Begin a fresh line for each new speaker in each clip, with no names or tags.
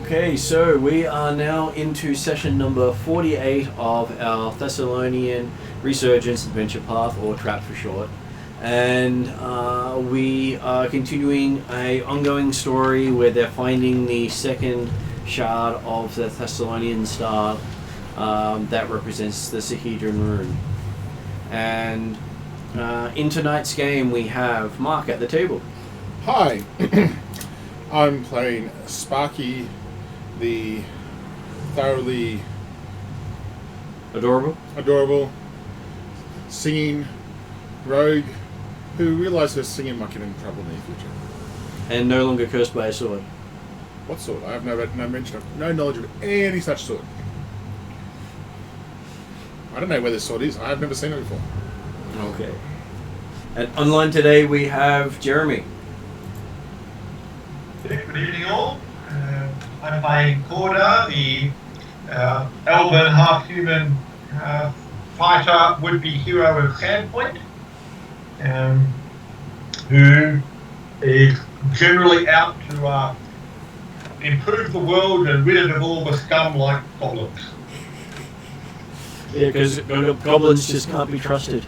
Okay, so we are now into session number 48 of our Thassilonian Resurgence Adventure Path, or TRAP for short. And we are continuing a ongoing story where they're finding the second shard of the Thassilonian star that represents the Sahedron rune. And in tonight's game we have Mark at the table.
Hi, I'm playing Sparky, the thoroughly adorable singing rogue who realised her singing might get in trouble in the future.
And no longer cursed by a sword.
What sword? I have no knowledge of any such sword. I don't know where this sword is. I've never seen it before.
Okay. And online today we have Jeremy.
Good evening all. I'm playing Corda, the elven, half-human fighter, would-be hero of Sandpoint, who is generally out to improve the world and rid it of all the scum like goblins.
Yeah, because goblins just can't be trusted.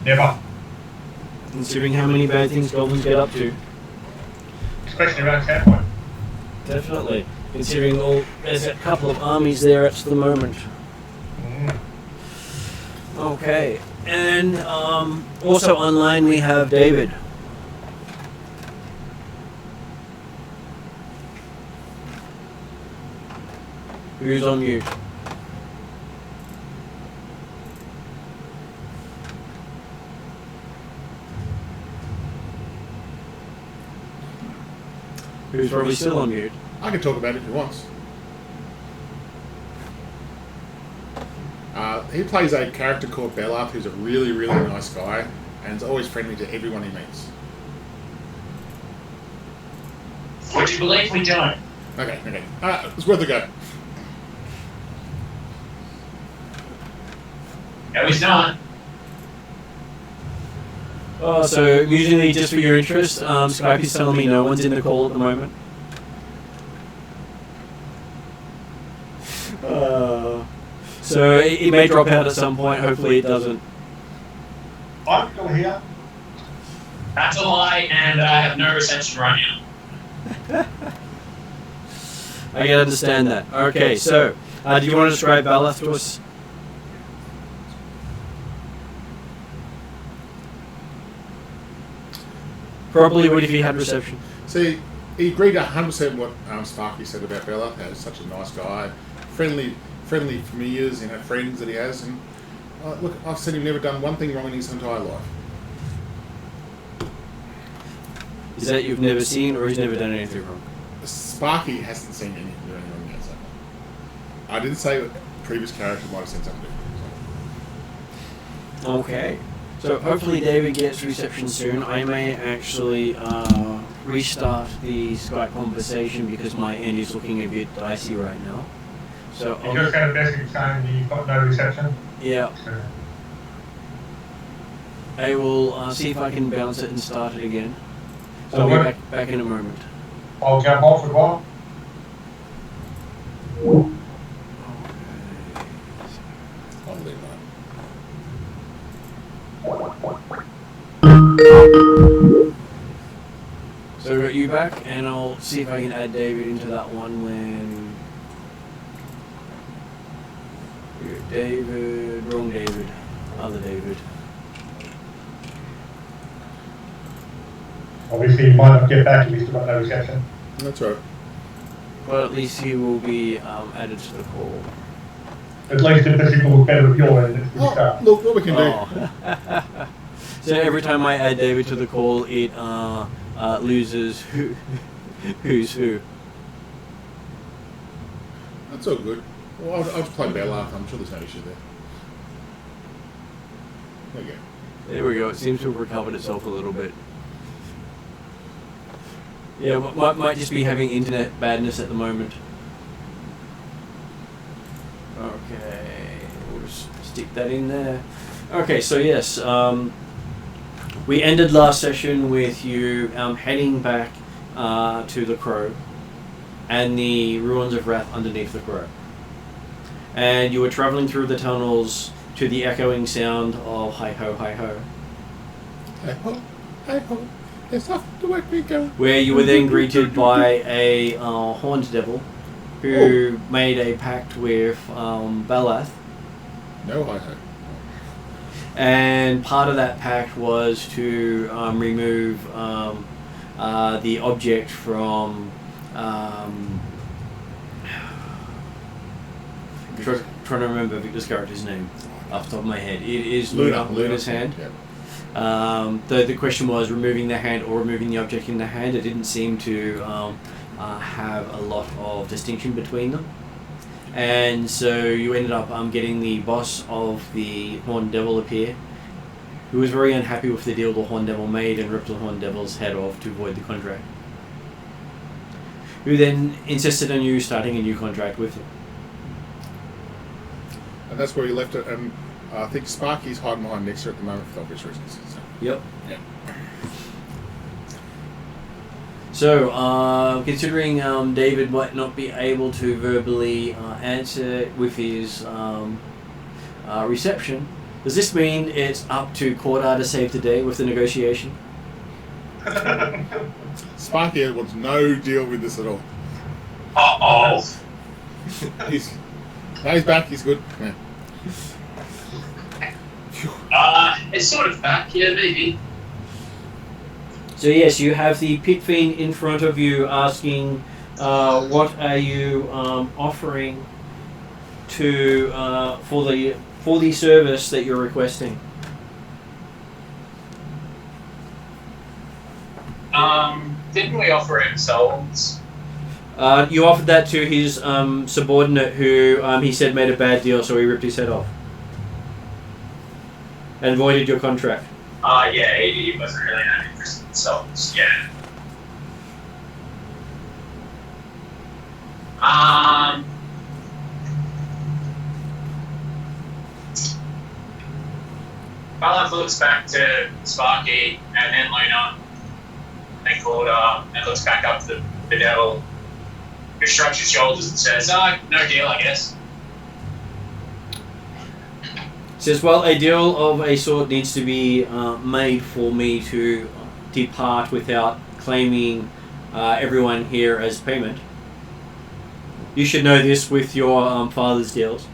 Never.
Considering how many bad things goblins get up to.
Especially around Sandpoint.
Definitely. Considering there's a couple of armies there at the moment. Okay. And also online we have David. Who's on mute? Who's probably still on mute.
I can talk about it if he wants. He plays a character called Bella, who's a really, really nice guy, and is always friendly to everyone he meets.
Would you believe we don't?
Okay. It's worth a go.
No, he's not.
So usually just for your interest, Skype is telling me no one's in the call at the moment. So it may drop out at some point, hopefully it doesn't.
I'm still here.
That's a lie, and I have no reception right now.
I can understand that. Okay, so do you want to describe Bella to us? Probably would if he had reception.
See, he agreed 100% what Sparky said about Bella. He's such a nice guy, friendly familiars, friends that he has. And look, I've seen him never done one thing wrong in his entire life.
Is that you've never seen, or he's never done anything wrong?
Sparky hasn't seen anything wrong yet. So. I didn't say that previous character might have seen something different.
Okay. So hopefully David gets reception soon. I may actually restart the Skype conversation because my end is looking a bit dicey right now. So
You just got a message saying you've got no reception?
Yeah. I will see if I can bounce it and start it again. So I'll be back in a moment.
I'll jump off as well.
I'll leave that.
So I got you back, and I'll see if I can add David into that one when... David, wrong David, other David.
Obviously, you might not get back if you've still got no reception.
That's right.
Well, at least he will be added to the call.
At least if the signal was better at your end, it's good start.
Look what we can do.
So every time I add David to the call, it loses who's who.
That's all good. Well, I'll just play Bella. I'm sure there's no issue there. There you go.
There we go. It seems to have recovered itself a little bit. Yeah, might just be having internet badness at the moment. Okay, we'll just stick that in there. Okay, so yes, we ended last session with you heading back to the Crow, and the ruins of Wrath underneath the crow. And you were travelling through the tunnels to the echoing sound of hi ho, hi ho.
Hi ho, hi ho. It's off the work we go.
Where you were then greeted by a horned devil who made a pact with Balath.
No hi ho.
And part of that pact was to remove the object from. Trying to remember Victor's character's name off the top of my head. It is Luna's hand.
Yep.
The question was removing the hand or removing the object in the hand. It didn't seem to have a lot of distinction between them. And so you ended up getting the boss of the Horned Devil appear, who was very unhappy with the deal the Horned Devil made and ripped the Horned Devil's head off to void the contract. Who then insisted on you starting a new contract with him.
And that's where you left it. And I think Sparky's hiding behind Nixer at the moment for obvious reasons. So.
Yep.
Yeah.
So, considering David might not be able to verbally answer with his reception, does this mean it's up to Cordar to save the day with the negotiation?
Sparky wants no deal with this at all.
Uh-oh.
He's back, he's good. Yeah.
It's sort of back, yeah, maybe.
So yes, you have the Pit Fiend in front of you asking, what are you offering to for the service that you're requesting?
Didn't we offer him souls?
You offered that to his subordinate who he said made a bad deal, so he ripped his head off. And voided your contract.
Yeah, he wasn't really that interested in souls, yeah. Balak looks back to Sparky and then Luna and Claudia and looks back up to the devil, who shrugs his shoulders and says, no deal, I guess.
Says, well, a deal of a sort needs to be made for me to depart without claiming everyone here as payment. You should know this with your father's deals.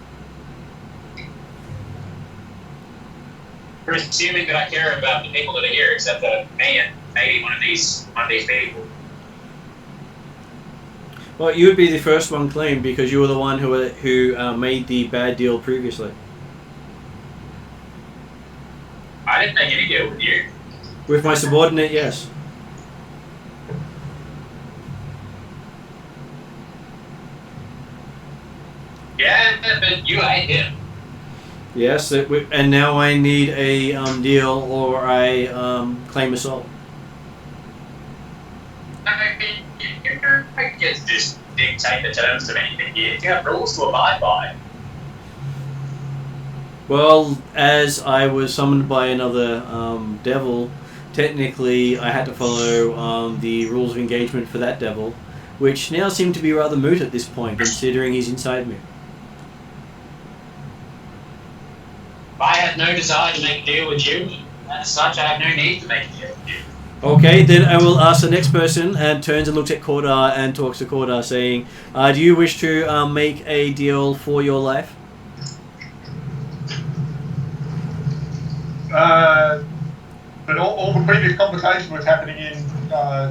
Presuming that I care about the people that are here, except that me and maybe one of these people.
Well, you would be the first one claimed because you were the one who made the bad deal previously.
I didn't make any deal with you.
With my subordinate, yes.
Yeah, but you ate him.
Yes, and now I need a deal or I claim assault.
I mean, you don't get to just dictate the terms of anything here. You have rules to abide by.
Well, as I was summoned by another devil, technically I had to follow the rules of engagement for that devil, which now seem to be rather moot at this point, considering he's inside me.
I have no desire to make a deal with you. As such, I have no need to make a deal with you.
Okay, then I will ask the next person, and turns and looks at Cordar and talks to Cordar, saying, do you wish to make a deal for your life?
But all the previous conversation was happening in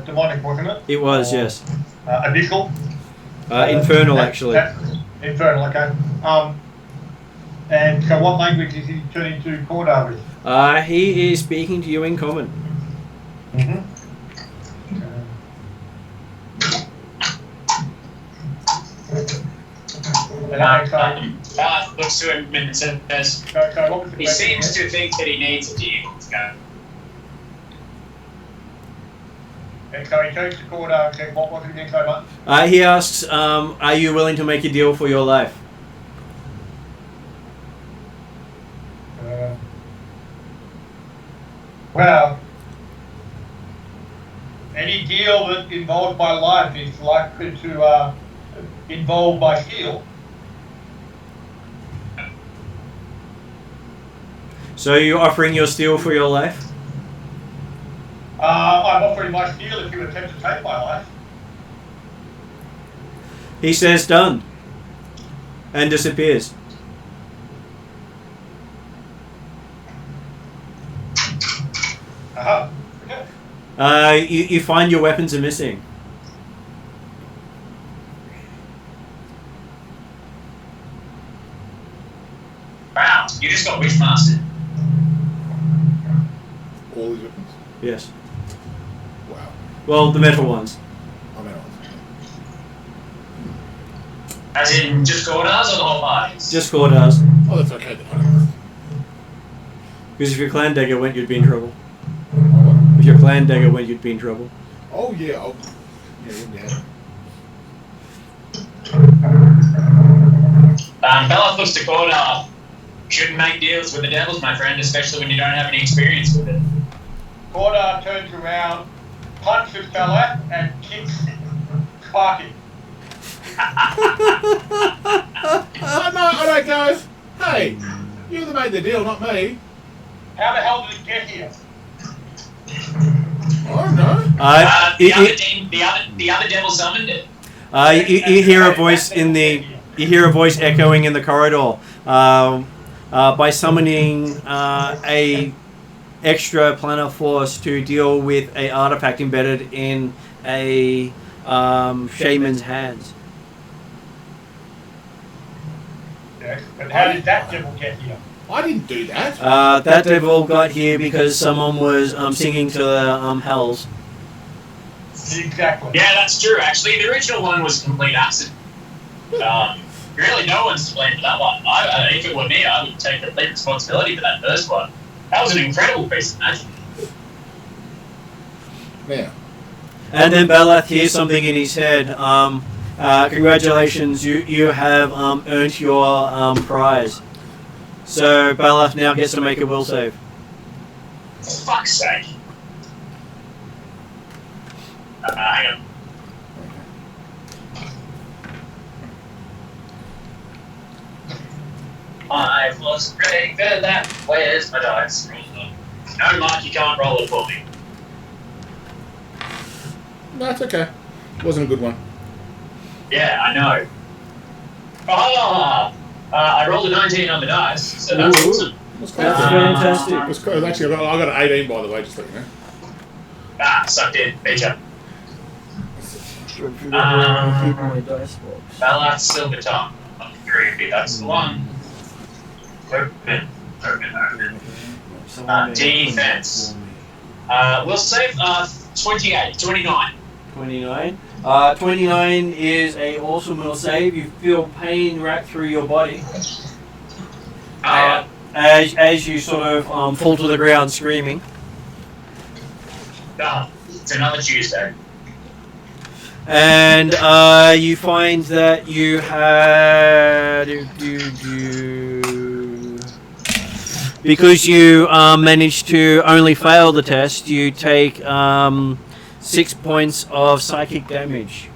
demonic, wasn't it?
It was, yes.
Abyssal?
Infernal, actually.
Infernal, okay. And so what language is he turning to Cordar with?
He is speaking to you in common.
Mm-hmm.
Looks to him and says,
So what was the
he seems to think that he needs a deal to go.
And so he turns to Cordar and says, what was it again so much?
He asks, are you willing to make a deal for your life?
Well, any any deal that involves my life is likely to involve my skill.
So you're offering your steel for your life?
I'm offering my skill if you attempt to take my life.
He says done. And disappears.
Okay.
You find your weapons are missing.
Wow, you just got Wishmastered.
All these weapons?
Yes.
Wow.
Well, the metal ones.
I mean,
As in just Gordars or the whole parties?
Just Gordars.
oh, that's okay then. I don't know.
Because if your clan dagger went, you'd be in trouble.
Oh, what?
If your clan dagger went, you'd be in trouble.
Oh, yeah. Oh, yeah.
Belloc looks to Gordar. Shouldn't make deals with the devils, my friend, especially when you don't have any experience with it.
Gordar turns around, punches Belloc, and kicks Sparky.
Oh, no, I don't go. Hey, you that made the deal, not me.
How the hell did it get here?
I don't know.
The other devil summoned it.
You hear a voice you hear a voice echoing in the corridor. By summoning a extra planar force to deal with a artifact embedded in a shaman's hands.
Yes, but how did that devil get here?
I didn't do that.
That devil got here because someone was singing to the hells.
Exactly.
Yeah, that's true, actually. The original one was a complete accident. Really, no one's to blame for that one. If it were me, I would take complete responsibility for that first one. That was an incredible piece of magic.
Now,
And then Balath hears something in his head. Congratulations, you have earned your prize. So Balath now gets to make a will save.
For fuck's sake. Hang on. I was pretty good at that. Where's my dice? No, Mike, you can't roll it for me.
no, it's okay. Wasn't a good one.
Yeah, I know. I rolled a 19 on the dice, so that's
Ooh.
awesome.
It was close.
That's fantastic.
It was close. Actually, I got an 18, by the way, just so you know.
Sucked in. Beat ya. Ballard Silver Tongue. 3, that's the one. Open. Defense. We'll save 28, 29.
29. 29 is a awesome will save. You feel pain rack through your body as you sort of fall to the ground screaming.
It's another Tuesday.
And you find that you had because you managed to only fail the test, you take 6 points of psychic damage.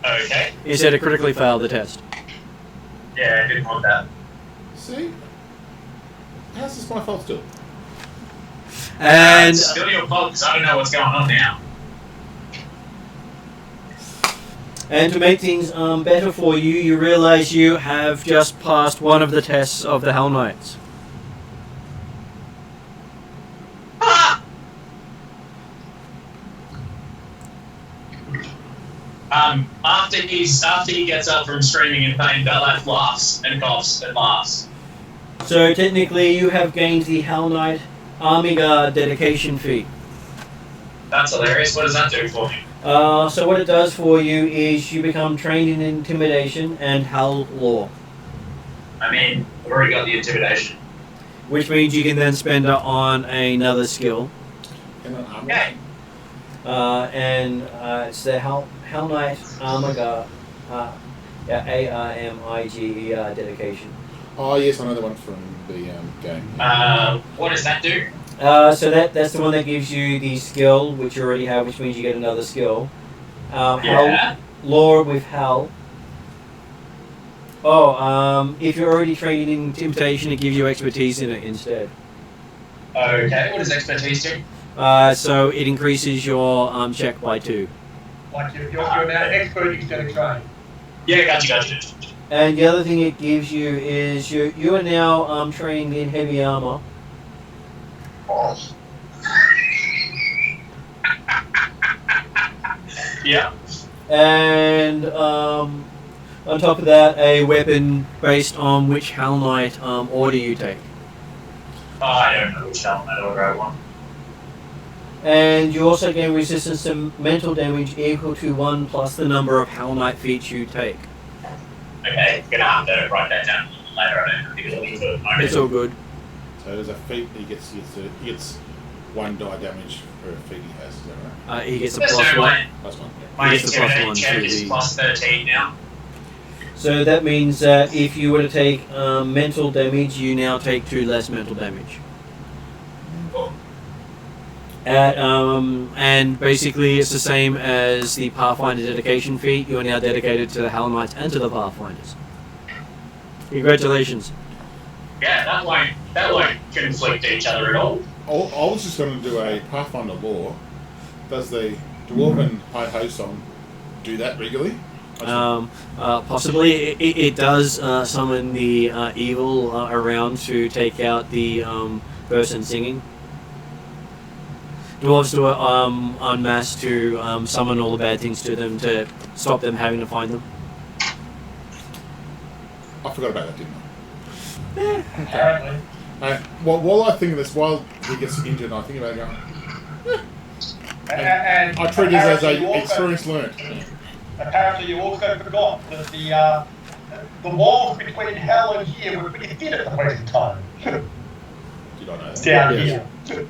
Okay.
Instead of critically fail the test.
Yeah, I didn't want that.
See? How's this my fault still?
And
It's still your fault because I don't know what's going on now.
And to make things better for you, you realize you have just passed one of the tests of the Hell Knights.
Ah! After he gets up from screaming in pain, Bellaf laughs and coughs and laughs.
So technically you have gained the Hell Knight Army Guard dedication feat.
That's hilarious. What does that do for me?
So what it does for you is you become trained in intimidation and Hell lore.
I mean, I've already got the intimidation.
Which means you can then spend it on another skill.
And an armor?
Okay.
It's the Hell Knight Armor Guard, ARMIGER dedication.
Oh, yes, I know the one from the game.
What does that do?
So that's the one that gives you the skill, which you already have, which means you get another skill.
Yeah.
Lore with Hal. Oh, if you're already trained in Intimidation, it gives you expertise in it instead.
Okay, what does expertise do?
So it increases your check by 2.
Like you're now expert instead of trained.
Yeah, gotcha.
And the other thing it gives you is you are now trained in heavy armor.
Yeah.
And on top of that, a weapon based on which Hell Knight order you take.
Oh, I don't know which element order I want.
And you also gain resistance to mental damage equal to 1 plus the number of Hell Knight feats you take.
Okay, gonna have to write that down later. I don't think it'll be for the moment.
It's all good.
So there's a feat he gets 1 die damage per feat he has, is that right?
He gets a
There's
plus
no
1.
way.
Plus 1, yeah.
My
He gets the plus
intimidate
1
check
to
is
the-
plus 13 now.
So that means that if you were to take mental damage, you now take 2 less mental damage.
Cool.
And basically it's the same as the Pathfinder dedication feat. You are now dedicated to the Hell Knights and to the Pathfinders. Congratulations.
Yeah, that won't conflict each other at all.
I was just going to do a Pathfinder lore. Does the Dwarven Hi-Ho song do that regularly?
Possibly it does summon the evil around to take out the person singing. Dwarves do it en masse to summon all the bad things to them to stop them having to find them.
I forgot about that, didn't I?
Apparently.
While I think of this, while he gets injured, I think about going,
And
I treat this as
apparently you
a
also-
experience learned.
Apparently, you also forgot that the walls between hell and here were pretty thin at the present time.
Did I know that?
Down
Yes.
here.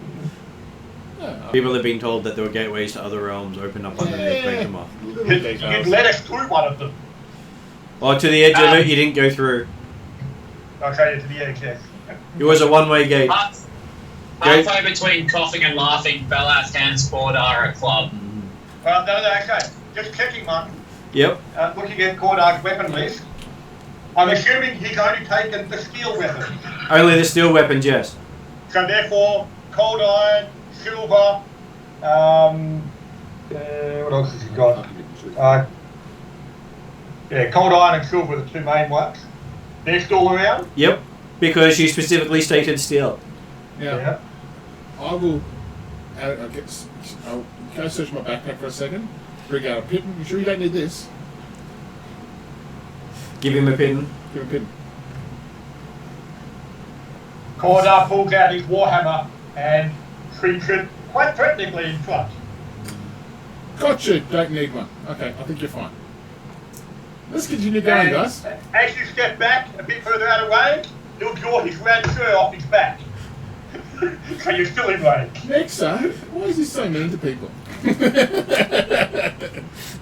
Yeah,
People have been told that there were gateways to other realms open up underneath Benjamin.
little
You'd
details.
led us through one of them.
Oh, to the edge of it, you didn't go through.
Okay, to the edge, yes.
It was a one-way gate.
Halfway between coughing and laughing, Bellath hands Cordar a club.
Well, no, okay. Just checking, Martin.
Yep.
Looking at Cordar's weapon list, I'm assuming he's only taken the steel weapons.
Only the steel weapons, yes.
So therefore, cold iron, silver, what else has he got? Yeah, cold iron and silver are the 2 main ones. They're still around?
Yep. Because you specifically stated steel.
Yeah. I will. I'll go search my backpack for a second. Bring out a pin. You sure you don't need this?
Give him a pin.
Give him a pin.
Cordar pulls out his warhammer and treats it quite threateningly in front.
Gotcha. Don't need one. Okay, I think you're fine. Let's continue going, guys.
As you step back a bit further out of range, he'll draw his rancher off his back. So you're still in range.
Nexa, why is he so mean to people?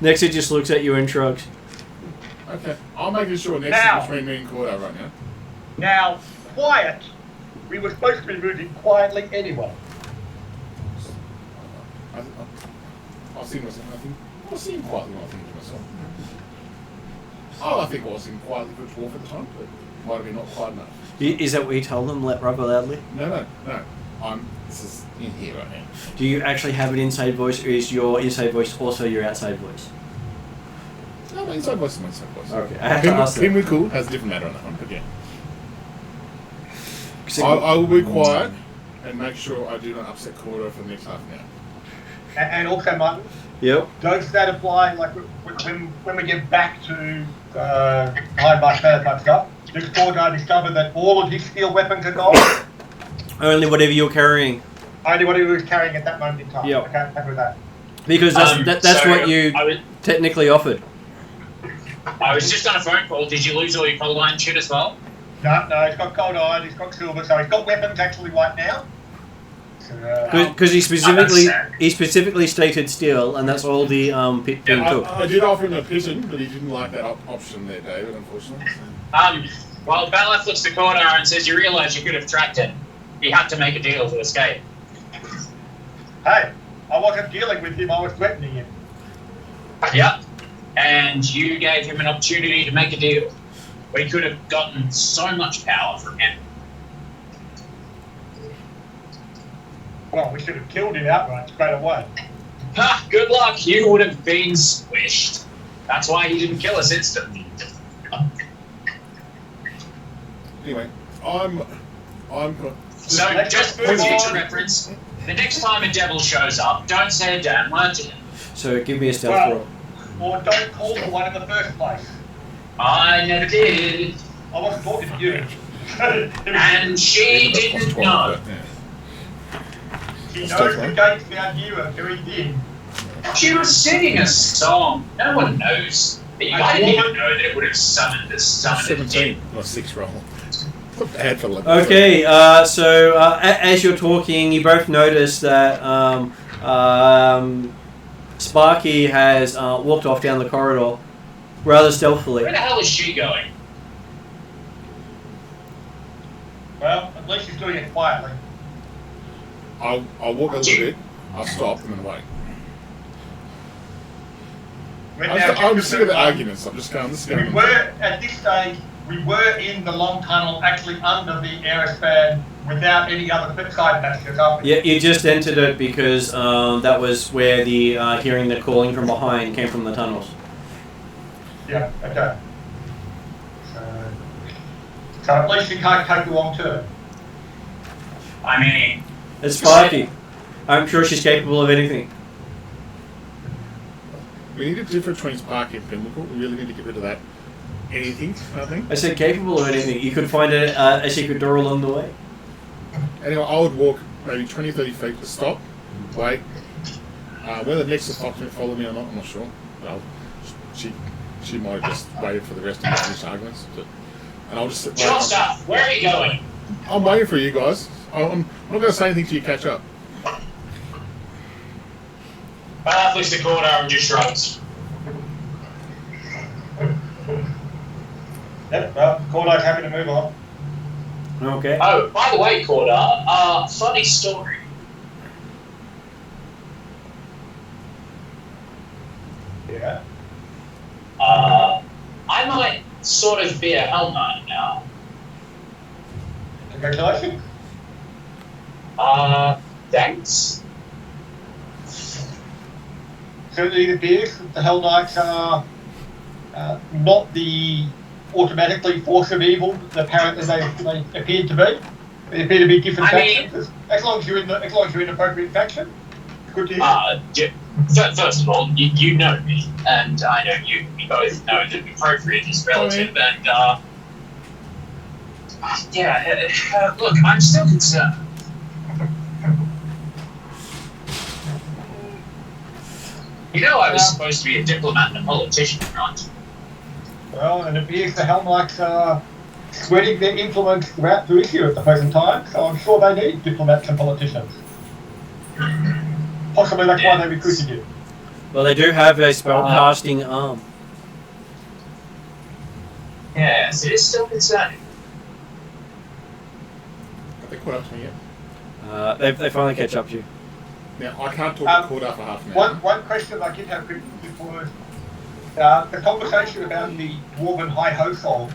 Nexa just looks at you and shrugs.
Okay, I'm making sure Nexa
Now.
is between me and Cordo right now.
Now, quiet. We were supposed to be moving quietly anyway.
I'll see myself. I was sitting quietly when I think to myself. Oh, I think I was sitting quietly for a dwarf at the time, but might have been not quite enough.
Is that what you told them? Let rubber loudly?
No. This is in here right now.
Do you actually have an inside voice, or is your inside voice also your outside voice?
No, my inside voice is my inside voice.
Okay, I have to ask that.
Pimlico has a different matter on that one, but yeah. I will be quiet and make sure I do not upset Cordo for the next half an hour.
And also, Martin,
Yep.
does that apply, like, when we get back to Iron Mark type stuff? Does Cordar discover that all of his steel weapons are gone?
Only whatever you're carrying.
Only what he was carrying at that moment in time.
Yep.
Okay, happy with that.
Because that's
So
what you technically offered.
I was just on a phone call. Did you lose all your cold iron shit as well?
No, he's got cold iron, he's got silver, so he's got weapons actually right now.
Because he specifically stated steel, and that's all the pin took.
I did offer him a pigeon, but he didn't like that option there, David, unfortunately.
Well, Bellath looks to Cordar and says, "You realise you could have tracked it. You had to make a deal to escape."
Hey, I wasn't dealing with him, I was threatening him.
Yep. And you gave him an opportunity to make a deal. We could have gotten so much power from him.
Well, we should have killed him outright straight away.
Ha! Good luck. You would have been squished. That's why he didn't kill us instantly.
Anyway, I'm.
So, just for future reference, the next time a devil shows up, don't say a damn word to him.
So give me a stealth roll.
Or don't call for one in the first place.
I never did.
I wasn't talking to you.
And she didn't know.
She knows the gates down here are very thin.
She was singing a song. No one knows. I didn't even know that it would have summoned the summoner.
17 or 6 roll. Not bad for level.
Okay, so as you're talking, you both notice that Sparky has walked off down the corridor rather stealthily.
Where the hell is she going?
Well, at least she's doing it quietly.
I'll walk a little bit, I'll stop and then wait. I'm sick of the arguments, I'm just going, this is going
We were, at this stage, we were in the long tunnel, actually under the aerospan, without any other side passages, aren't we?
Yeah, you just entered it because that was where the hearing the calling from behind came from the tunnels.
Yeah, okay. So at least you can't take the long turn.
I mean...
It's Sparky. I'm sure she's capable of anything.
We need to difference between Sparky and Pimlico. We really need to get rid of that. Anything, I think.
I said capable of anything. You could find a secret door along the way.
Anyway, I would walk maybe 20-30 feet to stop, wait. Whether next to stop to follow me or not, I'm not sure. Well, she might have just waited for the rest of the finished arguments. But, and I'll just sit
Short stuff, where are you going?
I'm waiting for you guys. I'm not going to say anything till you catch up.
Looks the corner and just shrugs.
Yep, well, Cordo's happy to move on.
Okay.
Oh, by the way, Corda, funny story.
Yeah.
I might sort of be a Hell Knight now.
Congratulations.
Thanks.
Certainly it appears that the Hell Knights are not the automatically force of evil that apparently they appeared to be. They appear to be different factions. As long as you're in the appropriate faction, good to hear.
First of all, you know me, and I know you. We both know that appropriate is relative, and look, I'm still concerned. You know, I was supposed to be a diplomat and a politician, right?
Well, and it appears the Hell Knights are spreading their influence throughout Varisia at the present time, so I'm sure they need diplomats and politicians. Possibly that's why they recruited you.
Well, they do have a spellcasting arm.
Yes, it is still concerning.
Have they caught up to me yet?
They finally catch up to you.
Now, I can't talk to Corda for half an hour.
One question I did have before the conversation about the Dwarven Hi-Ho song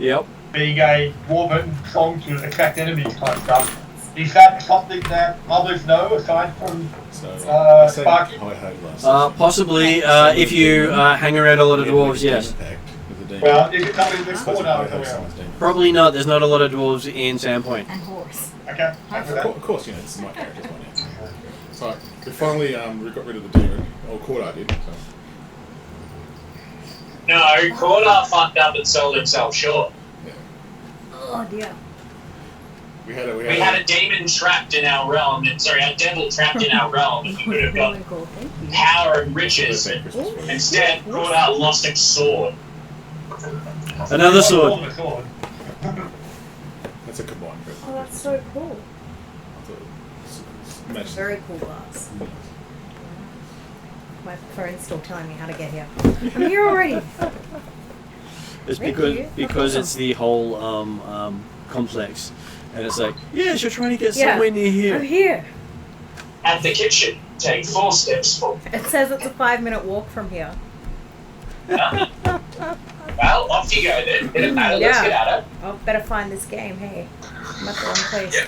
Yep.
being a Dwarven song to attract enemies type stuff. Is that something that others know aside from Sparky?
Possibly, if you hang around a lot of dwarves, yes.
Well, is it something that's Corda?
Probably not. There's not a lot of dwarves in Sandpoint.
And horse.
Okay.
Of course, you know, it's my character's one. So, we finally we got rid of the demon, or Corda did. So.
No, Corda fucked up and sold himself short.
Yeah.
Oh dear.
We had
a demon trapped in our realm, a devil trapped in our realm, and we could have got power and riches. Instead, Corda lost its sword.
Another sword.
That's a combined present.
Oh, that's so cool.
It's
Very cool glass. My phone's still telling me how to get here. I'm here already.
It's
Thank you.
because it's the whole complex, and it's like, yes, you're trying to get somewhere near here.
I'm here.
At the kitchen, take 4 steps forward.
It says it's a 5-minute walk from here.
Well, off you go then. Hit it, Let's get at it.
Oh, better find this game. Hey, I'm at the wrong place.
Yeah.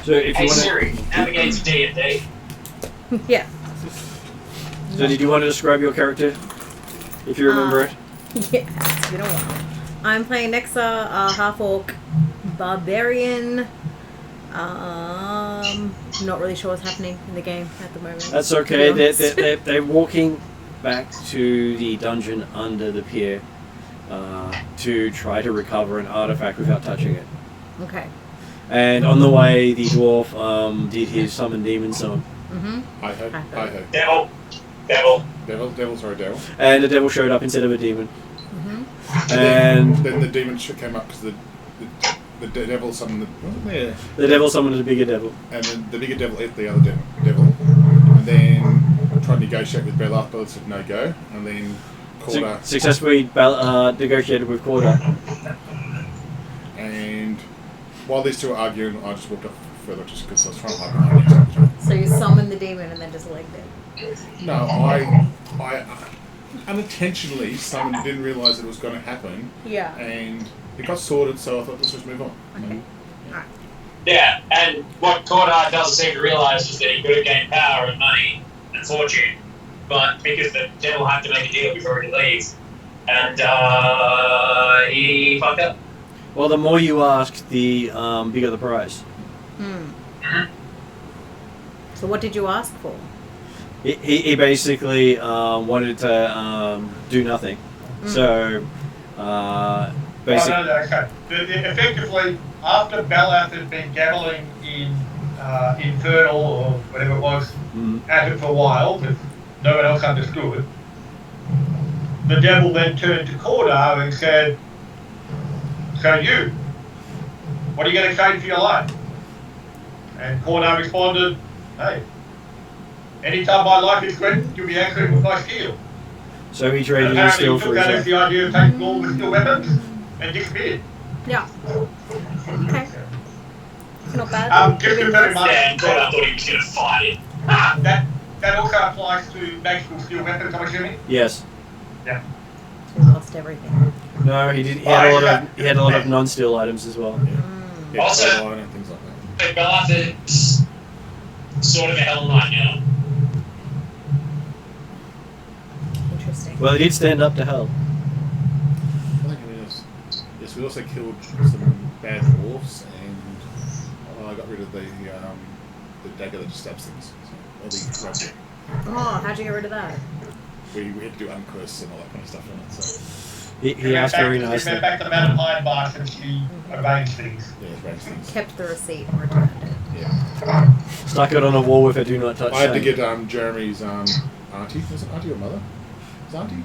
So if
Hey
you want
Siri, navigate to D&D.
Yeah.
so did you want to describe your character, if you remember it?
Yeah, it's been a while. I'm playing Nexa, a half-orc barbarian. Not really sure what's happening in the game at the moment.
That's
to be
okay.
honest.
They're walking back to the dungeon under the pier to try to recover an artifact without touching it.
Okay.
And on the way, the dwarf did his summon demon song.
Mm-hmm.
Hi ho, hi ho.
Devil.
Sorry, devil.
And a devil showed up instead of a demon.
Mm-hmm.
And
then the demon came up because the devil summoned
the devil summoned a bigger devil.
and then the bigger devil ate the other devil. And then tried to negotiate with Bella. Bella said no go. And then Corda.
Successfully negotiated with Corda.
And while these two were arguing, I just walked up further just because I was trying to hide behind you.
So you summoned the demon and then just legged it.
No, I unintentionally summoned, didn't realise it was going to happen,
Yeah.
and it got sorted, so I thought let's just move on.
Okay. Alright.
Yeah, and what Cordar doesn't seem to realise is that he could have gained power and money and fortune, but because the devil had to make a deal before he leaves, and he fucked up.
Well, the more you ask, the bigger the price.
So what did you ask for?
He basically wanted to do nothing. So, basically...
Oh, no, okay. Effectively, after Balath had been gabbling in Infernal or whatever it was at it for a while, but no one else understood, the devil then turned to Cordar and said, "So you, what are you going to trade for your life?" And Cordar responded, "Hey, anytime my life is threatened, you'll be answering with my steel."
So he traded his
Apparently
steel
he took
for
that
his
as the idea of taking all the steel weapons and disappeared.
Yeah. Okay. Not bad.
Just to very much,
Yeah, and Cordar thought he was going to fight him.
that also applies to magical steel weapons, I'm assuming?
Yes.
Yeah.
He lost everything.
No, he did. He had a lot of non-steel items as well.
Yeah,
Also-
Caroline and things like that.
But Balath is sort of a Hell Knight now.
Interesting.
Well, he did stand up to hell.
I think it is. Yes, we also killed some bad dwarfs, and I got rid of the dagger that just stabs things. So, or the rifle.
Oh, how'd you get rid of that?
We had to do uncurse and all that kind of stuff on it. So
He asked very
She
nicely.
went back to the Mountain Pine box and she arranged things.
yeah, it's range things.
Kept the receipt and returned it.
Yeah.
Stuck it on a wall with a do not touch
I had to
sign.
get Jeremy's auntie. Was it auntie or mother? Is auntie?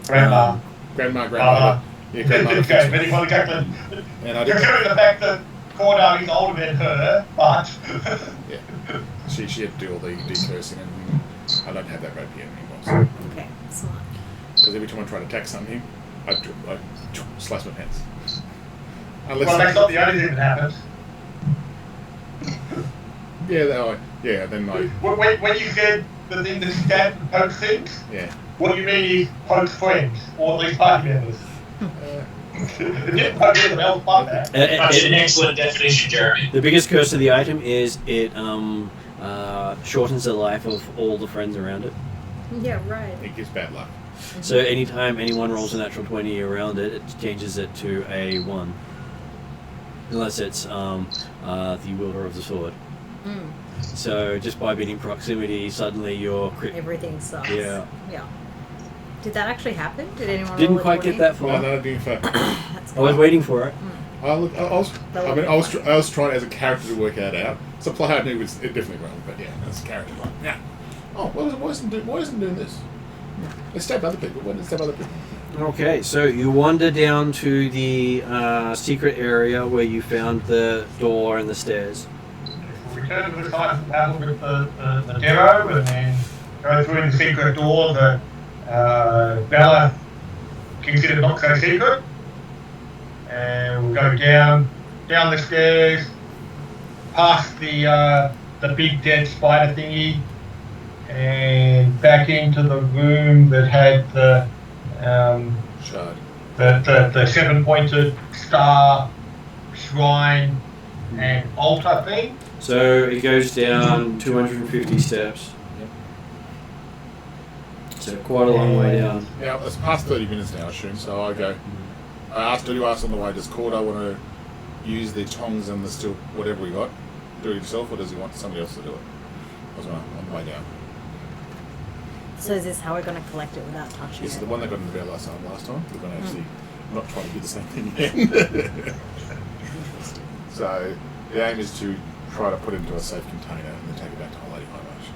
Grandma.
Grandmother. Yeah, grandmother.
Okay, but he wanted to go
And I
considering
did.
the fact that Cordar is older than her, but
Yeah. She had to do all the decursing, and I don't have that rapier anymore.
Okay, smart.
Because every time I try to attack something, I slice my hands. Unless
well, that's not the only thing that happens.
yeah, then I
When you said the thing that stab and poke things,
yeah.
what you mean is poke friends, or at least party members. It didn't poke anyone else but that.
That's an excellent definition, Jeremy.
The biggest curse of the item is it shortens the life of all the friends around it.
Yeah, right.
It gives bad luck.
So anytime anyone rolls a natural 20 around it, it changes it to a 1. Unless it's the wielder of the sword.
Mm.
So just by being in proximity, suddenly you're crit.
Everything sucks.
Yeah.
Yeah. Did that actually happen? Did anyone
Didn't
roll a
quite get
20?
that far.
No, didn't fact.
That's
I was
good.
waiting for it.
I was trying as a character to work that out. As a player, I knew it was definitely wrong, but yeah, as a character, like, yeah. Oh, why isn't it doing this? Let's stab other people. Why did it stab other people?
Okay, so you wander down to the secret area where you found the door and the stairs.
We'll return to the site of the battle with the Darrow and then go through the secret door that Bella considered not so secret. And we'll go down the stairs past the big dead spider thingy, and back into the room that had the
Shard.
the 7-pointed star shrine and altar thing.
So it goes down 250 steps.
Yep.
So quite a long way down.
Now, it's past 30 minutes now, I assume, so I go. Do you ask on the way, does Cordo want to use the tongs and the steel, whatever we got, do it himself, or does he want somebody else to do it? I was on the way down.
So is this how we're going to collect it without touching
This is
it?
the one that got in the bear last time. We're going to actually not try to do the same thing again. So the aim is to try to put it into a safe container and then take it back to our Lady High March.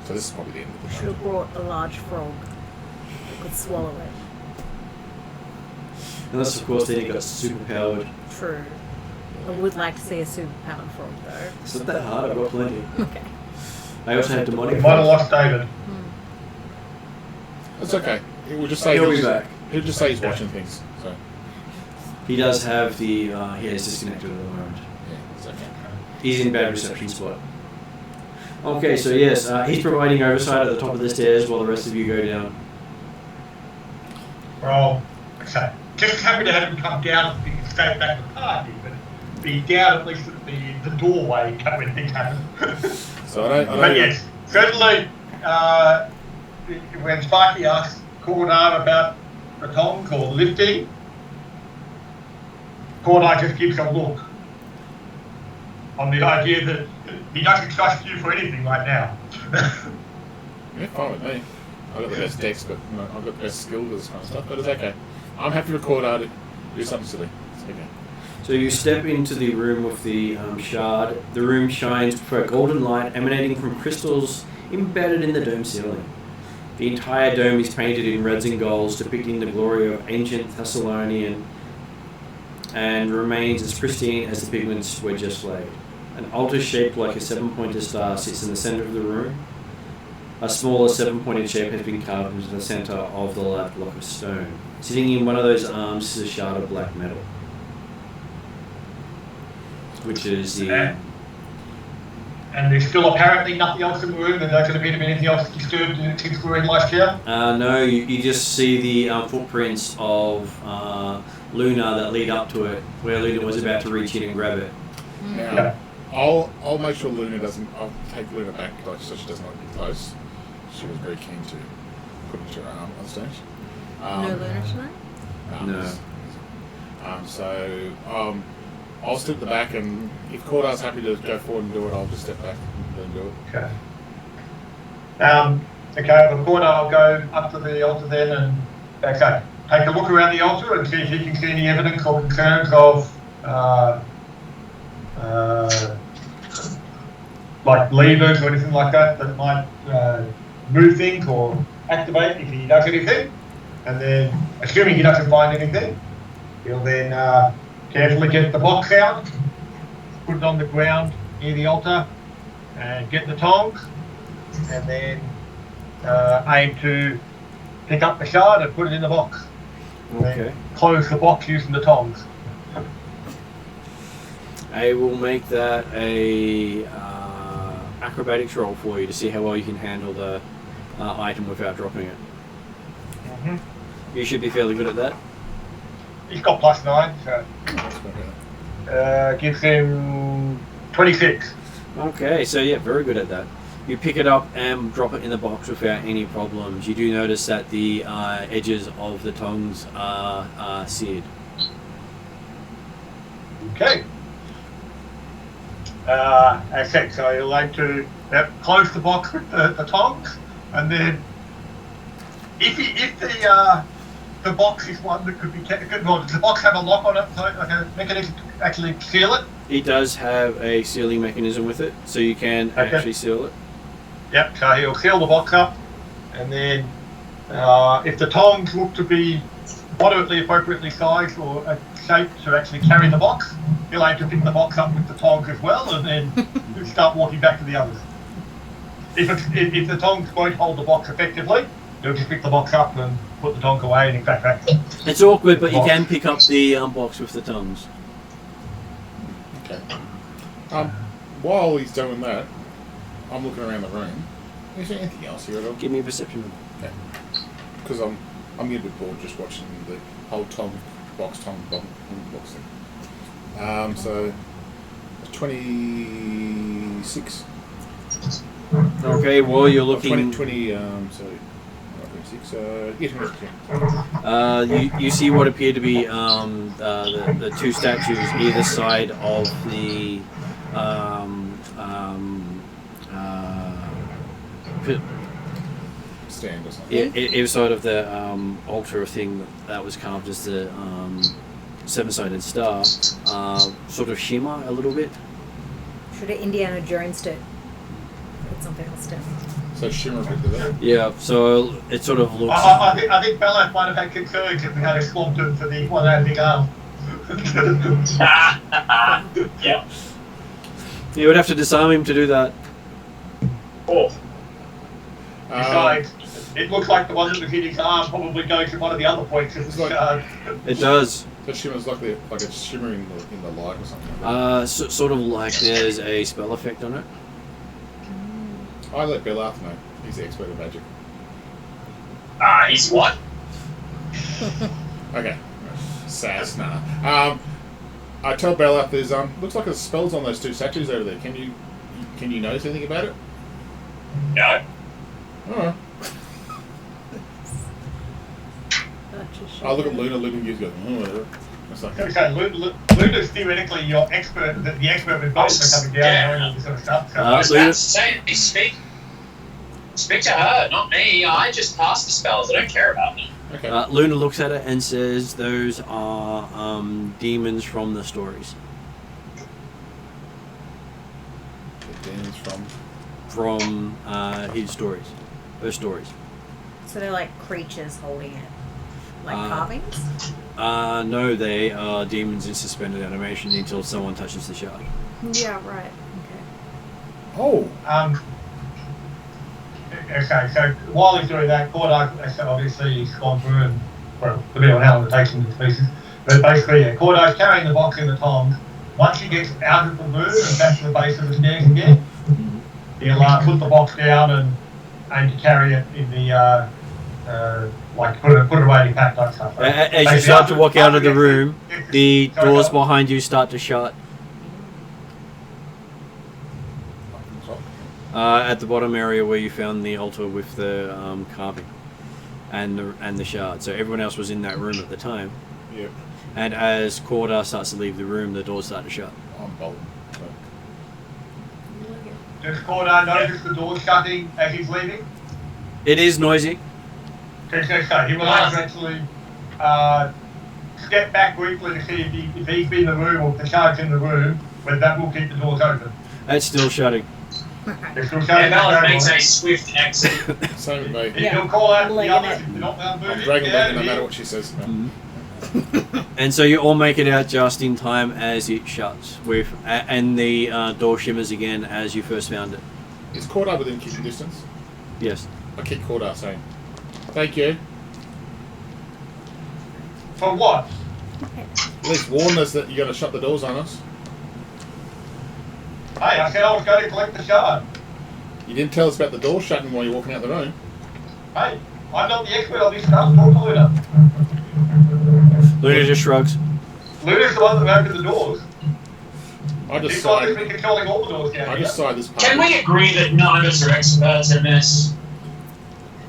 So this is probably the end of the
Should have brought a large frog that could swallow it.
Unless, of course, then it got superpowered.
True. I would like to see a superpowered frog though.
It's not that hard, I've got plenty.
Okay.
I also have demonic
We might have
frogs.
lost David.
It's okay. He'll just say
He'll be back.
He'll just say he's watching things. So
He does have the, he is disconnected at the moment.
yeah, it's okay.
He's in bad reception spot. Okay, so yes, he's providing oversight at the top of the stairs while the rest of you go down.
Well, okay. Just happy to have him come down and stay back to the party, but be down at least at the doorway when things happen.
So I don't.
But yes, certainly, when Sparky asked Cordar about the tongs or lifting, Cordar just gives a look on the idea that he doesn't trust you for anything right now.
Yeah, fine with me. I've got the best decks, but I've got the best skill with this kind of stuff. But it's okay. I'm happy to record out to do something silly. It's okay.
So you step into the room with the shard. The room shines with a golden light emanating from crystals embedded in the dome ceiling. The entire dome is painted in reds and golds, depicting the glory of ancient Thassilonian, and remains as pristine as the pigments were just laid. An altar shaped like a 7-pointed star sits in the center of the room. A smaller 7-pointed shape has been carved into the center of the large block of stone. Sitting in one of those arms is a shard of black metal, which is the...
And there's still apparently nothing else in the room, and there's going to be anything else disturbed since we were in last year?
No, you just see the footprints of Luna that lead up to it, where Luna was about to reach in and grab it.
Now,
Yeah.
I'll make sure Luna doesn't. I'll take Luna back so she does not get close. She was very keen to put into her arm on stage.
No Luna tonight?
No.
So I'll step the back, and if Cordar's happy to go forward and do it, I'll just step back and then do it.
Okay. Okay, the corner, I'll go up to the altar then and take a look around the altar and see if you can see any evidence or concerns of like levers or anything like that that might move things or activate if he does anything. And then, assuming he doesn't find anything, he'll then carefully get the box out, put it on the ground near the altar, and get the tongs, and then aim to pick up the shard and put it in the box. And
Okay.
then close the box using the tongs.
I will make that a acrobatics roll for you to see how well you can handle the item without dropping it.
Mm-hmm.
You should be fairly good at that.
He's got +9, so gives him 26.
Okay, so yeah, very good at that. You pick it up and drop it in the box without any problems. You do notice that the edges of the tongs are seared.
Okay. As I said, so you'll aim to close the box with the tongs, and then if the box is one that could be well, does the box have a lock on it, so like a mechanism to actually seal it?
It does have a sealing mechanism with it, so you can actually seal it.
Yep, so he'll seal the box up, and then if the tongs look to be moderately appropriately sized or shaped to actually carry the box, he'll aim to pick the box up with the tongs as well, and then start walking back to the others. If the tongs won't hold the box effectively, he'll just pick the box up and put the tongs away and back.
It's awkward, but you can pick up the box with the tongs.
Okay. while he's doing that, I'm looking around the room. Is there anything else here at all?
Give me a perception.
Okay. Because I'm getting a bit bored just watching the whole Tom box thing. So 26.
Okay, well you're looking.
20 so 26. Yeah, 26.
You see what appear to be the two statues either side of the
Stand or something.
either side of the altar thing that was carved as the seven-sided star, sort of shimmer a little bit.
Should have Indiana Jones it. Put something else down.
So shimmer a bit to that.
Yeah, so it sort of looks.
I think Bella might have had concerns if we had a squantum for the one out of the arm.
Yeah.
You would have to disarm him to do that.
Oh.
Besides, it looks like the one that was in his arm probably goes to one of the other points of
It's
the
like-
shard.
It does.
So shimmer's like it's shimmering in the light or something.
Sort of like there's a spell effect on it.
I let Belarth know. He's the expert of magic.
He's what?
Okay. Sass, nah. I tell Belarth there's looks like there's spells on those two statues over there. Can you notice anything about it?
No.
Oh. I look at Luna, Luna gives go, oh, whatever. It's like,
Okay, Luna's theoretically your expert, the expert with both for coming down and all this sort of stuff. So.
I was about to say, speak to her, not me. I just pass the spells. I don't care about them.
okay.
Luna looks at it and says, "Those are demons from the stories.
The demons
From his stories, her stories.
So they're like creatures holding it. Like carvings?
No, they are demons in suspended animation until someone touches the shard.
Yeah, right. Okay.
Oh.
Okay, so while he's doing that, Cordite, obviously he's gone through and, well, the bit on how it takes him to pieces. But basically, yeah, Cordite's carrying the box in the tongs. Once he gets out of the room and back to the base of the stairs again, he'll put the box down and carry it in the, like put it away in your pack type stuff. Right?
As you start to walk out of the room, the doors behind you start to shut. At the bottom area where you found the altar with the carving and the shard. So everyone else was in that room at the time.
Yep.
And as Corda starts to leave the room, the doors start to shut.
I'm bolting. So.
Does Cordite notice the door shutting as he's leaving?
It is noisy.
Okay, so he will eventually step back briefly to see if he's in the room or if the shard's in the room, but that will keep the doors open.
It's still shutting.
It's still
Yeah,
shutting.
Bella makes a swift exit.
Same with me.
Yeah.
He'll call out the
Legging
others
it.
if they're not moving.
I'm dragging
Get out
it no
of
matter
here.
what she says.
And so you all make it out just in time as it shuts, and the door shimmers again as you first found it.
Is Cordite within kicking distance?
Yes.
I kick Cordite saying, thank you.
For what?
At least warn us that you're going to shut the doors on us.
Hey, I said I was going to collect the shard.
You didn't tell us about the door shutting while you're walking out the room.
Hey, I'm not the expert on this stuff. Talk to Luna.
Luna just shrugs.
Luna's the one that opened the doors.
I just
He's the one that's
side.
been controlling all the doors down
I
here.
just side this part.
Can we agree that none of us are experts in this?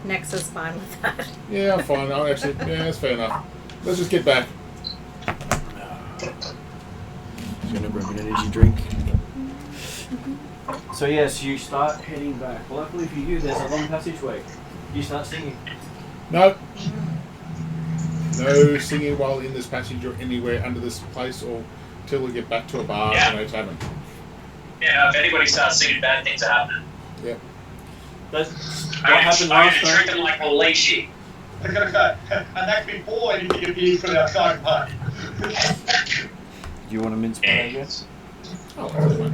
Nexa's fine with that.
Yeah, I'm fine. I'm actually, yeah, that's fair enough. Let's just get back.
Just gonna grab an energy drink. So yes, you start heading back. Luckily for you, there's a long passageway. You start singing.
No. No singing while in this passage or anywhere under this place or till we get back to a bar
Yeah.
or no tavern.
Yeah, if anybody starts singing, bad things are happening.
Yep.
That's what
I'm
happened
going
last
to
time.
treat them like a leashy.
I was going to say, and that's before anything appears for the outside party.
Do you want a mince pie, I guess?
Oh, that's fine.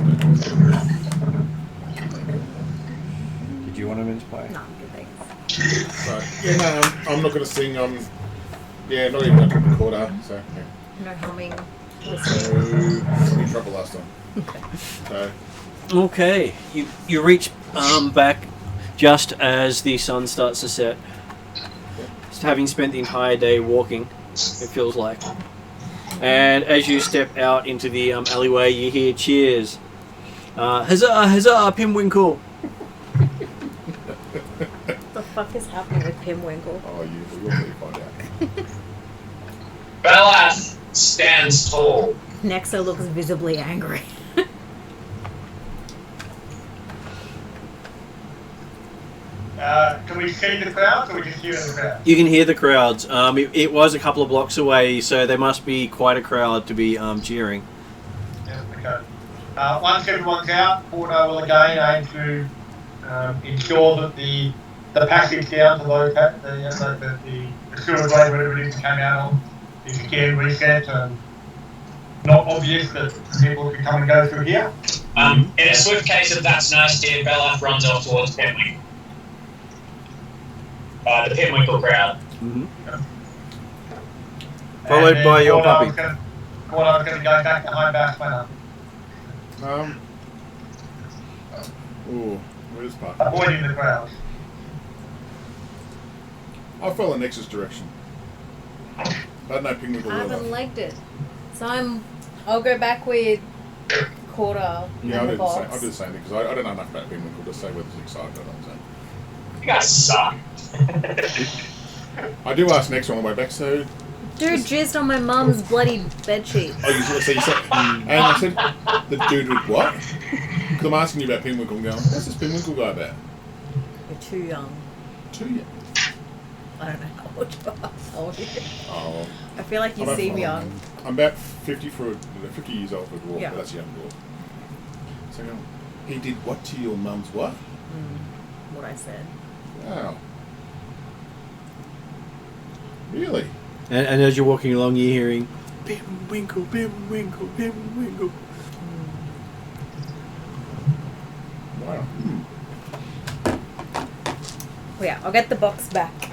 Did you want a mince pie?
No, good thanks.
So, yeah, no, I'm not going to sing. Yeah, not even going to record her. So, yeah.
No humming.
So, we in trouble last time. So,
Okay, you reach back just as the sun starts to set. Just having spent the entire day walking, it feels like. And as you step out into the alleyway, you hear cheers. Huzzah, huzzah, Pimwinkle!
What the fuck is happening with Pimwinkle?
Oh, you will really find out.
Belath stands tall.
Nexa looks visibly angry.
Can we see the crowd, or we just hear the crowd?
You can hear the crowds. It was a couple of blocks away, so there must be quite a crowd to be cheering.
Yeah, okay. Once everyone's out, Porto will again aim to ensure that the passage down to the sewer grade, whatever it is, came out on, is again reset and not obvious that people can come and go through here.
In a swift case of that's nice, dear, Belath runs off towards Pimwinkle. The Pimwinkle crowd.
Mm-hmm. Followed by your puppy.
Porto's going to go back to home back planner.
Ooh, where's Puppy?
Avoiding the crowd.
I'll follow Nexus direction. I don't know Pimwinkle
I
well
haven't
enough.
liked it. So I'll go back with Quarter
Yeah,
and
I'll
the box.
do the same thing, because I don't know enough about Pimwinkle to say whether it's excited or not. So.
You guys suck.
I do ask next on the way back, so...
Dude jizzed on my mum's bloody bedsheet.
Oh, you said... And I said, the dude would what? Because I'm asking you about Pimwinkle and going, what's this Pimwinkle guy about?
You're too young.
Too young.
I don't know how old you are. How old are you?
Oh,
I feel like you seem young.
I'm about 50 years old for a dwarf,
Yeah.
but that's a young dwarf. So, he did what to your mum's what?
What I said.
Wow. Really?
And as you're walking along, you're hearing Pimwinkle, Pimwinkle, Pimwinkle.
Wow.
Well, yeah, I'll get the box back.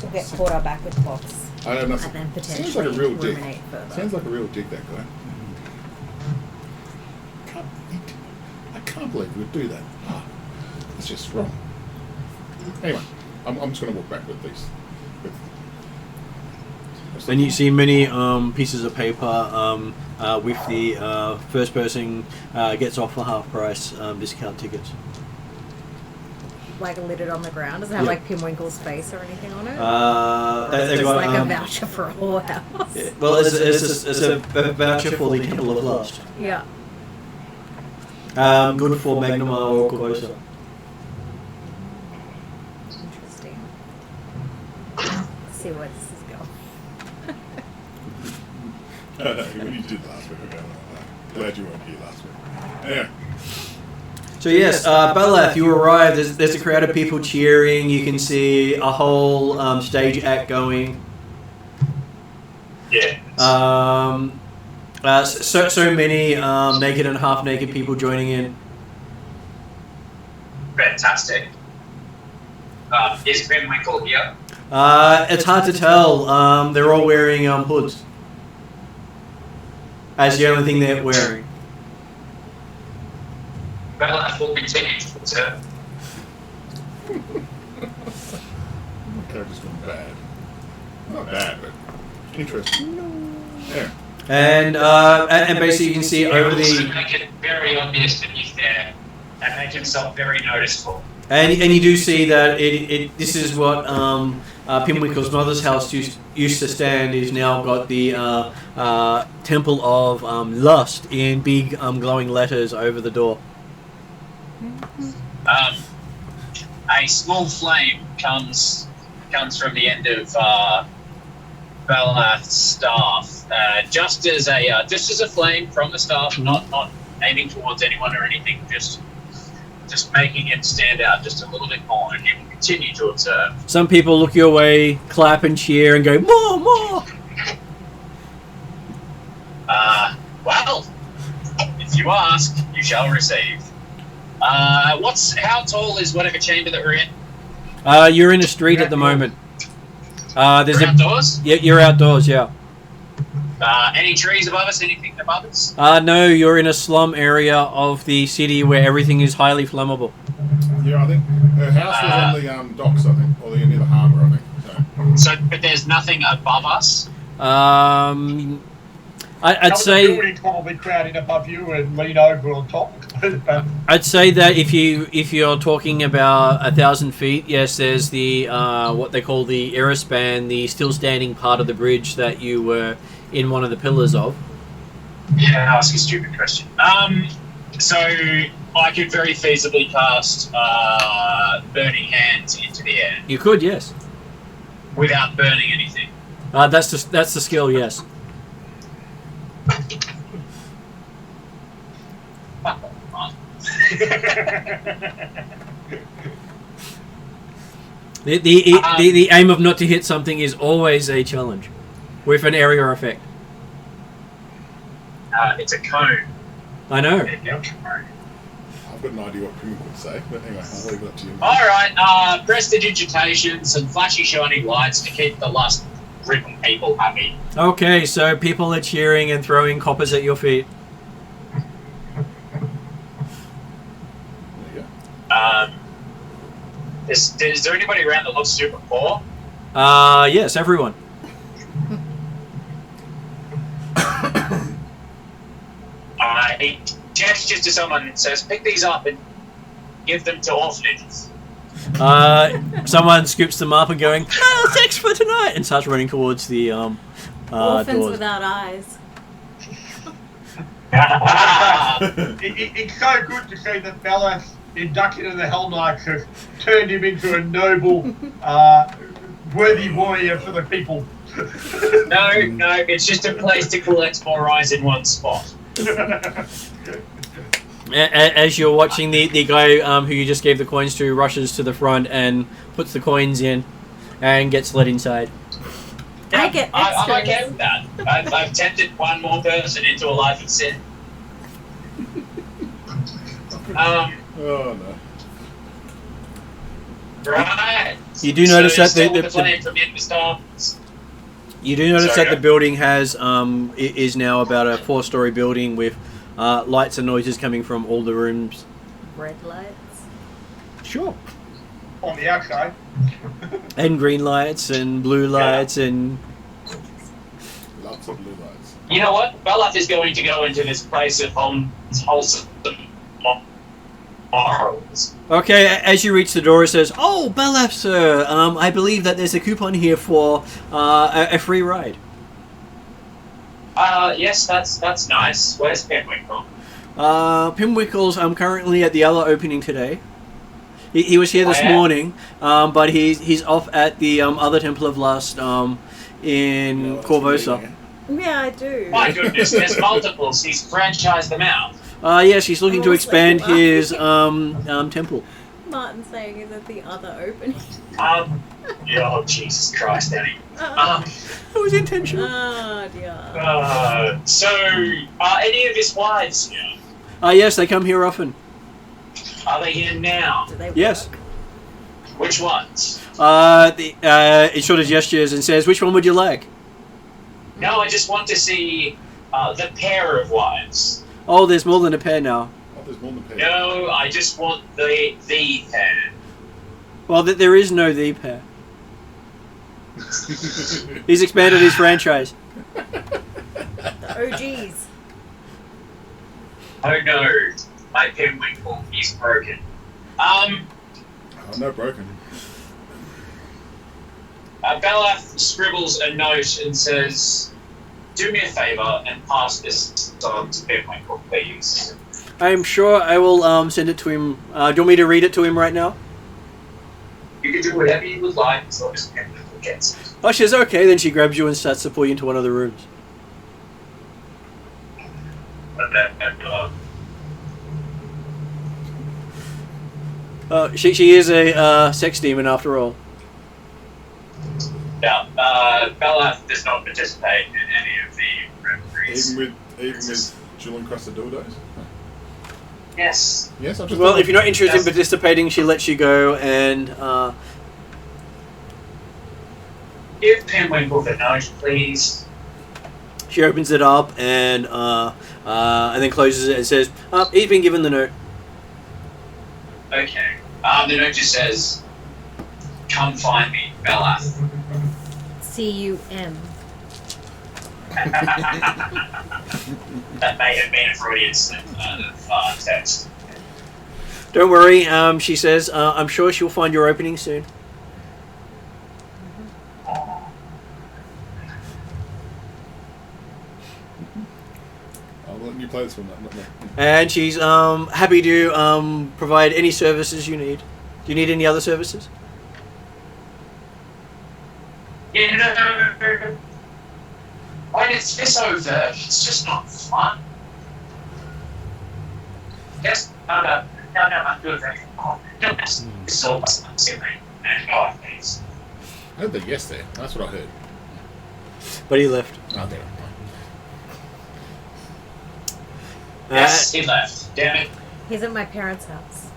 We'll get Quarter back with the box.
I don't know.
And then potentially
Sounds like a real dick.
ruminate further.
Sounds like a real dick, that guy. I can't believe we would do that. Oh, it's just wrong. Anyway, I'm just going to walk back with these.
And you see many pieces of paper with the first person gets off for half price discount tickets.
Like littered on the ground? Does it have
Yeah.
like Pimwinkle's face or anything on it?
Or
Or is it
they've
just
got,
like a voucher for a whorehouse?
Yeah, well, it's a voucher for the Temple of Lust.
Yeah.
Good for Magnamar or Corvosa.
Interesting. Let's see where this is going.
When you did last week, okay. Glad you weren't here last week. Yeah.
So yes, Belath, you arrive. There's a crowd of people cheering. You can see a whole stage act going.
Yeah.
So many naked and half naked people joining in.
Fantastic. Is Pimwinkle here?
It's hard to tell. They're all wearing hoods. As the only thing they're wearing.
Belath will continue to observe.
My character's gone bad. Not bad, but interesting. Yeah.
And basically you can see over
Also
the
make it very obvious that he's there and make himself very noticeable.
and you do see that this is what Pimwinkle's mother's house used to stand. Is now got the Temple of Lust in big glowing letters over the door.
A small flame comes from the end of Belath's staff, just as a flame from the staff, not aiming towards anyone or anything, just making it stand out just a little bit more, and you will continue to observe.
Some people look your way, clap and cheer, and go more, more.
Well, if you ask, you shall receive. How tall is whatever chamber that we're in?
You're in a street at the moment.
We're outdoors?
Yeah, you're outdoors. Yeah.
Any trees above us? Anything above us?
No, you're in a slum area of the city where everything is highly flammable.
Yeah, I think her house was on the docks, I think, or near the harbour, I think.
So, but there's nothing above us.
I'd say
The building's probably crowding above you and lean over on top.
I'd say that if you're talking about 1,000 feet, yes, there's the what they call the era span, the still standing part of the bridge that you were in one of the pillars of.
Yeah, ask a stupid question. So I could very feasibly cast Burning Hands into the air
You could, yes.
without burning anything.
That's the skill, yes.
Fuck off.
The aim of not to hit something is always a challenge, with an area effect.
It's a cone.
I know.
I've got an idea what Pimmick would say, but anyway, I'll leave it up to you.
Alright, prestidigitation, some flashy shiny lights to keep the lust ridden people happy.
Okay, so people are cheering and throwing coppers at your feet.
There you
Is there anybody around that looks super poor?
Yes, everyone.
He gestures to someone and says, pick these up and give them to orphanages.
Someone scoops them up and going, "Oh, thanks for tonight," and starts running towards the
Orphans
doors.
without eyes.
It's so good to see that Bella, inducted into the Hell Knights, has turned him into a noble, worthy warrior for the people.
No, it's just a place to collect more eyes in one spot.
As you're watching, the guy who you just gave the coins to rushes to the front and puts the coins in and gets let inside.
I get
I'm
extras.
okay with that. I've tempted one more person into a life of sin.
Oh no.
Right.
You do notice that
the plan from the start.
you do notice
Sorry,
that the building has is now about a 4-story building with lights and noises coming from all the rooms.
Red lights.
Sure.
On the outside.
And green lights and blue lights and
Lots of blue lights.
You know what? Belaf is going to go into this place of wholesome morals.
Okay, as you reach the door, it says, "Oh, Belaf, sir. I believe that there's a coupon here for a free ride."
Yes, that's nice. Where's Penwinkle?
Pimwickle's currently at the other opening today. He was here this morning, but he's off at the other Temple of Lust in Corvosa.
Yeah, I do.
My goodness, there's multiples. He's franchised them out.
Yes, he's looking to
Oh,
expand
so-
his temple.
Martin saying is at the other opening.
Oh, Jesus Christ, Danny.
Oh,
That was intentional.
dear.
So, are any of his wives here?
Yes, they come here often.
Are they here now?
Do they
Yes.
work?
Which ones?
It sort of gestures and says, "Which one would you like?"
No, I just want to see the pair of wives.
Oh, there's more than a pair now.
Oh, there's more than pair.
No, I just want the pair.
Well, there is no the pair. He's expanded his franchise.
The OGs.
Oh no, my Penwinkle is broken.
Oh, no broken.
Belaf scribbles a note and says, "Do me a favour and pass this on to Penwinkle, please."
I'm sure I will send it to him. Do you want me to read it to him right now?
You can do whatever you would like as long as Penwinkle gets it.
Oh, she says, "Okay." Then she grabs you and starts to pull you into one of the rooms. She is a sex demon after all.
Now, Belaf does not participate in any of the referees.
Even with jewel encrusted dildos?
Yes.
Yes, I just
Well,
thought-
if you're not interested in
Yes.
participating, she lets you go and
Give Penwinkle the note, please.
She opens it up and then closes it and says, "He's been given the note."
Okay. The note just says, "Come find me, Bella."
CUM.
That may have been a Freudian slip of text.
Don't worry, she says, "I'm sure she'll find your opening soon."
I'll let you play this one. Not me.
And she's happy to provide any services you need. Do you need any other services?
Yeah, no. When it's this over, it's just not fun. Yes, no, I'm good, right? Oh, no, it's all silly. And God, thanks.
I heard the yes there. That's what I heard.
But he left.
Oh, there.
Yes, he left. Damn it.
He's at my parents' house.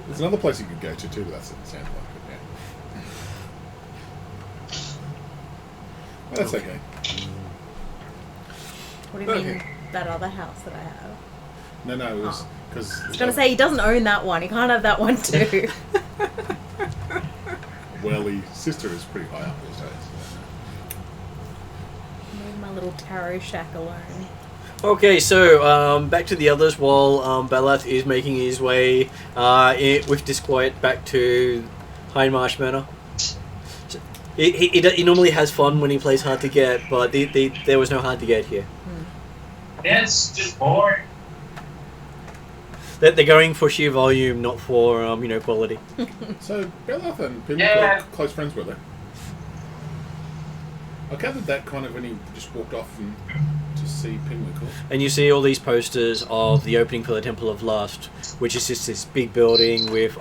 There's another place you could go to too, but that sounds like it, yeah. Well, that's okay.
What do you mean, that other house that I have?
No, it was because...
I was going to say, he doesn't own that one. He can't have that one too.
Well, his sister is pretty high up these days.
Leave my little tarot shack alone.
Okay, so back to the others while Balath is making his way with disquiet back to Hindmarsh Manor. So he normally has fun when he plays hard to get, but there was no hard to get here.
Yeah, it's just boring.
They're going for sheer volume, not for quality.
So, Belath and Pim
Yeah.
were close friends, were they? I gathered that kind of when he just walked off and to see Pinwickel.
And you see all these posters of the opening for the Temple of Lust, which is just this big building with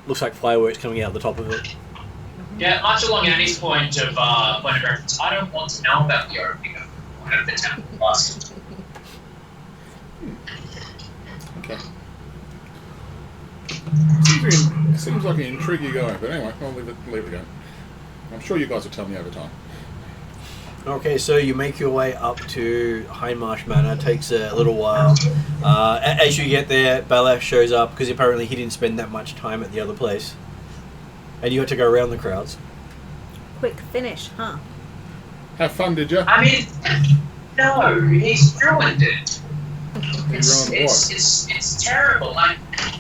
looks like fireworks coming out the top of it.
Yeah, much along Annie's point of reference, I don't want to know about the opening of the Temple of Lust.
Okay. Seems like an intriguing guy, but anyway, I'll leave it go. I'm sure you guys will tell me over time.
Okay, so you make your way up to Hindmarsh Manor. It takes a little while. As you get there, Balaf shows up because apparently he didn't spend that much time at the other place. And you had to go around the crowds.
Quick finish, huh?
Have fun, did you?
I mean, no, he's ruined it.
Ruined what?
It's terrible. Like,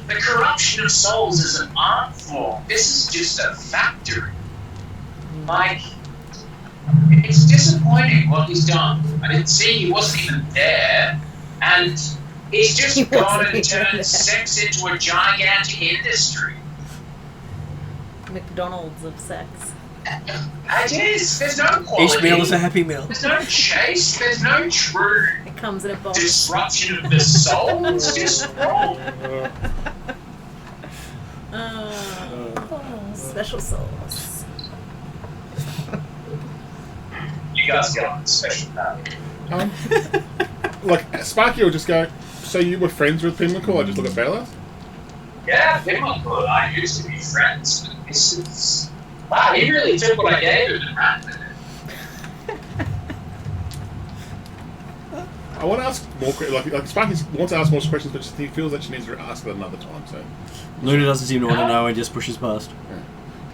the corruption of souls is an art form. This is just a factory. Like, it's disappointing what he's done. I didn't see he wasn't even there, and he's just gone and turned sex into a gigantic industry.
McDonald's of sex.
It is. There's no quality.
Each meal is a happy meal.
There's no chase. There's no true
It comes in a box.
disruption of the soul. It's just wrong.
Special sauce.
You guys get on the special power.
Like, Sparky will just go, so you were friends with Pinnacle? I just look at Bella.
Yeah, Pinnacle and I used to be friends. But this is... Wow, he really took what I gave him and ran with it.
I want to ask more questions. Like Sparky wants to ask more questions, but he feels that she needs to ask it another time, so...
Luna doesn't seem to want to know and just pushes past.
Yeah.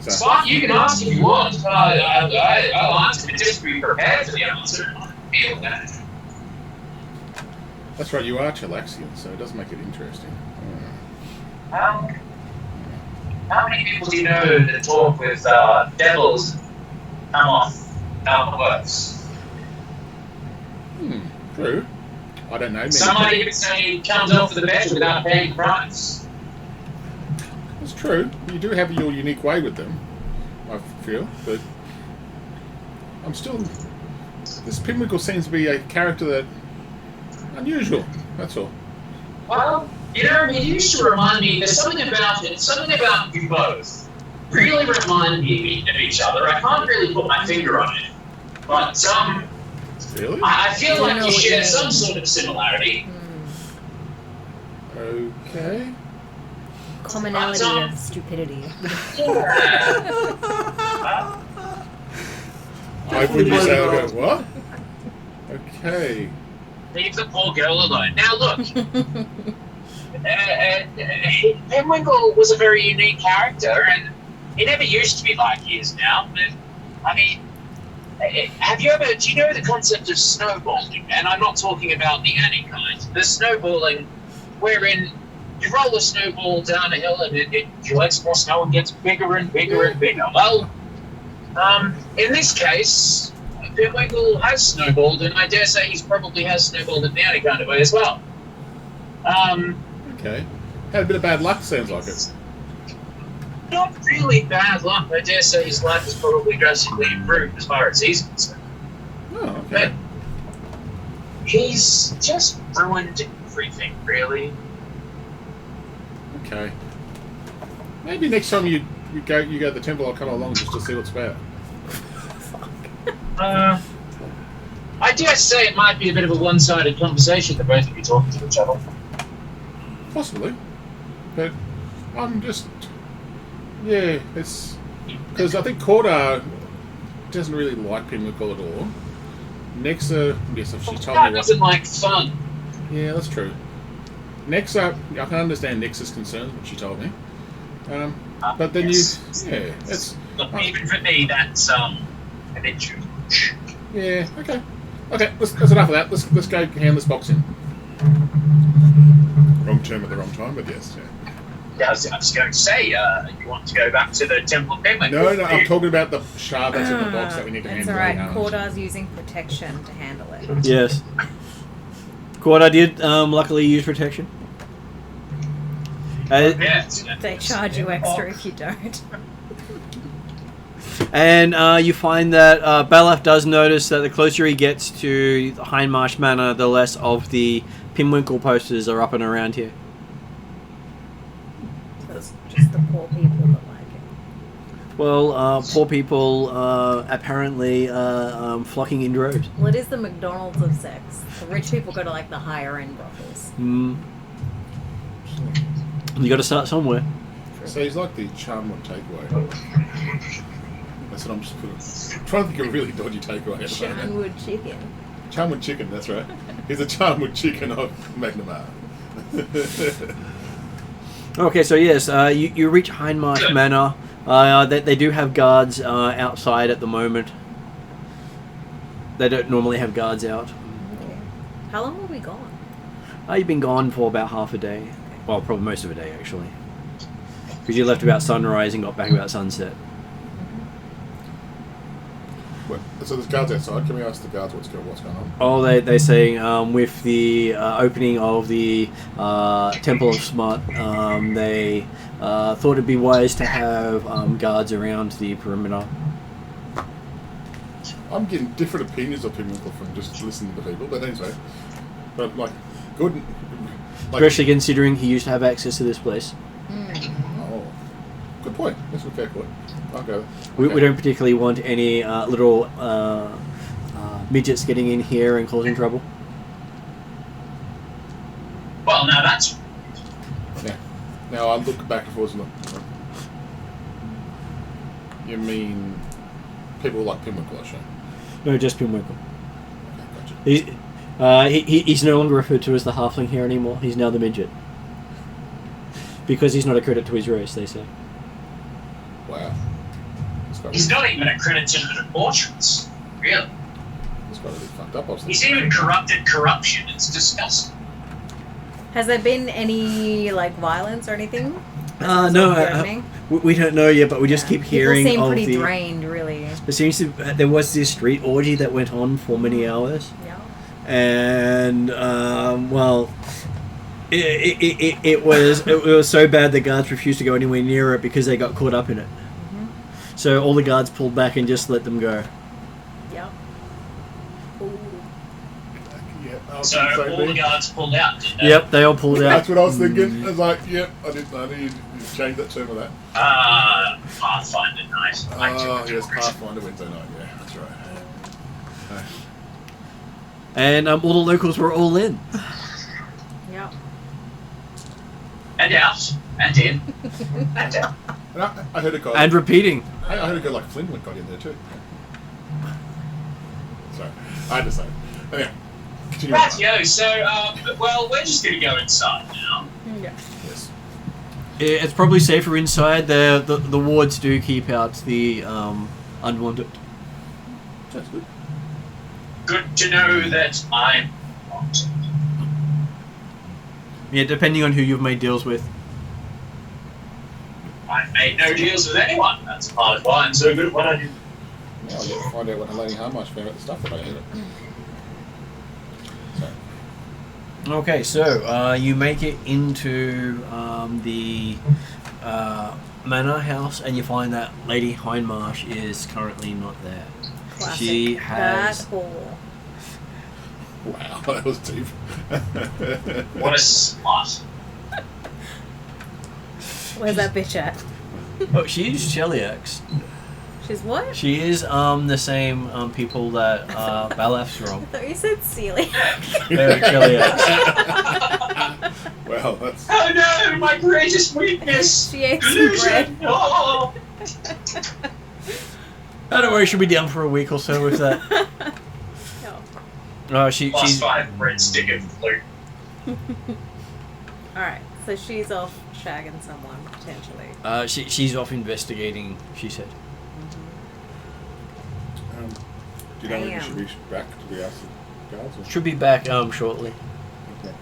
So,
Spock, you can ask if you want, but I'll answer, but just be prepared for the answer. Feel that.
that's right, you are Chilaxian, so it does make it interesting.
How many people do you know that talk with devils and come off how it works?
True. I don't know. Maybe.
Somebody could say it comes off for the better without paying the price.
It's true. You do have your unique way with them, I feel, but I'm still... This Pinnacle seems to be a character that... unusual, that's all.
Well, you know, it used to remind me, there's something about you both really remind me of each other. I can't really put my finger on it, but
Really?
I feel like you share some sort of similarity.
Okay.
Commonality of stupidity.
I wouldn't be saying what? Okay.
Leave the poor girl alone. Now look, Penwinkle was a very unique character, and he never used to be like he is now. But I mean, do you know the concept of snowballing? And I'm not talking about the Annie kind. The snowballing, wherein you roll a snowball down a hill and it collects more snow and gets bigger and bigger and bigger. Well, in this case, Penwinkle has snowballed, and I dare say he's probably has snowballed in the Annie kind of way as well.
Okay. Had a bit of bad luck, sounds like it.
Not really bad luck. I dare say his life has probably drastically improved as far as he's concerned.
Oh,
But
okay.
he's just ruined everything, really.
Okay. Maybe next time you go to the temple, I'll come along just to see what's about.
I dare say it might be a bit of a one-sided conversation, the both of you talking to each other.
Possibly. But I'm just... Yeah, it's... Because I think Cordar doesn't really like Penwinkle at all. Nexa... Yes, if she told me what...
doesn't like fun.
Yeah, that's true. Nexa... I can understand Nexa's concerns, what she told me. But then
Yes.
Yeah, it's...
Look, even for me, that's a bit too much.
Yeah, okay. Okay, that's enough of that. Let's go hand this box in. Wrong term at the wrong time, but yes. Yeah.
I was going to say, you want to go back to the Temple of Penwinkle?
No, I'm talking about the shard that's in the box that we need to
That's
handle.
alright. Cordar's using protection to handle it.
Yes. Corda did luckily use protection.
Yes.
They charge you extra if you don't.
And you find that Balaf does notice that the closer he gets to Hindmarsh Manor, the less of the Penwinkle posters are up and around here.
So it's just the poor people that like it.
Well, poor people apparently flocking in droves.
Well, it is the McDonald's of sex. The rich people go to like the higher end brothels.
You got to start somewhere.
So he's like the Charmwood takeaway. That's what I'm just putting. I'm trying to think of a really dodgy takeaway at the moment.
Shanwood chicken.
Charmwood chicken, that's right. He's the Charmwood chicken of Magnamar.
Okay, so yes, you reach Hindmarsh Manor. They do have guards outside at the moment. They don't normally have guards out.
Okay. How long were we gone?
You've been gone for about half a day. Well, probably most of a day, actually. Because you left about sunrise and got back about sunset.
Well, so there's guards outside. Can we ask the guards what's going on?
Oh, they say with the opening of the Temple of Smut, they thought it'd be wise to have guards around the perimeter.
I'm getting different opinions of Penwinkle from just listening to people, but anyway. But, like, good... Like,
Especially considering he used to have access to this place.
Oh, good point. That's a fair point. I'll go.
We don't particularly want any little midgets getting in here and causing trouble.
Well, now that's...
Yeah. Now I look back and forth and look. You mean people like Penwinkle, I show?
No, just Penwinkle.
Okay, gotcha.
He's no longer referred to as the halfling here anymore. He's now the midget. Because he's not a credit to his race, they say.
Wow.
He's not even a credit to the portraits. Really.
It's got to be fucked up, obviously.
He's even corrupted corruption. It's disgusting.
Has there been any like violence or anything?
No, we don't know yet, but we just keep hearing
People seem
of
pretty
the...
drained, really.
There seems to there was this street orgy that went on for many hours,
Yeah.
and well, it was so bad the guards refused to go anywhere near it because they got caught up in it.
Mm-hmm.
So all the guards pulled back and just let them go.
Yep.
Yeah,
So all the guards pulled out, didn't they?
Yep, they all pulled out.
That's what I was thinking. I was like, yep, I need to change that term of that.
Pathfinder night.
Oh, yes, Pathfinder Wednesday night, yeah, that's right.
And all the locals were all in.
Yep.
And out. And in. And out.
And I heard a guy...
And repeating.
I heard a guy like Flynn got in there too. So I had to say. Anyway, continue.
Right, yo. So, well, we're just gonna go inside now.
Yeah.
Yes.
It's probably safer inside. The wards do keep out the unwanted.
Sounds good.
Good to know that I'm not.
Yeah, depending on who you've made deals with.
I made no deals with anyone. That's part of why I'm so good at what I do.
Now I'll get to find out what Lady Harmarsh found about the stuff that I ate. So,
Okay, so you make it into the manor house, and you find that Lady Hindmarsh is currently not there.
Classic.
She has.
That whore.
wow, that was deep.
What a slut.
Where's that bitch at?
Oh, she's Sheliax.
She's what?
She is the same people that Balaf's
I
from.
thought you said celiac.
Sheliax.
Well, that's.
Oh no, my greatest weakness.
She ate some bread.
Oh.
Don't worry, she'll be down for a week or so with that.
No.
She's
5 breadstick and flute.
Alright, so she's off shagging someone, potentially.
she's off investigating. She said.
Do you know when you
Damn.
should reach back to the house of guards? Or?
She'll be back shortly.
Okay.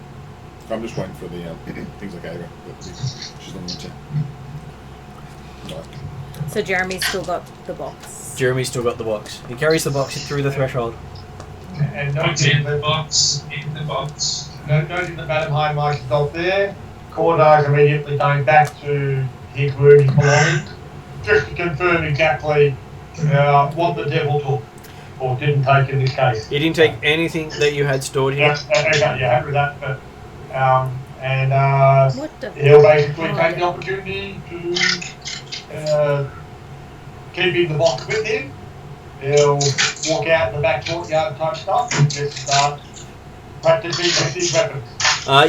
I'm just waiting for the things I gave her. She's looking into. Right.
So Jeremy's still got the box.
Jeremy's still got the box. He carries the box through the threshold.
And
What's
noting
in the
that,
box? In the box.
noting that Madam Hindmarsh is not there, Cordar's immediately going back to his room he's belonging, just to confirm exactly what the devil took, or didn't take in this case.
He didn't take anything that you had stored here.
Yeah, okay, yeah, happy with that, but, and
What the
he'll basically
Oh,
take the opportunity to keep in the box with him. He'll walk out in the back courtyard type stuff and just start practicing with his weapons.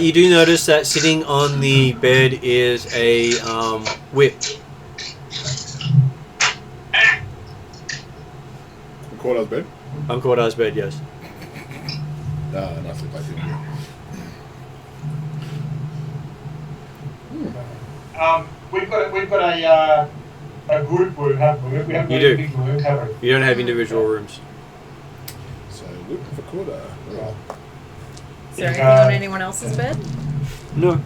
You do notice that sitting on the bed is a whip.
Cordar's bed?
On Cordar's bed, yes.
Nicely placed in here.
We've got a group room, haven't we? We haven't
You
got
do.
any big rooms, have we?
You don't have individual rooms.
So, look for Cordar. Right.
Is there anything on anyone else's bed?
No.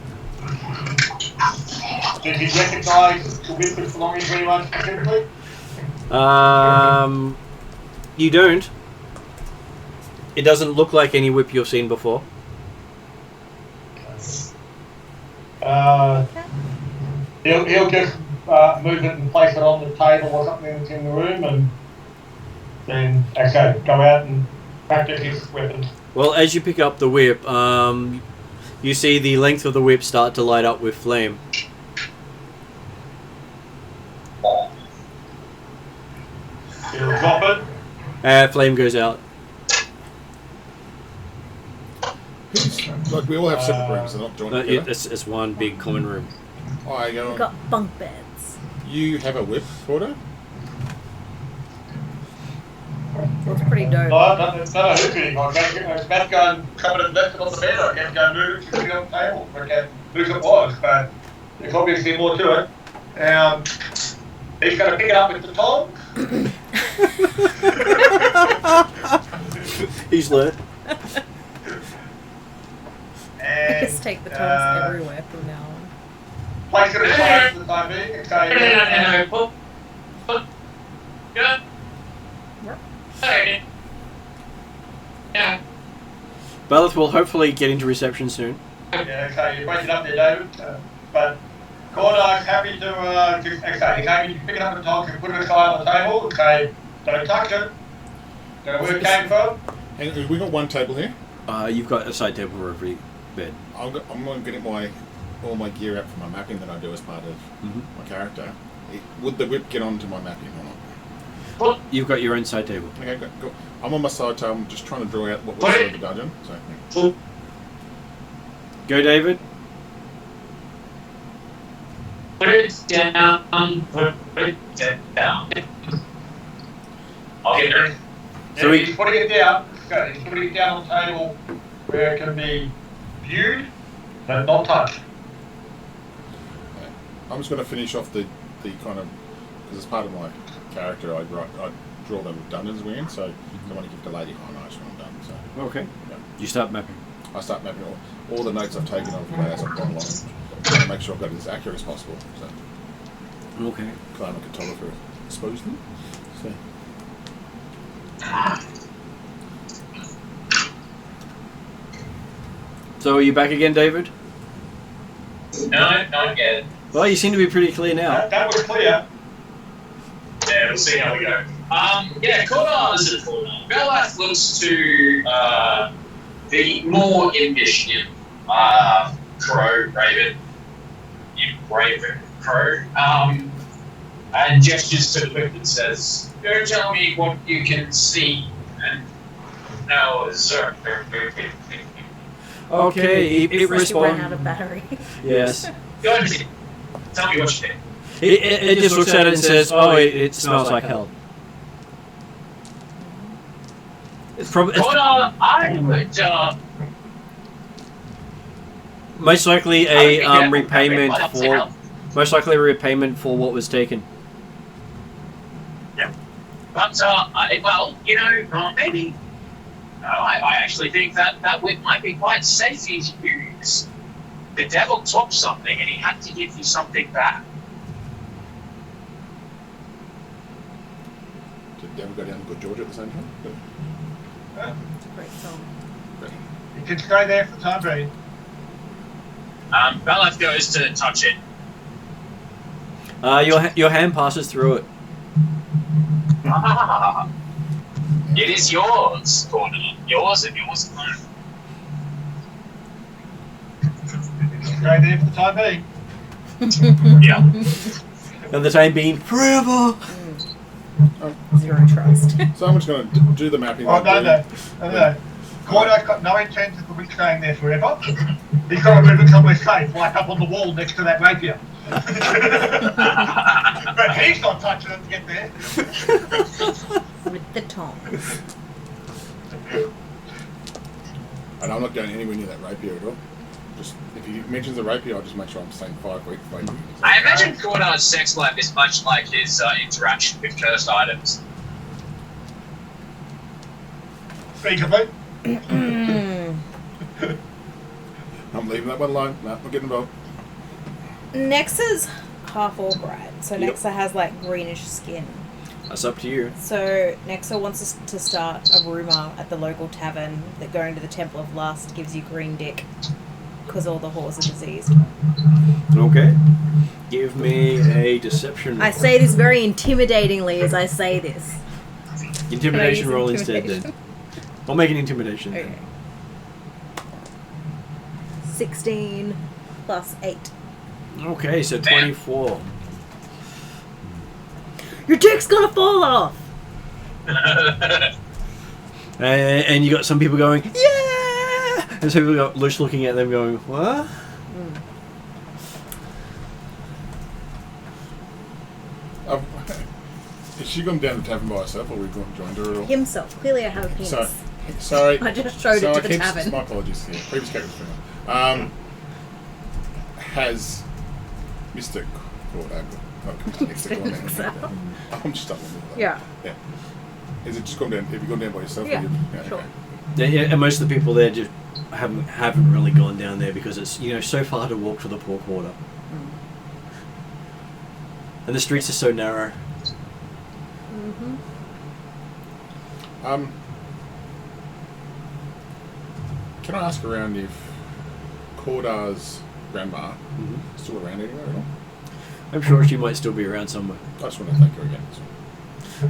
Did he recognise the whip as belonging to anyone specifically?
You don't. It doesn't look like any whip you've seen before.
He'll just move it and place it on the table or something that's in the room, and then go out and practice his weapons.
Well, as you pick up the whip, you see the length of the whip start to light up with flame.
He'll drop it.
Flame goes out.
Like, we all have separate rooms, they're not joined together.
It's one big common room.
I go
We've
on.
got bunk beds.
You have a whip, Cordar?
Looks pretty dope.
No, I don't know who's doing it. I was about to go and cover it and left it on the bed. I can go and move it, put it on the table. I can move it was, but there's obviously more to it. He's going to pick it up with the tongs.
He's learned.
And
Just take the tongs everywhere from now on.
place it aside for the time being and say,
Good. Okay. Yeah.
Baleth will hopefully get into reception soon.
yeah, so you break it up there, David. But Cordar's happy to, he's happy to pick it up with the tongs and put it aside on the table and say, don't touch it. Don't know where it came from.
Hang on, we got one table here.
You've got a side table for every bed.
I'm going to get all my gear out for my mapping that I do as part of my character. Would the whip get onto my mapping or not?
You've got your own side table.
Okay, go. I'm on my side table. I'm just trying to draw out what was in the dungeon. So,
Go, David.
Put it down. Put it down. I'll get her.
So
he's putting it down. He's putting it down on the table where it can be viewed, but not touched.
I'm just going to finish off the kind of, because as part of my character, I draw them dungeons we're in, so I want to give the lady high nice when I'm done. So
Okay.
yeah.
You start mapping.
I start mapping all the notes I've taken as I've gone along, trying to make sure I've got it as accurate as possible. So
Okay.
I'm a cartographer, supposedly. So.
So are you back again, David?
No, not again.
Well, you seem to be pretty clear now.
That was clear.
Yeah, we'll see how we go. Yeah, Cornar's a corner. Belath looks to the more initiative Raven Crow, and gestures to the book and says, "Go tell me what you can see and know, sir."
Okay, it
Unless you ran out
responds.
of battery.
Yes.
Go and tell me what you think.
It just looks at it and says, "Oh, it smells like hell." It's probably
Cornar, I would.
most likely a repayment
I'd say
for
hell.
most likely a repayment for what was taken.
But, maybe. No, I actually think that whip might be quite safe to use. The devil took something and he had to give you something back.
Did Devil go down to Good Georgia at the same time?
It's a great song.
You can stay there for the time being.
Belath goes to touch it.
Your hand passes through it.
It is yours, Corner. Yours and yours alone.
You can stay there for the time being.
Yeah.
And the time being forever.
Zero trust.
So I'm just going to do the mapping.
Oh, no. Cordo's got no intention of him staying there forever. He's got to move it somewhere safe, like up on the wall next to that rapier. But he's not touching it to get there.
With the tongs.
And I'm not going anywhere near that rapier at all. Just if he mentions the rapier, I'll just make sure I'm staying 5 feet away from him.
I imagine Cornar's sex life is much like his interaction with cursed items.
Speakably.
I'm leaving that one alone. No, not getting involved.
Nexa's half orc, right? So
Yep.
Nexa has like greenish skin.
That's up to you.
So Nexa wants us to start a rumour at the local tavern that going to the Temple of Lust gives you green dick because all the whores are diseased.
Okay. Give me a deception.
I say this very intimidatingly as I say this.
Intimidation
Can I use
roll instead
intimidation?
then. I'll make an intimidation.
Okay. 16 plus 8.
Okay, so 24.
Your dick's gonna fall off!
And you got some people going, yeah! And some people got Lush looking at them going, what?
Is she gone down the tavern by herself, or we've gone joined her at all?
Himself. Clearly I have a penis.
Sorry.
I just showed it to the tavern.
My apologies. Yeah, previous character's has Mr. Cordo, I'm just up with that.
Yeah.
Yeah. Is it just gone down? Have you gone down by yourself?
Yeah,
Or
sure.
Okay.
Yeah, and most of the people there just haven't really gone down there because it's so far to walk to the poor quarter. And the streets are so narrow.
Can I ask around if Cordar's grandma is still around anywhere at all?
I'm sure she might still be around somewhere.
I just want to thank her again.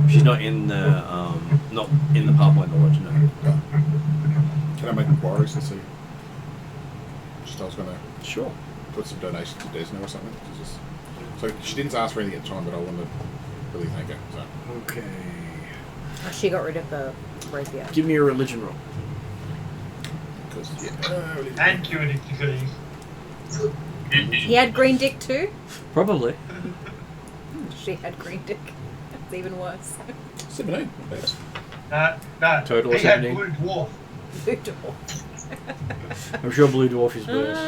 She's not in the Pathfinder Lodge, no.
Can I make inquiries and see? Just I was going to
Sure.
put some donations to Desna or something. So she didn't ask for anything at the time, but I wanted to really thank her. So.
Okay.
Oh, she got rid of the rapier.
Give me a religion roll.
Because,
Thank you, disease.
He had green dick too?
Probably.
She had green dick. That's even worse.
17.
No.
Total
He had
17?
Blue Dwarf.
Blue dwarf.
I'm sure Blue Dwarf is worse.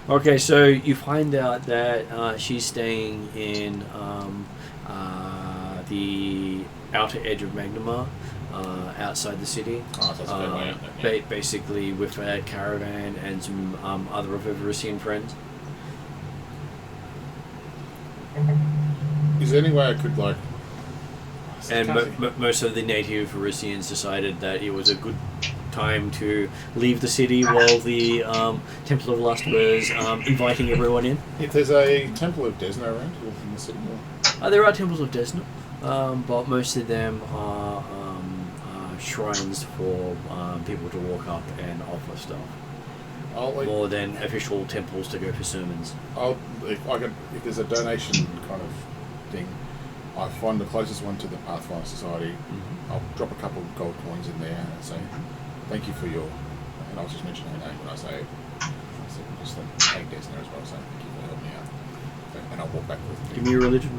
Okay, so you find out that she's staying in the outer edge of Magnamar, outside the city.
Oh, so that's a fair way out there.
Basically with a caravan and some other of her Varisian friends.
Is there any way I could like?
And most of the native Varisians decided that it was a good time to leave the city while the Temple of Lust was inviting everyone in.
If there's a Temple of Desna around in the city, or?
There are temples of Desna, but most of them are shrines for people to walk up and offer stuff. More than official temples to go for sermons.
If there's a donation kind of thing, I find the closest one to the Pathfinder Society.
Mm-hmm.
I'll drop a couple of gold coins in there and say, "Thank you for your." And I'll just mention her name when I say just thank Desna as well. So thank you for helping me out. And I'll walk back with.
Give me your religion.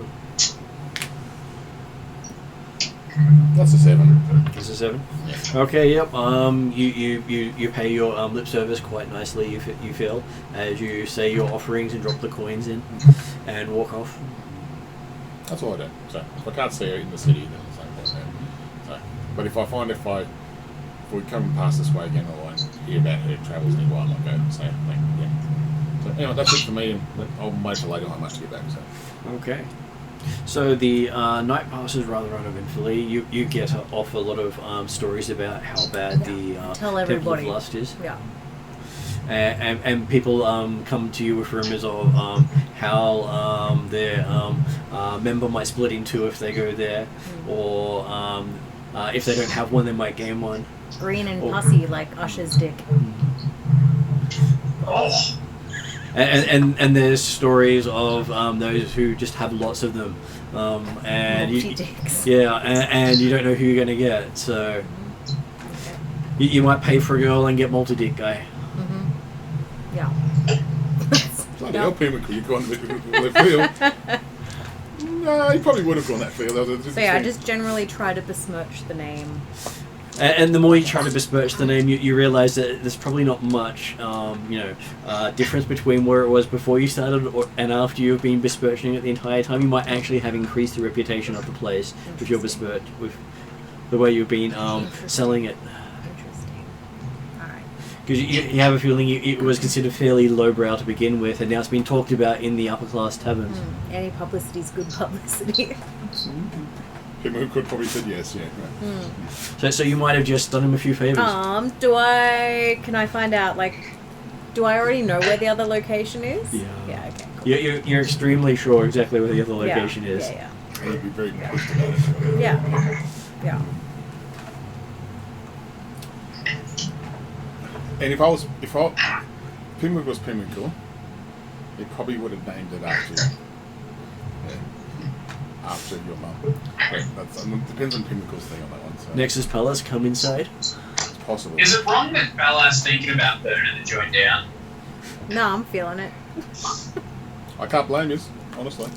That's a 7.
It's a 7.
Yes.
Okay. Yep. You pay your lip service quite nicely. You feel as you say your offerings and drop the coins in, and walk off.
That's all I do. So if I can't see her in the city, then it's no point there. So, but if we come past this way again, or I hear about her travels anywhere, I might go and say thank you. Yeah. So anyway, that's it for me, and I'll wait for later on much to get back. So.
Okay. So the night passes rather uneventfully. You get off a lot of stories about how bad the
Tell
Temple of
everybody.
Lust is.
Yeah.
And people come to you with rumours of how their member might split in two if they go there, or if they don't have one, they might gain one.
Green and pussy like Usher's dick.
Oh,
And there's stories of those who just have lots of them, and
Multi-dicks.
and you don't know who you're going to get. So you might pay for a girl and get multi-dick guy.
Yeah.
Bloody hell, Pimlico, you've gone left field. No, you probably would have gone that field.
So yeah, I just generally try to besmirch the name.
And the more you try to besmirch the name, you realise that there's probably not much, difference between where it was before you started and after you've been besmirching it the entire time. You might actually have increased the reputation of the place with your besmirch, with the way you've been selling it.
Interesting. Alright.
Because you have a feeling it was considered fairly lowbrow to begin with, and now it's been talked about in the upper class taverns.
Any publicity is good publicity.
People who could probably said yes, yeah. Right.
So you might have just done him a few favours.
Can I find out, do I already know where the other location is?
Yeah.
Yeah, okay, cool.
You're extremely sure exactly where the other location is.
Yeah.
I'd be very pissed about it.
Yeah.
And if Pimlico was Pimlico, he probably would have named it after your mum. It depends on Pimlico's thing on that one. So
Nexus Palace, come inside.
it's possible.
Is it wrong that Ballas thinking about burning the joint down?
No, I'm feeling it.
I can't blame you, honestly.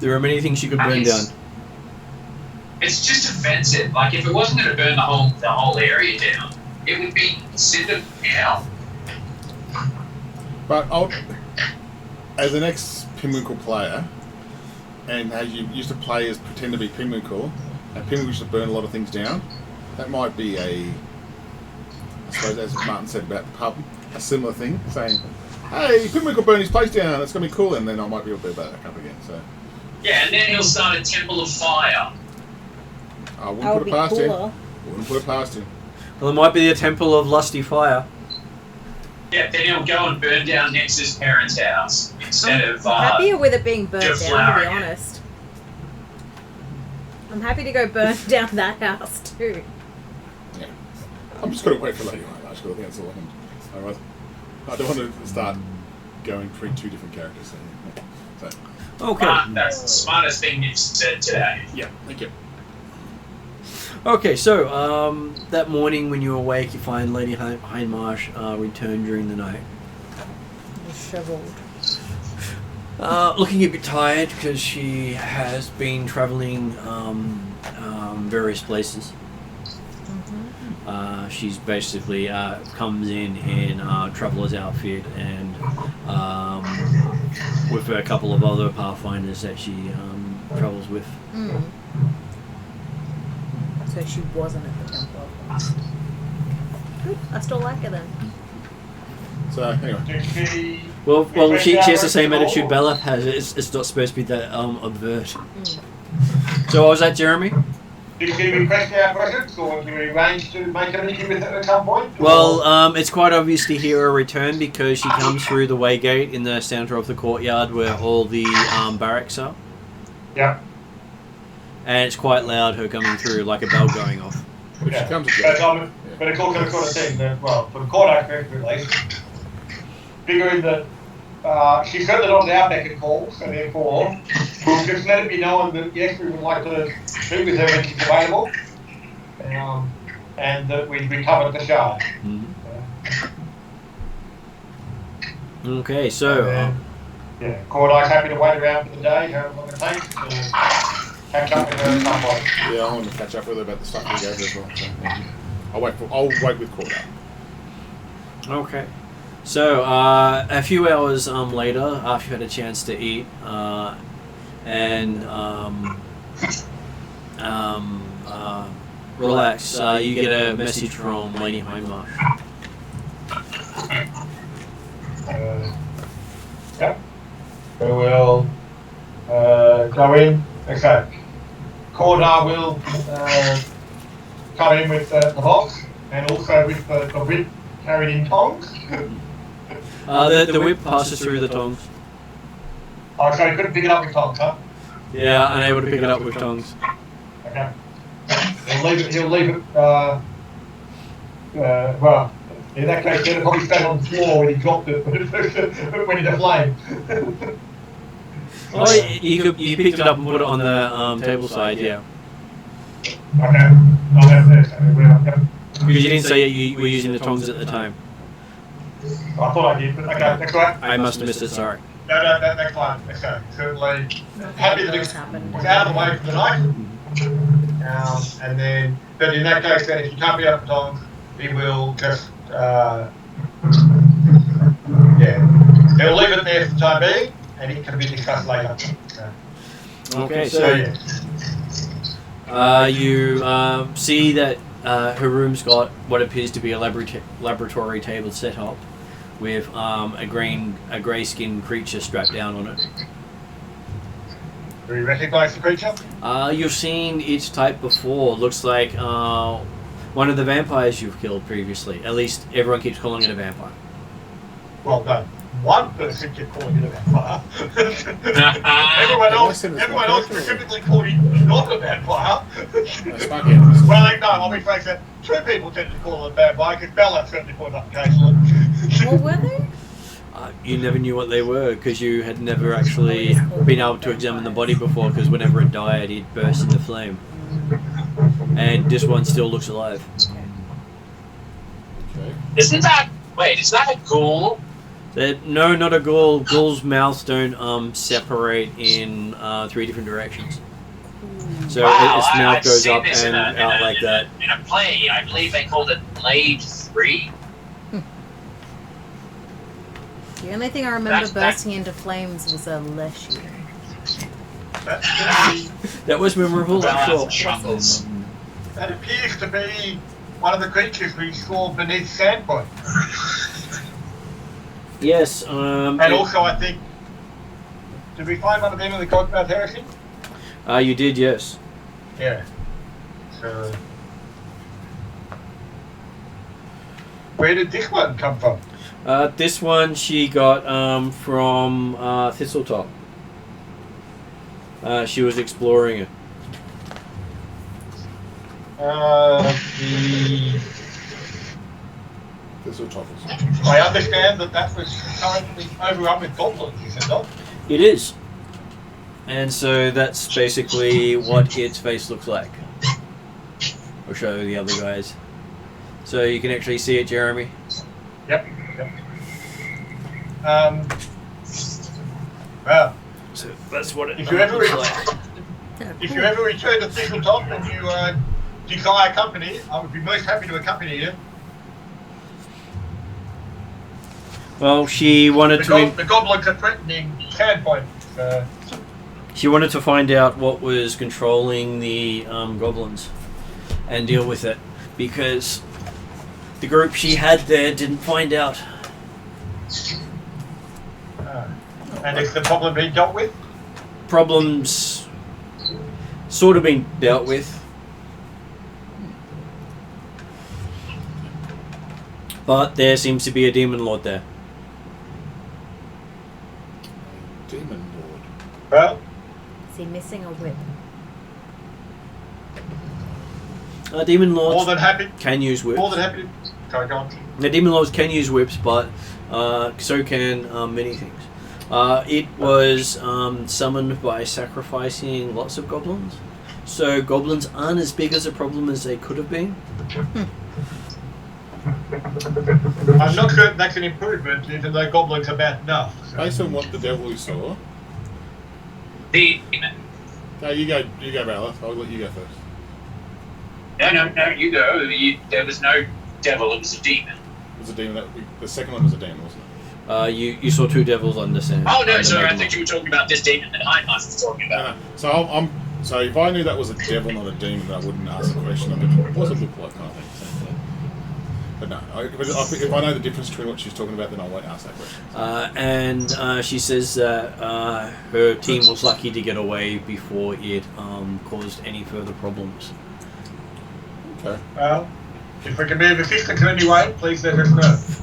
There are many things you could burn down.
It's just offensive. Like, if it wasn't going to burn the whole area down, it would be considered now.
But as an ex-Pimlico player, and as you used to play as pretend to be Pimlico, and Pimlico used to burn a lot of things down, that might be I suppose, as Martin said about the pub, a similar thing, saying, hey, Pimlico burned his place down, it's going to be cool, and then I might be able to do that up again. So
Yeah, and then he'll start a Temple of Fire.
I wouldn't put it past him. Wouldn't put it past him.
Well, there might be a Temple of Lusty Fire.
Yeah, then he'll go and burn down Nex's parents' house instead of.
Happier with it being burnt down, to be
deflowering it.
honest. I'm happy to go burn down that house too.
Yeah. I'm just going to wait for Lady High March, because I think that's all I can. Otherwise, I don't want to start going between two different characters. So,
Okay.
That's the smartest thing you've said today.
yeah, thank you.
Okay, so that morning when you awake, you find Lady Hindmarsh returned during the night.
Disheveled.
Looking a bit tired because she has been travelling various places. She's basically comes in traveller's outfit and with a couple of other Pathfinders that she travels with.
So she wasn't at the temple. Good. I still like her then.
So anyway,
Did she?
Well, she has the same
Or-
attitude Bella has. It's not supposed to be that overt. So what was that, Jeremy?
Did she request our presence, or did we arrange to make a meeting with her at some point?
Well, it's quite obvious to hear her return because she comes through the way gate in the centre of the courtyard where all the barracks are.
Yeah.
And it's quite loud, her coming through, like a bell going off.
if she comes
But,
again,
but of course, the thing that, well, for the court aspect at least, figuring that she's certainly not an outback call, so therefore, we'll just let it be known that yes, we would like to meet with her when she's available, and that we've recovered the shard.
Okay, so
Yeah, Cordyce's happy to wait around for the day, however long it takes, to catch up with her at some point.
yeah, I want to catch up with her about the stuff we gave her as well. So I'll wait with Corda.
okay. So a few hours later, after you had a chance to eat and relax, you get a message from Lady Hindmarsh.
Yeah. We will go in. Okay. Cordar will come in with the box and also with the whip carried in tongs.
The whip passes through the tongs.
Oh, so he couldn't pick it up with tongs, huh?
Yeah, unable to pick it up with tongs.
Okay. He'll leave it, well, in that case, then it'll probably stay on the floor when he dropped it, when it deflamed.
Oh, you picked it up and put it on the table side, yeah.
Okay. I'll have this. Yep.
Because you didn't say you were using the tongs at the time.
I thought I did, but okay, that's right.
I must have missed it, sorry.
No, that's fine. Okay, certainly happy that it's out of the way for the night. And then, but in that case, then if you can't be up for tongs, he will just, he'll leave it there for the time being, and it can be discussed later.
Okay,
So,
so
yeah.
you see that her room's got what appears to be a laboratory table set up with a grey-skinned creature strapped down on it.
Do you recognise the creature?
You've seen its type before. Looks like one of the vampires you've killed previously. At least everyone keeps calling it a vampire.
Well, no. One person kept calling it a vampire. everyone else specifically called it not a vampire. Well, no, I'll be frank, that two people tended to call it a vampire, because Bella certainly called it up occasionally.
What were they?
You never knew what they were because you had never actually been able to examine the body before, because whenever it died, it burst into flame. And this one still looks alive.
Okay.
Isn't that a ghoul?
No, not a ghoul. Ghouls' mouths don't separate in 3 different directions. So its mouth
I've
goes
seen
up
this
and out like that.
In a play, I believe they called it Lvl3.
The only thing I remember bursting into flames was a leshy.
That was memorable, I'm sure.
Chuckles.
That appears to be one of the creatures we saw beneath Sandpoint.
Yes.
And also, I think, did we find one of them in the Cogmouth Heresy?
You did, yes.
Yeah. So, where did this one come from?
This one she got from Thistletop. She was exploring it.
I understand that was currently overrun with goblins, is it not?
It is. And so that's basically what its face looks like. I'll show the other guys. So you can actually see it, Jeremy.
Yep. Well,
So that's what it
if you ever
looks like.
if you ever return to Thistletop and you desire company, I would be most happy to accompany you.
Well, she wanted
The goblins are threatening Sandpoint.
She wanted to find out what was controlling the goblins and deal with it, because the group she had there didn't find out.
And is the problem being dealt with?
Problems sort of been dealt with. But there seems to be a demon lord there.
Demon Lord.
Well,
Is he missing a whip?
Demon
more
lords
than happy.
can use whips.
More than happy. Sorry, go on.
The demon lords can use whips, but so can many things. It was summoned by sacrificing lots of goblins. So goblins aren't as big as a problem as they could have been.
I'm not sure that's an improvement, even though goblins are bad enough.
Based on what the devil saw.
Demon.
No, you go, Valor. I'll let you go first.
No, you go. There was no devil, it was a demon.
It was a demon. The second one was a demon, wasn't it?
You saw two devils under sand.
Oh no,
under
sorry, I
Maiden
think you were talking about this demon that I was talking about.
No. So if I knew that was a devil, not a demon, then I wouldn't ask the question. What does it look like, kind of thing. But no, if I know the difference between what she's talking about, then I won't ask that question.
And she says that her team was lucky to get away before it caused any further problems.
Okay.
Well, if we can be of assistance in any way, please let us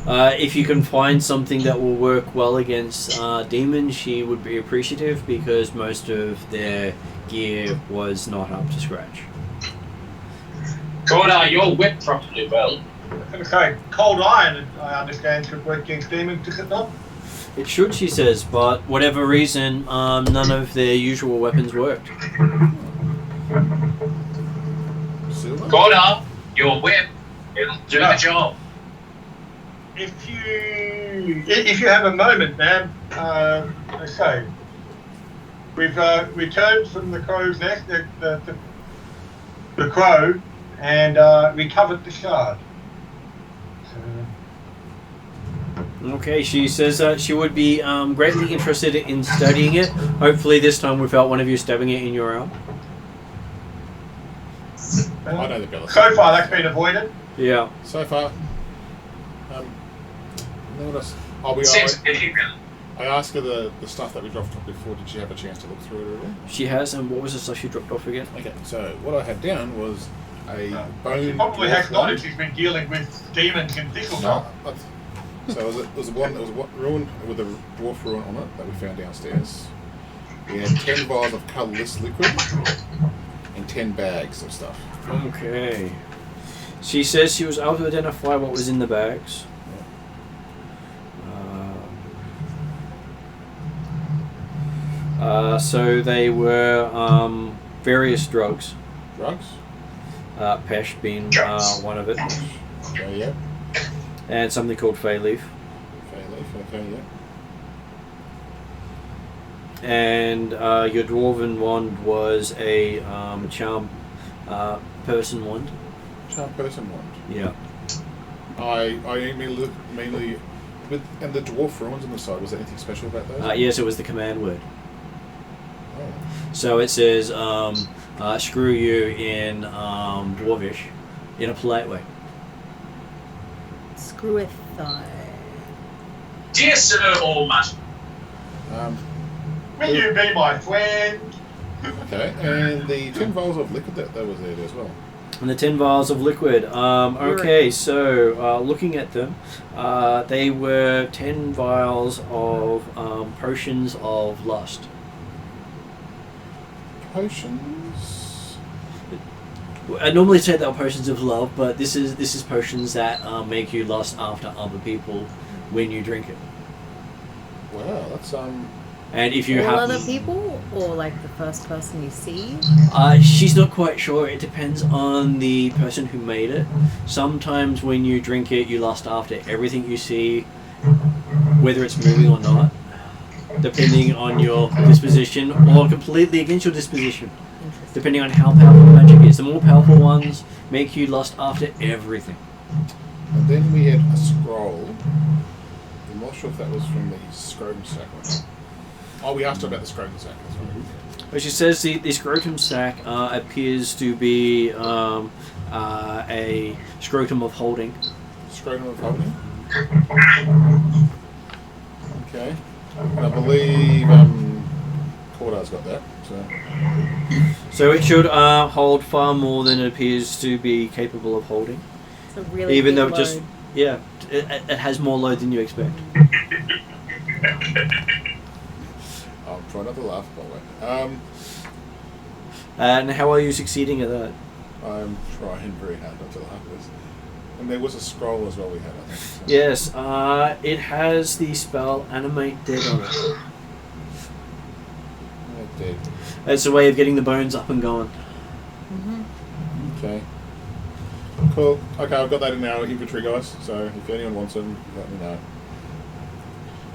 know.
If you can find something that will work well against demons, she would be appreciative, because most of their gear was not up to scratch.
God, your whip probably well.
Okay, cold iron, I understand, should work against demons, does it not?
It should, she says, but whatever reason, none of their usual weapons worked.
Silver?
God, your whip, it'll do the job.
If you have a moment, ma'am, okay. We've returned from the crow's nest, the crow, and recovered the shard.
Okay, she says that she would be greatly interested in studying it, hopefully this time without one of you stabbing it in your arm.
I know the Bella.
So far, that's been avoided.
Yeah.
So far. What else? I asked her the stuff that we dropped off before. Did she have a chance to look through it at all?
She has, and what was the stuff she dropped off again?
Okay, so what I had down was a bone.
She probably has not if she's been dealing with demons in Thistletop.
No, so it was one that was ruined with a dwarf ruin on it that we found downstairs. We had 10 vials of colourless liquid and 10 bags of stuff.
Okay. She says she was able to identify what was in the bags. So they were various drugs.
Drugs?
Pesh being one of it.
Okay, yeah.
And something called Fey Leaf.
Fey Leaf, okay, yeah.
And your dwarven wand was a charm person wand.
Charm person wand.
Yeah.
I mainly with and the dwarf ruins on the side. Was there anything special about those?
Yes, it was the command word.
Oh.
So it says screw you in Dwarvish in a polite way.
Screweth thigh.
Dear Sir or Madam.
Will you be my friend?
Okay, and the 10 vials of liquid that was there as well.
And the 10 vials of liquid. Okay, so looking at them, they were 10 vials of potions of lust.
Potions?
I normally say they are potions of love, but this is potions that make you lust after other people when you drink it.
Wow, that's
And if you
all
have
other people, or like the first person you see?
she's not quite sure. It depends on the person who made it. Sometimes when you drink it, you lust after everything you see, whether it's moving or not. depending on your disposition, or completely against your disposition, depending on how powerful the magic is. The more powerful ones make you lust after everything.
And then we had a scroll. I'm not sure if that was from the scrotum sack one. Oh, we asked her about the scrotum sack. That's right.
But she says the scrotum sac appears to be a scrotum of holding.
Scrotum of holding? Okay. And I believe Cordar's got that.
So it should hold far more than it appears to be capable of holding.
It's a really
Even
big
though
load.
just, yeah, it has more load than you expect.
I'll try not to laugh, by the way.
And how are you succeeding at that?
I'm trying very hard not to laugh at this. And there was a scroll as well we had, I think. So.
Yes, it has the spell Animate Dead on it.
Dead.
It's a way of getting the bones up and going.
Okay. Cool. Okay, I've got that in our inventory, guys. So if anyone wants them, let me know.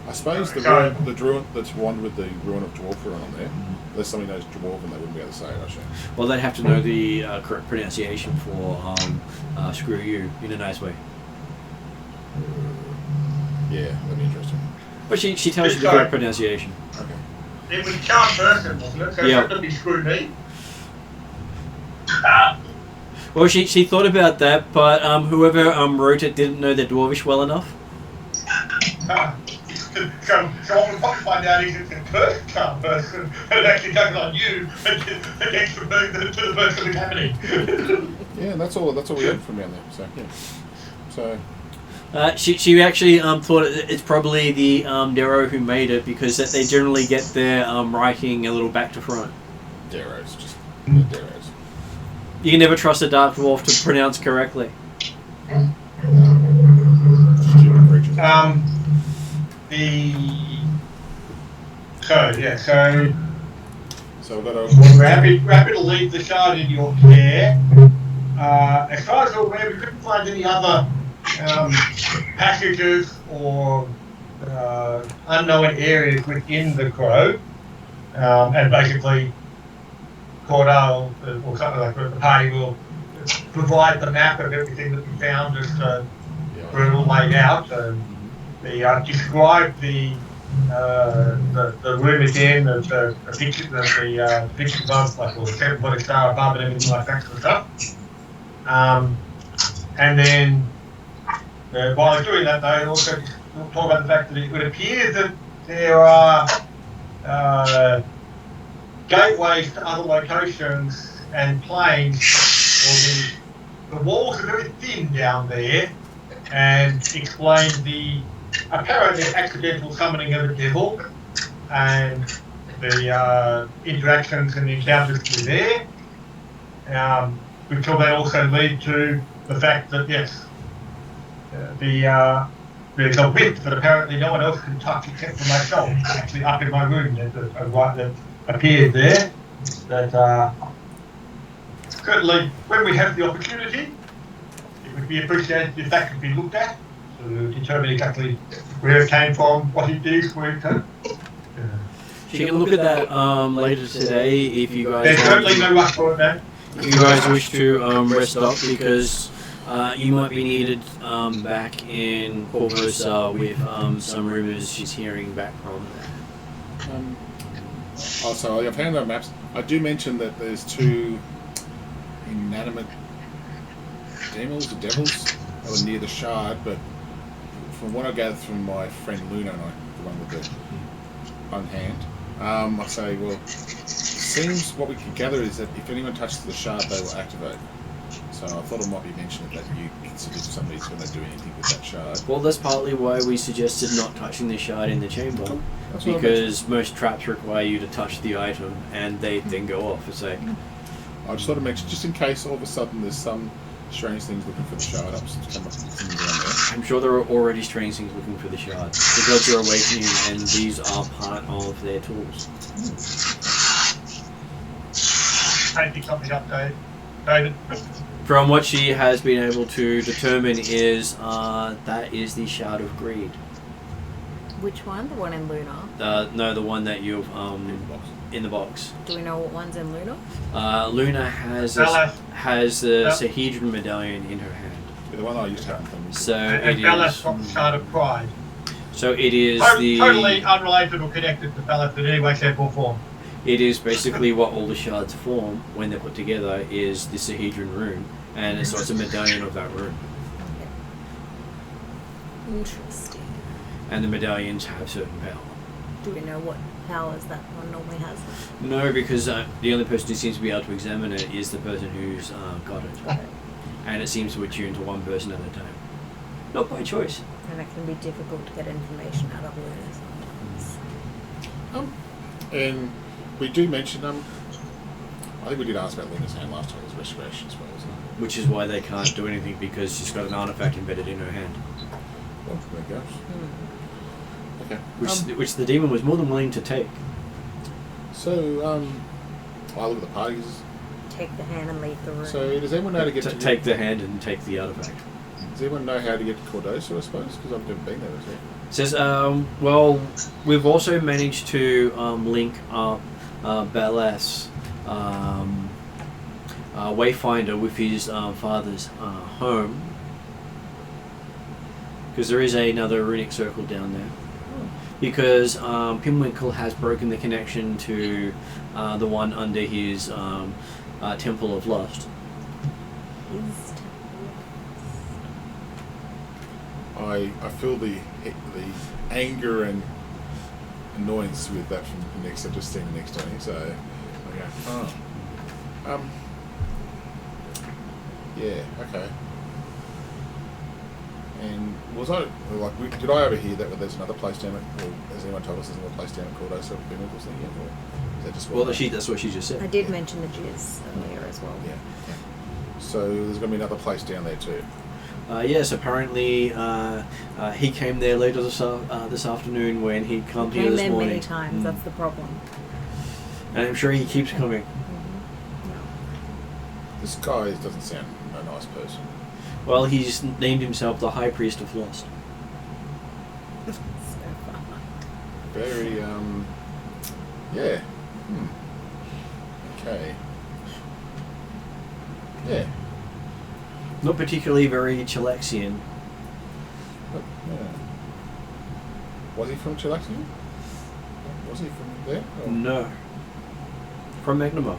I suppose the druid that's one with the Ruin of Dwarfer on there. Unless somebody knows Dwarven, they wouldn't be able to say it, I assume.
Well, they'd have to know the correct pronunciation for screw you in a nice way.
Yeah, that'd be interesting.
But she tells you the correct pronunciation.
Okay.
It was charm person, wasn't it? So
Yeah.
it shouldn't be screw me.
Well, she thought about that, but whoever wrote it didn't know their Dwarvish well enough.
So what we'll probably find out is it's a cursed charm person, and it actually goes on you against the person who's happening.
Yeah, that's all we had from down there. So yeah. So
She actually thought it's probably the Darrow who made it, because that they generally get their writing a little back to front.
Darrows, just the Darrows.
You can never trust a Dark Dwarf to pronounce correctly.
Stupid creatures. So we've got
We're happy to leave the shard in your care. As far as we're aware, we couldn't find any other passages or unknown areas within the Crow, and basically Cordell or something like the party will provide the map of everything that we found as to where it all laid out. They described the room again, the picture, the picture above, like the 7-foot star above and everything like that sort of stuff. And then while they're doing that, they also talk about the fact that it would appear that there are gateways to other locations and planes. The walls are very thin down there, and explain the apparently accidental summoning of the devil and the interactions and encounters through there. Which will then also lead to the fact that yes, there's a whip that apparently no one else can touch except for myself, actually up in my room that appeared there. That certainly, when we have the opportunity, it would be appreciated if that could be looked at to determine exactly where it came from, what it is, where it came.
She can look at that later today if you guys.
There's certainly no rush for it, man.
If you guys wish to rest up, because you might be needed back in Corvosa with some rumours she's hearing back from.
Also, I've found our maps. I do mention that there's 2 inanimate devils that were near the shard, but from what I gathered from my friend Luna, the one with the bung hand, I say, well, it seems what we can gather is that if anyone touches the shard, they will activate. So I thought it might be mentioned that you consider somebody's going to do anything with that shard.
Well, that's partly why we suggested not touching the shard in the chamber,
That's what I
because most traps require you to touch the item and they then go off. It's like,
I just thought to mention, just in case all of a sudden there's some strange things looking for the shard up to come up from down there.
I'm sure there are already strange things looking for the shard. The gods are awakening, and these are part of their tools.
I think something up, David.
From what she has been able to determine is that is the Shard of Greed.
Which one? The one in Luna?
No, the one that you've in the box.
Do we know what one's in Luna?
Luna has
Bella.
has the Sahedron medallion in her hand.
Yeah, the one I used to have in them.
So
And
it
Bella's
is.
got the Shard of Pride.
So it is
Totally unrelated or connected to Bella's in any way, shape, or form.
It is basically what all the shards form when they're put together is the Sahedron rune, and so it's a medallion of that rune.
Okay. Interesting.
And the medallions have certain power.
Do we know what powers that one normally has?
No, because the only person who seems to be able to examine it is the person who's got it.
Okay.
And it seems to attune to one person at a time. Not by choice.
And it can be difficult to get information out of Luna sometimes.
And we do mention I think we did ask about Luna's hand last time. It was restoration as well, wasn't it?
Which is why they can't do anything, because she's got an artifact embedded in her hand.
Well, there you go. Okay.
Which the demon was more than willing to take.
So, I look at the parties.
Take the hand and leave the room.
So, does anyone know how to get to
Take the hand and take the artifact.
Does anyone know how to get to Cordosa, I suppose? Because I've never been there myself.
It says, well, we've also managed to link up Balas, Wayfinder, with his father's home. Because there is another runic circle down there. Because Pinwinkle has broken the connection to the one under his Temple of Lust.
I feel the anger and annoyance with that from the next. I've just seen the next to me, so I go, oh. Yeah, okay. And was I did I overhear that there's another place down at, or has anyone told us there's another place down at Cordosa of Pinwinkle's thing yet, or is that just
Well, that's what she just said.
I did mention the jizz earlier as well.
Yeah. So there's going to be another place down there too.
Yes, apparently he came there later this afternoon when he'd come here this
Came there
morning.
many times, that's the problem.
And I'm sure he keeps coming.
This guy doesn't sound a nice person.
Well, he's named himself the High Priest of Lust.
So far.
Very, yeah. Okay. Yeah.
Not particularly very Chilaxian.
But, yeah. Was he from Chilaxia? Was he from there? Or
No. From Magnuma.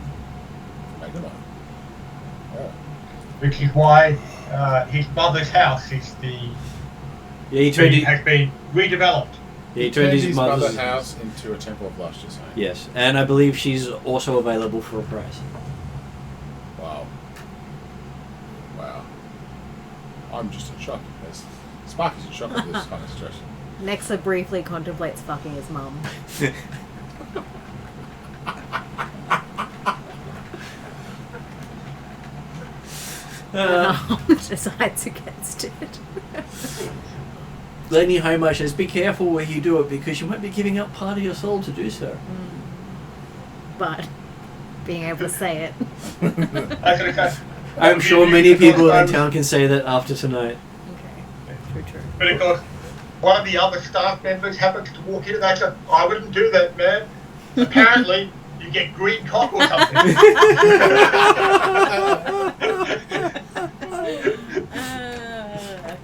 Magnuma? Oh.
Which is why his mother's house is
Yeah, he turned
has been redeveloped.
he turned his
mother's house into a temple of lust, you're saying?
Yes, and I believe she's also available for a price.
Wow. Wow. I'm just in shock. Sparky's in shock at this kind of situation.
Nexa briefly contemplates fucking his mum. Decides against it.
Lady Homer says, be careful where you do it because you might be giving up part of your soul to do so.
But being able to say it.
I'm sure many people in town can say that after tonight.
Okay, true.
But of course, one of the other staff members happens to walk in and they say, I wouldn't do that, man. Apparently, you get green cock or something.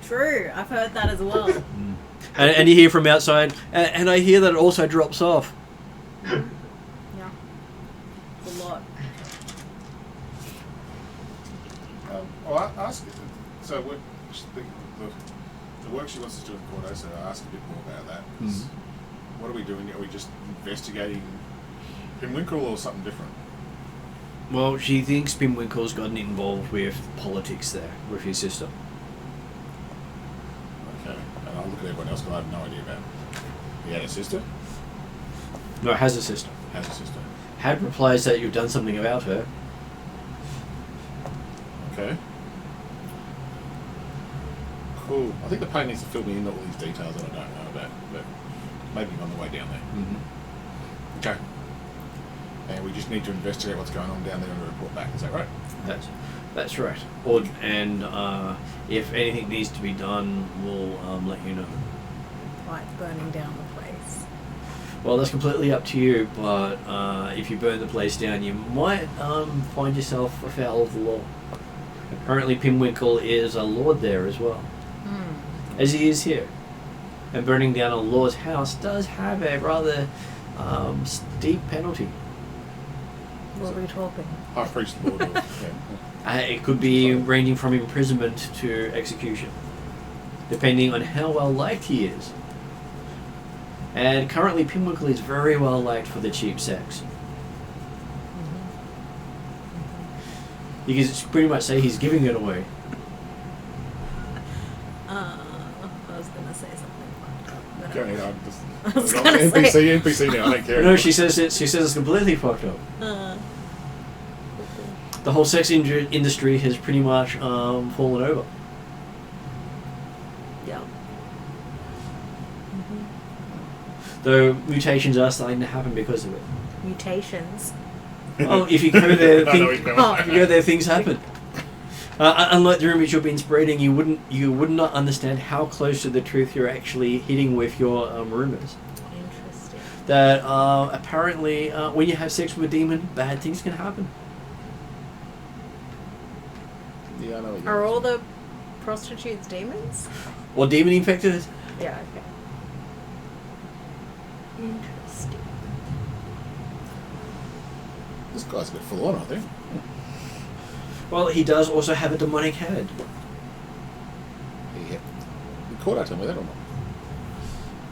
True, I've heard that as well.
And you hear from outside, and I hear that it also drops off.
Yeah. It's a lot.
Well, I ask you, so the work she wants us to do in Cordo, so I ask a bit more about that. What are we doing? Are we just investigating Pinwinkle or something different?
Well, she thinks Pinwinkle's gotten involved with politics there, with his sister.
Okay, and I'll look at everyone else because I have no idea about it. He had a sister?
No, has a sister.
Has a sister.
Had replies that you've done something about her.
Okay. Cool. I think the plane needs to fill me in all these details that I don't know about, but maybe on the way down there. Okay. And we just need to investigate what's going on down there and report back. Is that right?
That's right. And if anything needs to be done, we'll let you know.
Like burning down the
Well, that's completely up to you, but if you burn the place down, you might find yourself afoul of the law. Apparently, Pinwinkle is a lord there as well, as he is here. And burning down a lord's house does have a rather steep penalty.
What are we talking?
High priest lord.
It could be ranging from imprisonment to execution, depending on how well liked he is. And currently, Pinwinkle is very well liked for the cheap sex. You can pretty much say he's giving it away.
I was gonna say something.
Go ahead, I'm
I was
just
gonna
NPC now. I don't care.
No, she says it's completely fucked up. The whole sex industry has pretty much fallen over.
Yeah.
Though mutations are starting to happen because of it.
Mutations.
Oh, if you go there,
I know he's going.
Oh.
if you go there, things happen. Unlike the rumors you've been spreading, you would not understand how close to the truth you're actually hitting with your rumors.
Interesting.
That apparently, when you have sex with a demon, bad things can happen.
Yeah, I know. what
Are
you're
all the prostitutes demons?
Or demon infected.
Yeah. Okay. Interesting.
This guy's a bit full on, I think.
Well, he does also have a demonic head.
Yeah. You caught out to him with that or not?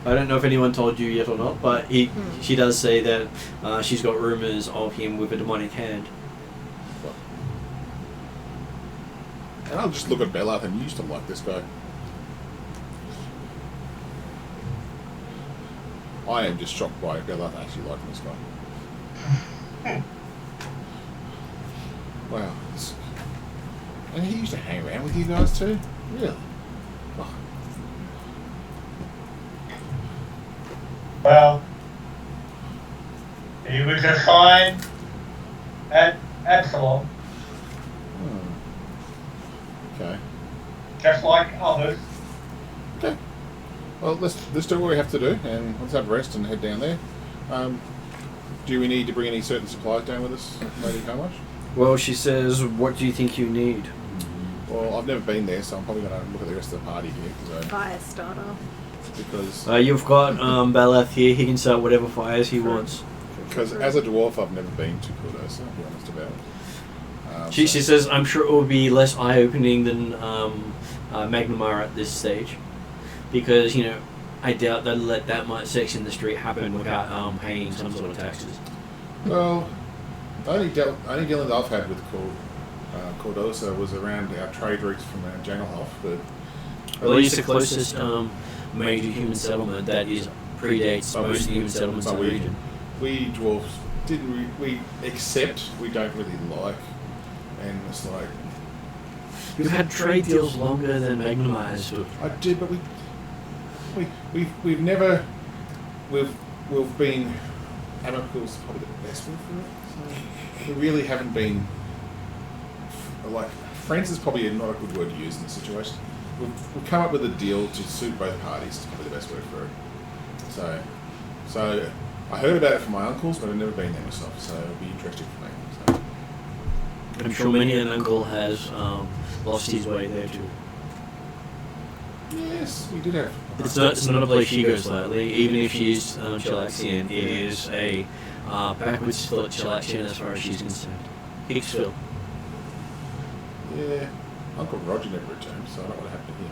I don't know if anyone told you yet or not, but she does say that she's got rumors of him with a demonic hand.
And I'll just look at Bella and you used to like this guy. I am just shocked by Bella actually liking this guy. Wow. And he used to hang around with you guys too? Really? Oh.
Well, he was assigned at Absalom,
Okay.
just like others.
Okay. Well, let's do what we have to do, and let's have a rest and head down there. Do we need to bring any certain supplies down with us, Lady Carmuch?
Well, she says, what do you think you need?
Well, I've never been there, so I'm probably going to look at the rest of the party here.
Fire starter.
Because
You've got Balath here, he can start whatever fires he wants.
as a dwarf, I've never been to Cordosa, I'll be honest about it.
She says, I'm sure it will be less eye-opening than Magnamar at this stage. Because, I doubt they'll let that much sex in the street happen without paying some sort of taxes.
Well, the only dealing I've had with Cordosa was around our trade routes from Jangelhof, but
At least the closest major human settlement that predates most human settlements in the region.
we dwarfs we accept we don't really like, and it's like
You've had trade deals longer than Magnamar has stood.
I did, but we've never we've been amicable is probably the best word for it. So we really haven't been like friends is probably not a good word to use in this situation. We've come up with a deal to suit both parties. Is probably the best word for it. So I heard about it from my uncles, but I've never been there myself. So it'll be interesting for me. So.
I'm sure many an uncle has lost his way there too.
Yes, we did have.
It's not a place she goes lightly, even if she's Chilaxian. It is a backwards foot Chilaxian as far as she's concerned. Hicksville.
Yeah, Uncle Roger never returned, so I don't know what happened to him.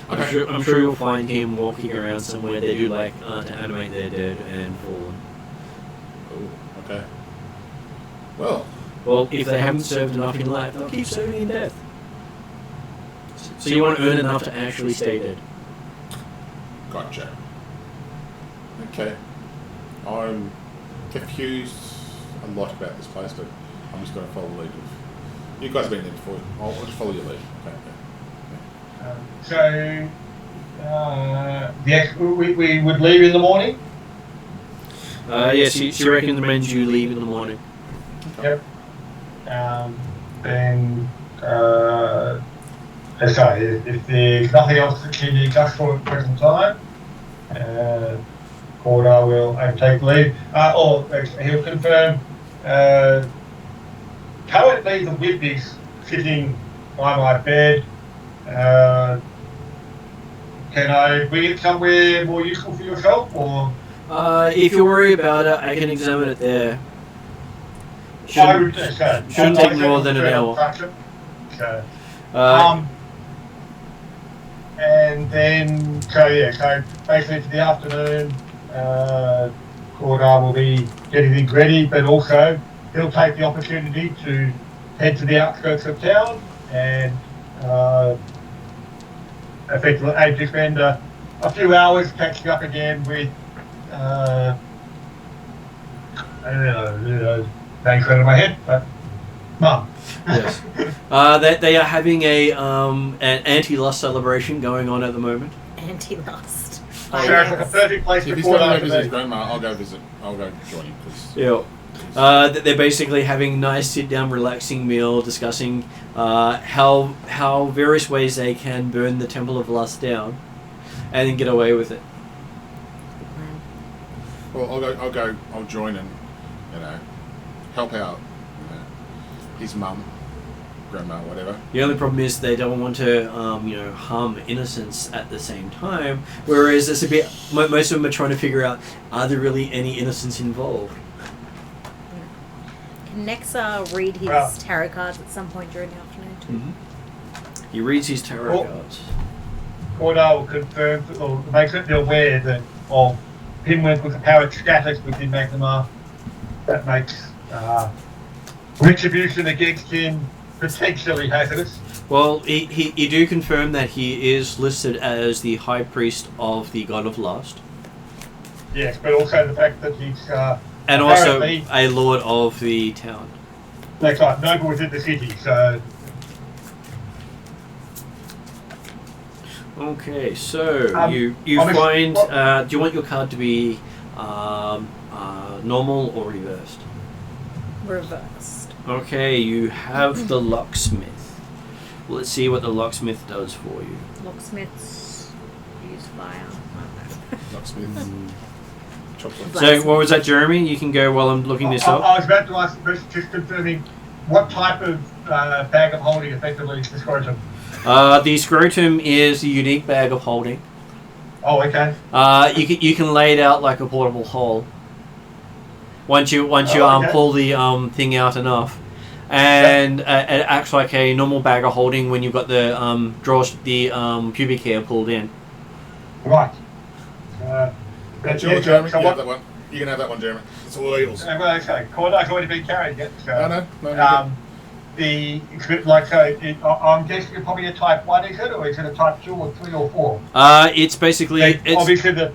But,
I'm sure you'll find him walking around somewhere. They do like to animate their dead and fallen.
Oh, okay.
Well, if they haven't served enough in life, they'll keep serving in death. So you want to earn enough to actually stay dead.
Gotcha. Okay. I'm confused a lot about this place, but I'm just going to follow the lead of... You guys have been there before. I'll just follow your lead. Okay.
We would leave in the morning.
Yes, she recommends you leave in the morning.
Yep. Sorry, if there's nothing else that can be discussed for the present time, Corda will take lead, or he'll confirm. Currently, the whip is sitting by my bed. Can I bring it somewhere more useful for yourself, or?
If you worry about it, I can examine it there.
Shouldn't
take more than an hour.
Okay. And then, so basically for the afternoon, Corda will be getting things ready, but also he'll take the opportunity to head to the outskirts of town and effectively aim to spend a few hours catching up again with, I don't know, name's out of my head, but Mum.
Yes. They are having an anti-lust celebration going on at the moment.
Anti-lust.
So it's like a perfect place
If
to
he's
Corda
going to
to
visit his
be.
grandma, I'll go visit. I'll go join him, please.
Yeah. They're basically having nice sit-down, relaxing meal, discussing how various ways they can burn the Temple of Lust down, and then get away with it.
Well, I'll join and, help out, his mum, grandma, whatever.
The only problem is they don't want to, harm innocents at the same time. Whereas it's a bit, most of them are trying to figure out, are there really any innocents involved?
Can Nexa read his tarot cards at some point during the afternoon too?
Mm-hmm. He reads his tarot cards.
Corda will confirm, or make it aware that of pinwheel with apparent status within Magnamar that makes retribution against him potentially hazardous.
Well, he do confirm that he is listed as the High Priest of the God of Lust.
Yes, but also the fact that he's
and also a Lord of the town.
That's right, noble within the city, so...
Okay, so you
do
you want your card to be normal or reversed?
Reversed.
Okay, you have the locksmith. Let's see what the locksmith does for you.
Locksmiths use fire.
Locksmith. Chocolate.
So what was that, Jeremy? You can go while I'm looking this up.
I was about to ask the question, just confirming what type of bag of holding effectively is the scrotum?
The scrotum is a unique bag of holding.
Oh, okay.
You can lay it out like a portable hole. Once you
okay.
pull the thing out enough, and it acts like a normal bag of holding when you've got the pubic hair pulled in.
Right.
That's yours, Jeremy. You can have that one. You can have that one, Jeremy. It's all yours.
Okay. Corda's already been carried yet. So,
No.
I'm guessing it's probably a type 1, is it? Or is it a type 2 or 3 or 4?
It's basically...
Obviously, the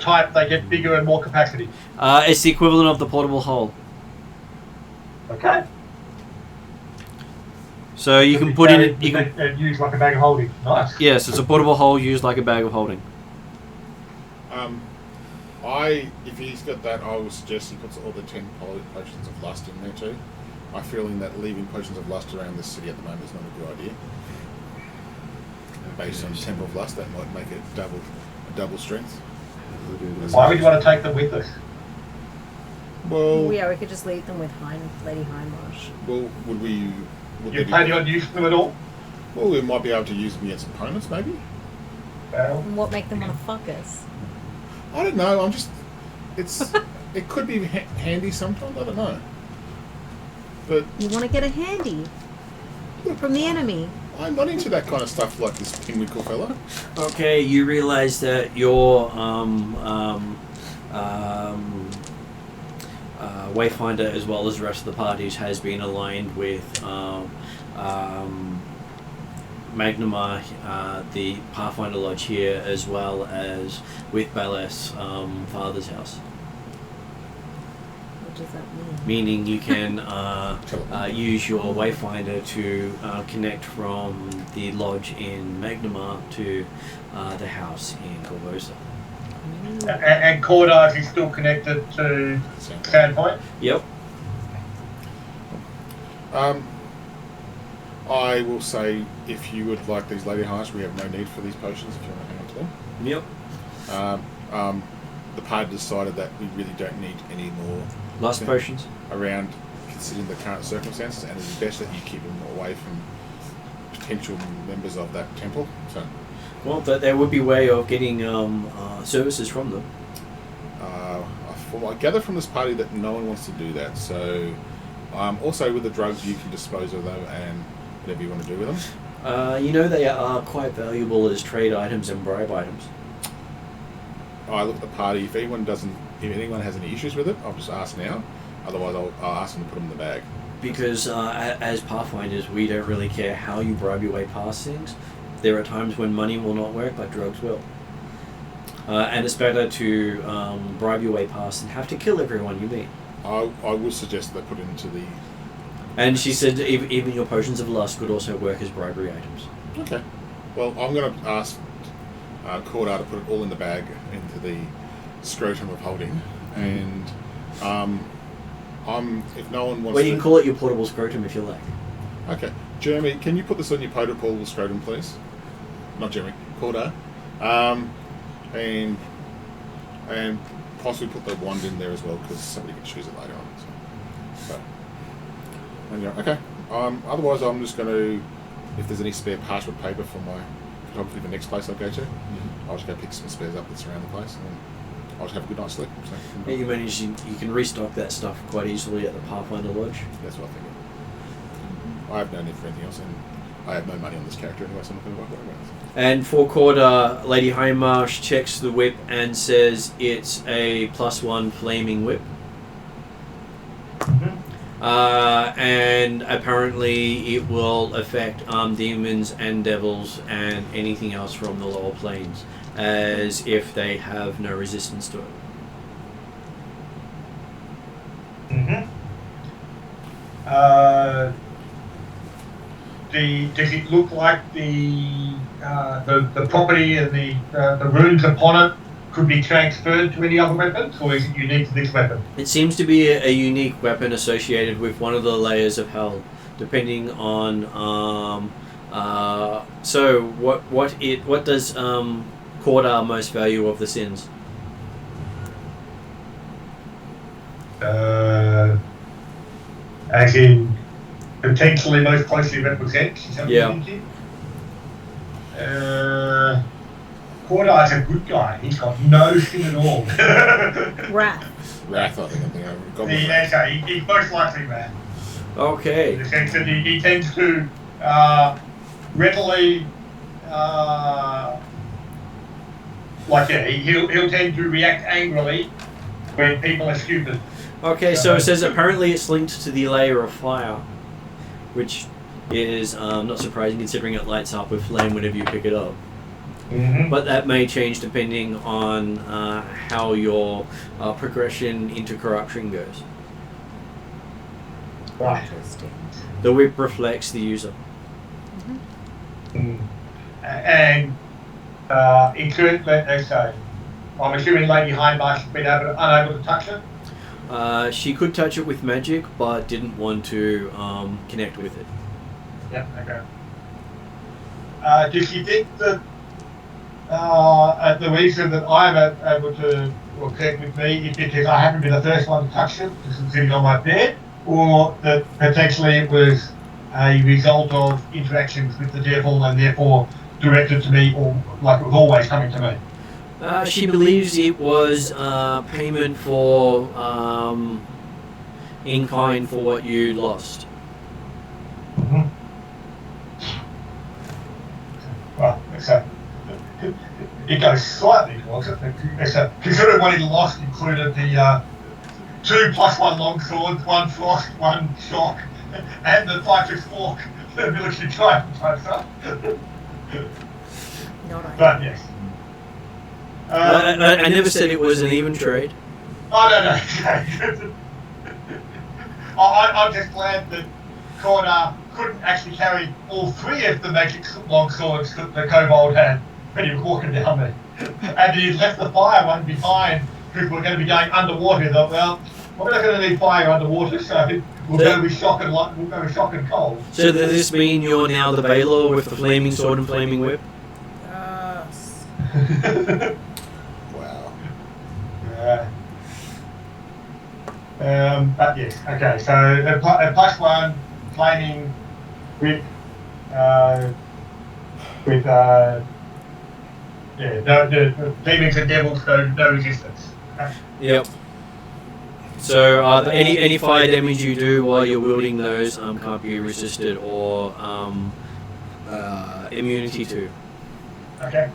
type, they get bigger and more capacity.
It's the equivalent of the portable hole.
Okay.
So you can put in... You can
use like a bag of holding. Nice.
Yes, it's a portable hole used like a bag of holding.
If he's got that, I would suggest he puts all the 10 potions of lust in there too. My feeling that leaving potions of lust around this city at the moment is not a good idea. Based on Temple of Lust, that might make it double strength.
Why would you want to take them with us?
Well,
yeah, we could just leave them with Lady Hindmarsh.
Well, would we?
You planning on using them at all?
Well, we might be able to use them against opponents, maybe.
And what make them want to fuck us?
I don't know. It could be handy sometimes. I don't know. But
you want to get a handy from the enemy.
I'm not into that kind of stuff like this pinwheel fella.
Okay, you realise that your Wayfinder, as well as the rest of the parties, has been aligned with Magnamar, the Pathfinder Lodge here, as well as with Baleth's father's house.
What does that mean?
Meaning you can use your Wayfinder to connect from the lodge in Magnamar to the house in Corvosa.
And Corda is still connected to Sandpoint?
Yep.
I will say, if you would like these Lady Highs, we have no need for these potions if you want to hang on to them.
Yep.
the party decided that we really don't need any more
Last potions.
around, considering the current circumstances, and it's best that you keep them away from potential members of that temple. So,
Well, but there would be a way of getting services from them.
I gather from this party that no one wants to do that. So, also with the drugs, you can dispose of them and whatever you want to do with them.
You know, they are quite valuable as trade items and bribe items.
I look at the party. If anyone has any issues with it, I'll just ask now. Otherwise, I'll ask them to put them in the bag.
Because as Pathfinders, we don't really care how you bribe your way past things. There are times when money will not work, but drugs will. And it's better to bribe your way past and have to kill everyone you meet.
I would suggest they put it into the...
And she said even your potions of lust could also work as bribery items.
Okay. Well, I'm going to ask Cordar to put it all in the bag into the scrotum of holding. And if no one wants
Well, you can call it your portable scrotum if you like.
Okay. Jeremy, can you put this on your portable scrotum, please? Not Jeremy. Cordar. And possibly put the wand in there as well, because somebody can choose it later on. So anyway, okay. Otherwise, I'm just going to, if there's any spare parchment paper for my photography, the next place I'll go to, I'll just go pick some spares up that's around the place, and then I'll just have a good night's sleep. So,
Yeah, you can restock that stuff quite easily at the Pathfinder Lodge.
That's what I think. I have no need for anything else, and I have no money on this character anyway, so I'm not going to work with it.
And for quarter, Lady Highmarsh checks the whip and says it's a +1 flaming whip. And apparently it will affect demons and devils and anything else from the lower planes, as if they have no resistance to it.
Does it look like the property and the runes upon it could be transferred to any other weapons, or is it unique to this weapon?
It seems to be a unique weapon associated with one of the layers of hell, depending on. So what does Cordar most value of the sins?
As in potentially most closely represents. Is that what
Yeah.
you're thinking? Cordar's a good guy. He's got no sin at all.
Wrath.
Wrath, I think.
He's most likely Wrath.
Okay.
In the sense that he tends to readily, he'll tend to react angrily when people are stupid.
Okay, so it says apparently it's linked to the layer of fire, which is not surprising considering it lights up with flame whenever you pick it up.
Mm-hmm.
But that may change depending on how your progression into corruption goes.
Right.
Interesting.
The whip reflects the user.
Mm. And let's say, I'm assuming Lady Hindmarsh has been unable to touch it.
She could touch it with magic, but didn't want to connect with it.
Yep, okay. Does she think that the reason that I'm able to connect with me is because I haven't been the first one to touch it, because it's sitting on my bed, or that potentially it was a result of interactions with the devil and therefore directed to me, or like it was always coming to me?
She believes it was payment for in kind for what you lost.
Mm-hmm. Well, it goes slightly towards it. Considering what he lost included the 2 + 1 long swords, 1 frost, 1 shock, and the fighter's fork, the military triumph type stuff. But yes.
I never said it was an even trade.
Oh, no. I'm just glad that Cordar couldn't actually carry all 3 of the magic long swords that the kobold had when he was walking down there. And he left the fire one behind because we're going to be going underwater. He thought, well, we're not going to need fire underwater, so we'll go with shock and cold.
So does this mean you're now the Baylor with the flaming sword and flaming whip?
Yes.
But yes, okay. So a +1 flaming with the demons and devils, no resistance.
Yep. So any fire damage you do while you're wielding those can't be resisted or immunity to.
Okay.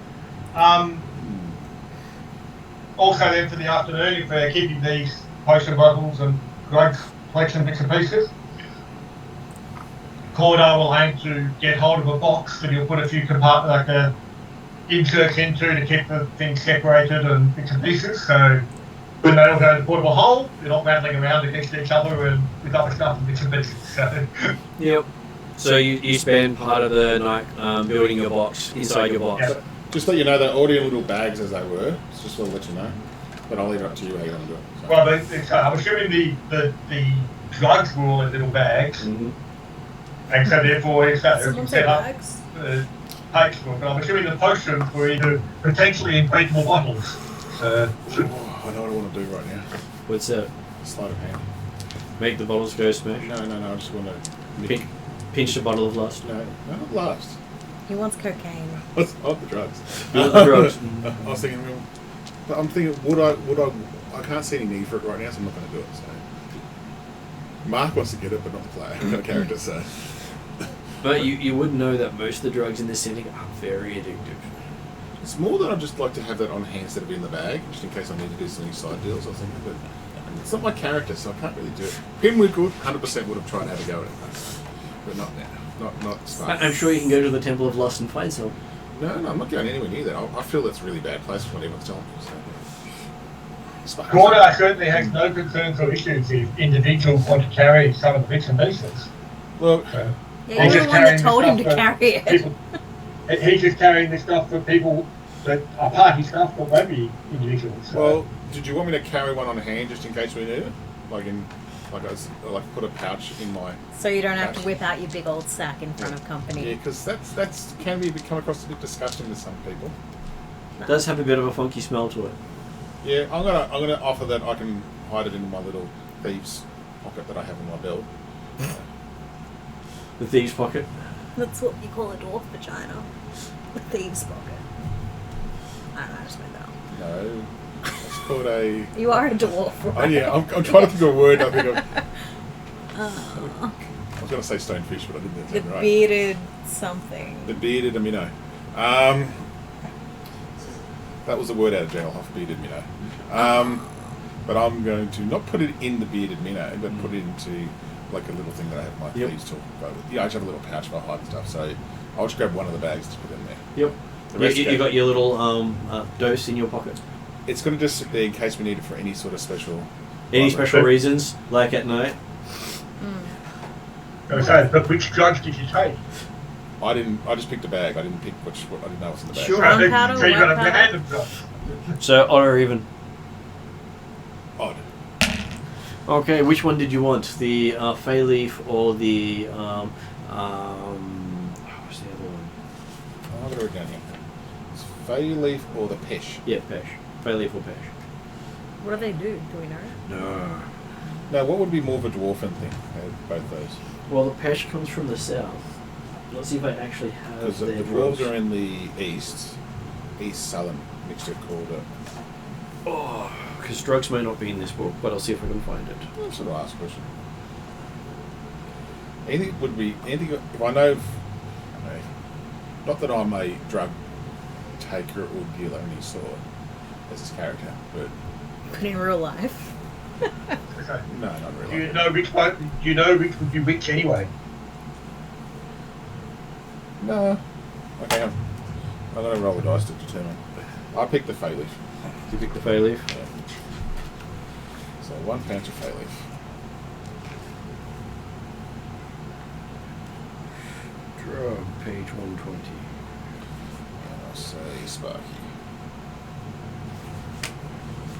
Also then for the afternoon, if we're keeping these potion bottles and drugs collection bits and pieces, Cordar will aim to get hold of a box that he'll put a few compartments, inserts into to keep the things separated and bits and pieces. So when they all go in the portable hole, they're not rattling around against each other and with other stuff and bits and pieces. So.
Yep. So you spend part of the night building your box inside your box.
Yep.
Just let you know they're already in little bags as they were. It's just to let you know. But I'll leave it up to you how you want to do it. So.
Well, I'm assuming the drugs were all in little bags.
Mm-hmm.
And so therefore it's
Someone say
set up
bags?
pipes for it. But I'm assuming the potions were either potentially in breakable bottles.
I know what I want to do right now.
What's that?
Sleight of hand.
Make the bottles go smash?
No, I just want to...
Pinch the bottle of lust?
No, not last.
He wants cocaine.
I want the drugs.
You want the drugs?
I was thinking, well, but I'm thinking, would I can't see any need for it right now, so I'm not going to do it. So Mark wants to get it, but not the player, not the character. So,
But you would know that most of the drugs in this setting are very addictive.
it's more that I just like to have that on hand instead of in the bag, just in case I need to do some side deals or something. But it's not my character, so I can't really do it. Him we could, 100% would have tried to have a go at it, but not now. Not Sparky.
I'm sure you can go to the Temple of Lust and find some.
No, I'm not going anywhere near that. I feel that's a really bad place for what everyone's telling me. So.
Cordar certainly has no concerns or issues if individuals want to carry some of the bits and pieces.
Look,
Yeah, you're the one that told him to carry it.
People, he's just carrying this stuff for people that are party stuff, but won't be individuals. So.
well, did you want me to carry one on hand just in case we need it? Like put a pouch in my...
So you don't have to whip out your big old sack in front of
Yeah,
company.
because that's can be come across a bit disgusting to some people.
It does have a bit of a funky smell to it.
Yeah, I'm gonna offer that I can hide it in my little thieves pocket that I have in my belt.
The thieves' pocket.
That's what you call a dwarf vagina. The thieves' pocket. I don't know, I just made that up.
No, it's called a...
You are a dwarf,
Oh
right?
yeah, I'm trying to think of a word. I think of...
Oh,
I was going to say stonefish, but I didn't
the
get it right.
bearded something.
The bearded minnow. That was the word out of Jailhoff, bearded minnow. But I'm going to not put it in the bearded minnow, but put it into like a little thing that I have my thieves tool go with. Yeah, I just have a little pouch for hiding stuff, so I'll just grab one of the bags to put in there.
Yep.
The rest
You got your little dose in your pocket.
It's going to just sit there in case we need it for any sort of special...
Any special reasons, like at night?
But which drugs did you take?
I just picked a bag. I didn't pick I didn't know what's in the bag.
Sure.
Brown powder,
So you got a
white powder?
band of drugs.
So odd or even?
Odd.
Okay, which one did you want? The Fey Leaf or the what's the other one?
I've got it written down here. It's Fey Leaf or the Pesh.
Yeah, Pesh. Fey Leaf or Pesh.
What do they do? Do we know?
No.
Now, what would be more of a dwarven thing? Both those.
Well, the Pesh comes from the south. Let's see if I actually have
Because the
their
dwarves
rules.
are in the east. East Sullen mixture called it.
Oh, because drugs may not be in this book, but I'll see if I can find it.
I'll sort of ask a question. Anything would be anything if I know. Not that I'm a drug taker or dealer of any sort as this character, but
But in real life.
Okay.
no, not
Do
really.
you know which one? Do you know which would be which anyway?
No. Okay, I'm going to roll the dice to determine. I picked the Fey Leaf.
You pick the Fey Leaf?
Yeah. So 1 pouch of Fey Leaf.
Drug, page 120.
And I'll say Sparky.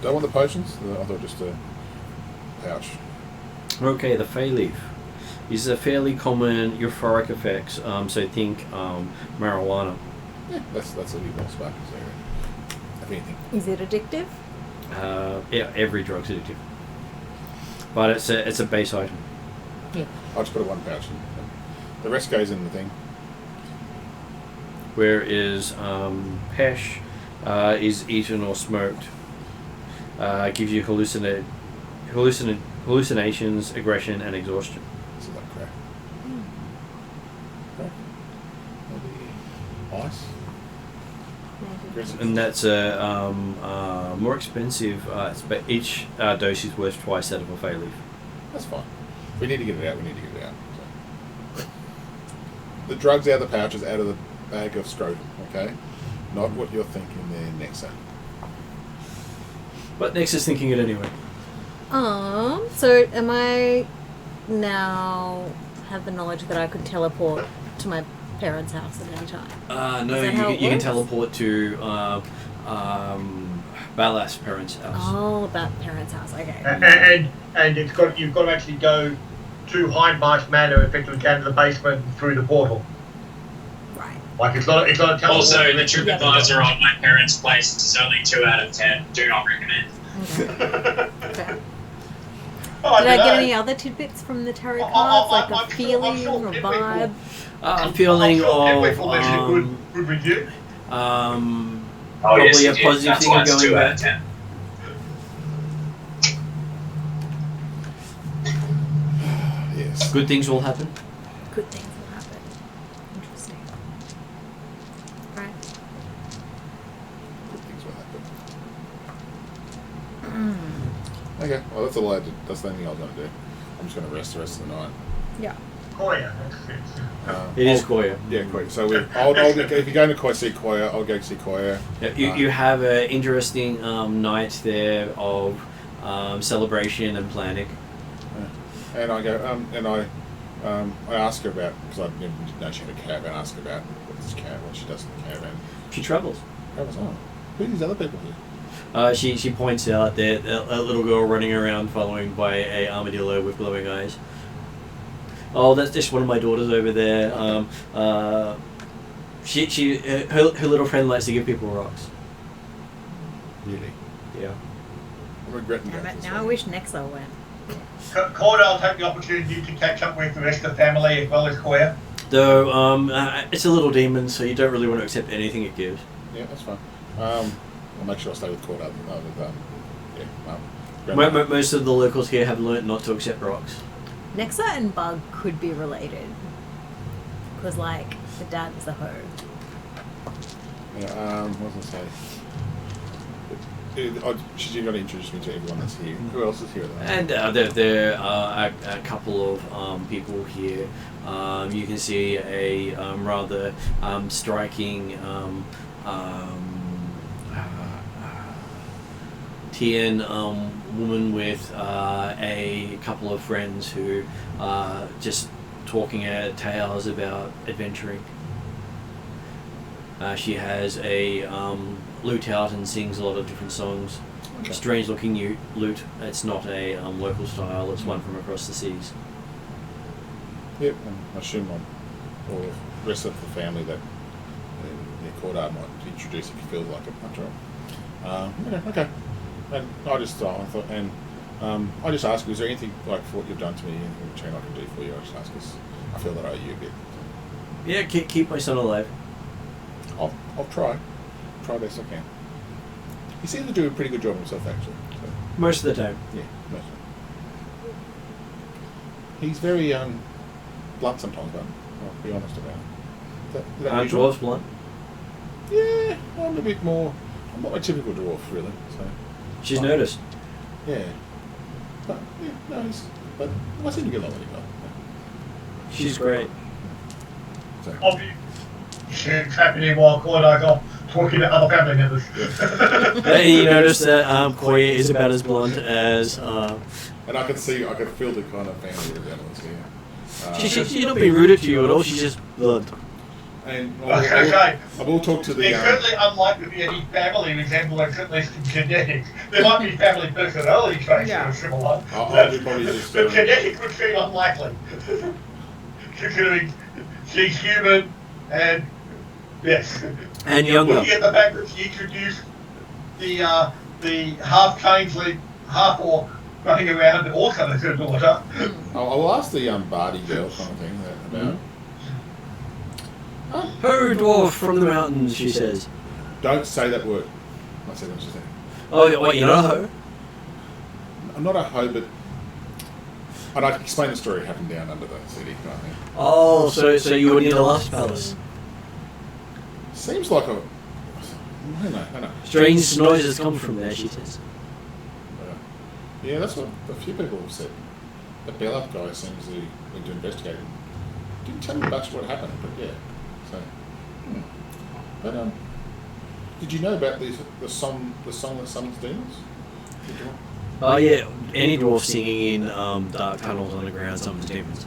Don't want the potions? I thought just a pouch.
Okay, the Fey Leaf is a fairly common euphoric effect, so think marijuana.
Yeah, that's a bit more Sparky's area. If anything.
Is it addictive?
Yeah, every drug's addictive. but it's a base item.
I'll just put it one pouch in. The rest goes in the thing.
Where is Pesh is eaten or smoked. Gives you hallucinations, aggression, and exhaustion.
This is like crap. Okay. Maybe ice. Aggressive.
And that's a more expensive. But each dose is worth twice that of a fey leaf.
That's fine. If we need to get it out, we need to get it out. So. The drugs out of the pouch is out of the bag of scrotum, okay? Not what you're thinking there, Nexa.
But Nex is thinking it anyway.
So am I now have the knowledge that I could teleport to my parents' house at any time?
No,
Is that how
you
it
can
works?
teleport to Ballas' parents' house.
Oh, about parents' house. Okay.
And you've got to actually go to Hindmarsh Manor, effectively down to the basement through the portal.
Right.
Like it's not a teleport.
Also, the TripAdvisor on my parents' place is only 2 out of 10. Do not recommend.
Okay.
Oh,
Did I
don't
get
know.
any other tidbits from the tarot cards, like a
I'm
feeling
sure
or
Pipwick will-
vibe?
A feeling
I'm sure
of
Pipwick will leave you a good review.
probably
yes,
a
it did.
positive
That's
thing
why
of
it's
going
2 out
back.
of 10.
Yes.
Good things will happen.
Good things will happen. Interesting. Right.
Good things will happen. Okay, well that's all I did. That's the only thing I was going to do. I'm just going to rest the rest of the night.
Yeah.
Koya.
It is Koya.
Yeah, Koya. So I'll if you're going to see Koya, I'll go see Koya.
Yeah, you have an interesting night there of celebration and planning.
And I go, I ask her about, because I didn't know she had a caravan, I ask her about what she does in the caravan.
She travels.
I was, oh, who are these other people here?
She points out that a little girl running around following by a armadillo with glowing eyes. Oh, that's just one of my daughters over there. Her little friend likes to give people rocks.
Really?
Yeah.
I'm regretting
Now,
that.
now I wish Nexo went.
Koya, I'll take the opportunity to catch up with the rest of the family as well as Koya.
Though it's a little demon, so you don't really want to accept anything it gives.
Yeah, that's fine. I'll make sure I stay with Koya. Grandma.
Most of the locals here have learnt not to accept rocks.
Nexa and Bug could be related. Because, like, the dad was a hoe.
Yeah, what was I say? She's going to introduce me to everyone that's here. Who else is here at the moment?
And there are a couple of people here. You can see a rather striking Tian woman with a couple of friends who are just talking tales about adventuring. She has a lute out and sings a lot of different songs.
Okay.
Strange looking lute. It's not a local style, it's one from across the seas.
Yep, and I assume or the rest of the family that Corda might introduce if he feels like it. After all. Okay. And I just ask you, is there anything like for what you've done to me in return I can do for you? I just ask because I feel that I owe you a bit.
Yeah, keep my son alive.
I'll try best I can. He seems to do a pretty good job himself actually. So,
Most of the time.
yeah, most of it. He's very blunt sometimes, but I'll be honest about it. Is that unusual?
Dwarves blunt.
Yeah, I'm a bit more. I'm not a typical dwarf, really. So
She's noticed.
yeah, but yeah, no, but I seem to get along with him.
She's great.
So,
I'll be trapping him while Koya got talking to other family members.
You notice that Koya is about as blunt as.
and I can feel the kind of family resemblance here.
She's not being rude to you at all. She's just blunt.
And
Okay.
I will talk to the.
It's certainly unlikely to be any family resemblance, at least in genetics. There might be family personality traits that are similar.
I'll do probably just.
The genetics would seem unlikely. Considering she's human and yes.
And younger.
Looking at the fact that she introduced the half changeling, half or running around, but also as her daughter.
I'll ask the Bardi girl kind of thing about.
Ho, dwarf from the mountains, she says.
Don't say that word. I said what she said.
Oh, what, you're not a ho?
I'm not a hoe, but I'd explain the story happened down under the city kind of thing.
Oh, so you were near the last palace.
Seems like a... I know.
Strange noises come from there, she says.
Yeah, that's what a few people have said. The Bella guy seems to went to investigate. Didn't tell me much what happened, but yeah. So, but did you know about the song that summons demons?
Oh yeah, any dwarf singing in dark tunnels underground summons demons.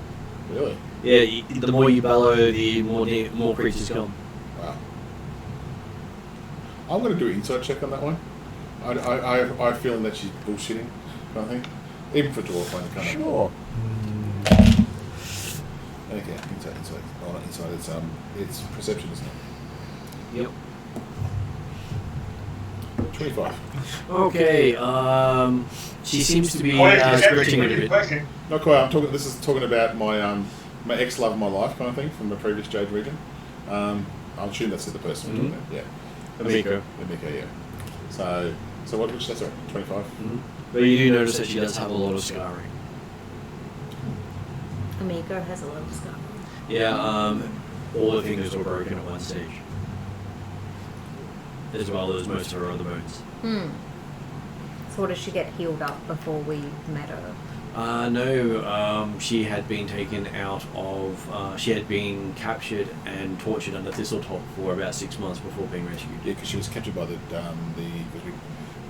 Really?
Yeah, the more you bellow, the more creatures come.
Wow. I'm going to do an inside check on that one. I have a feeling that she's bullshitting, kind of thing. Even for dwarf one, kind of.
Sure.
Okay, inside. Oh, not inside. It's perception, isn't it?
Yep.
25.
Okay. She seems to be stretching it a bit.
Not quite. This is talking about my my ex love of my life kind of thing from the previous Jade Regent. I'm assuming that's the person we're talking about. Yeah.
Amiko.
Amiko, yeah. So what? Which that's right. 25.
But you do notice that she does have a lot of scarring.
Amiko has a lot of scar.
Yeah. All the fingers were broken at one stage, as well as most of her other bones.
So does she get healed up before we met her?
No, she had been taken out of, she had been captured and tortured under Thistletop for about 6 months before being rescued.
Yeah, because she was captured by because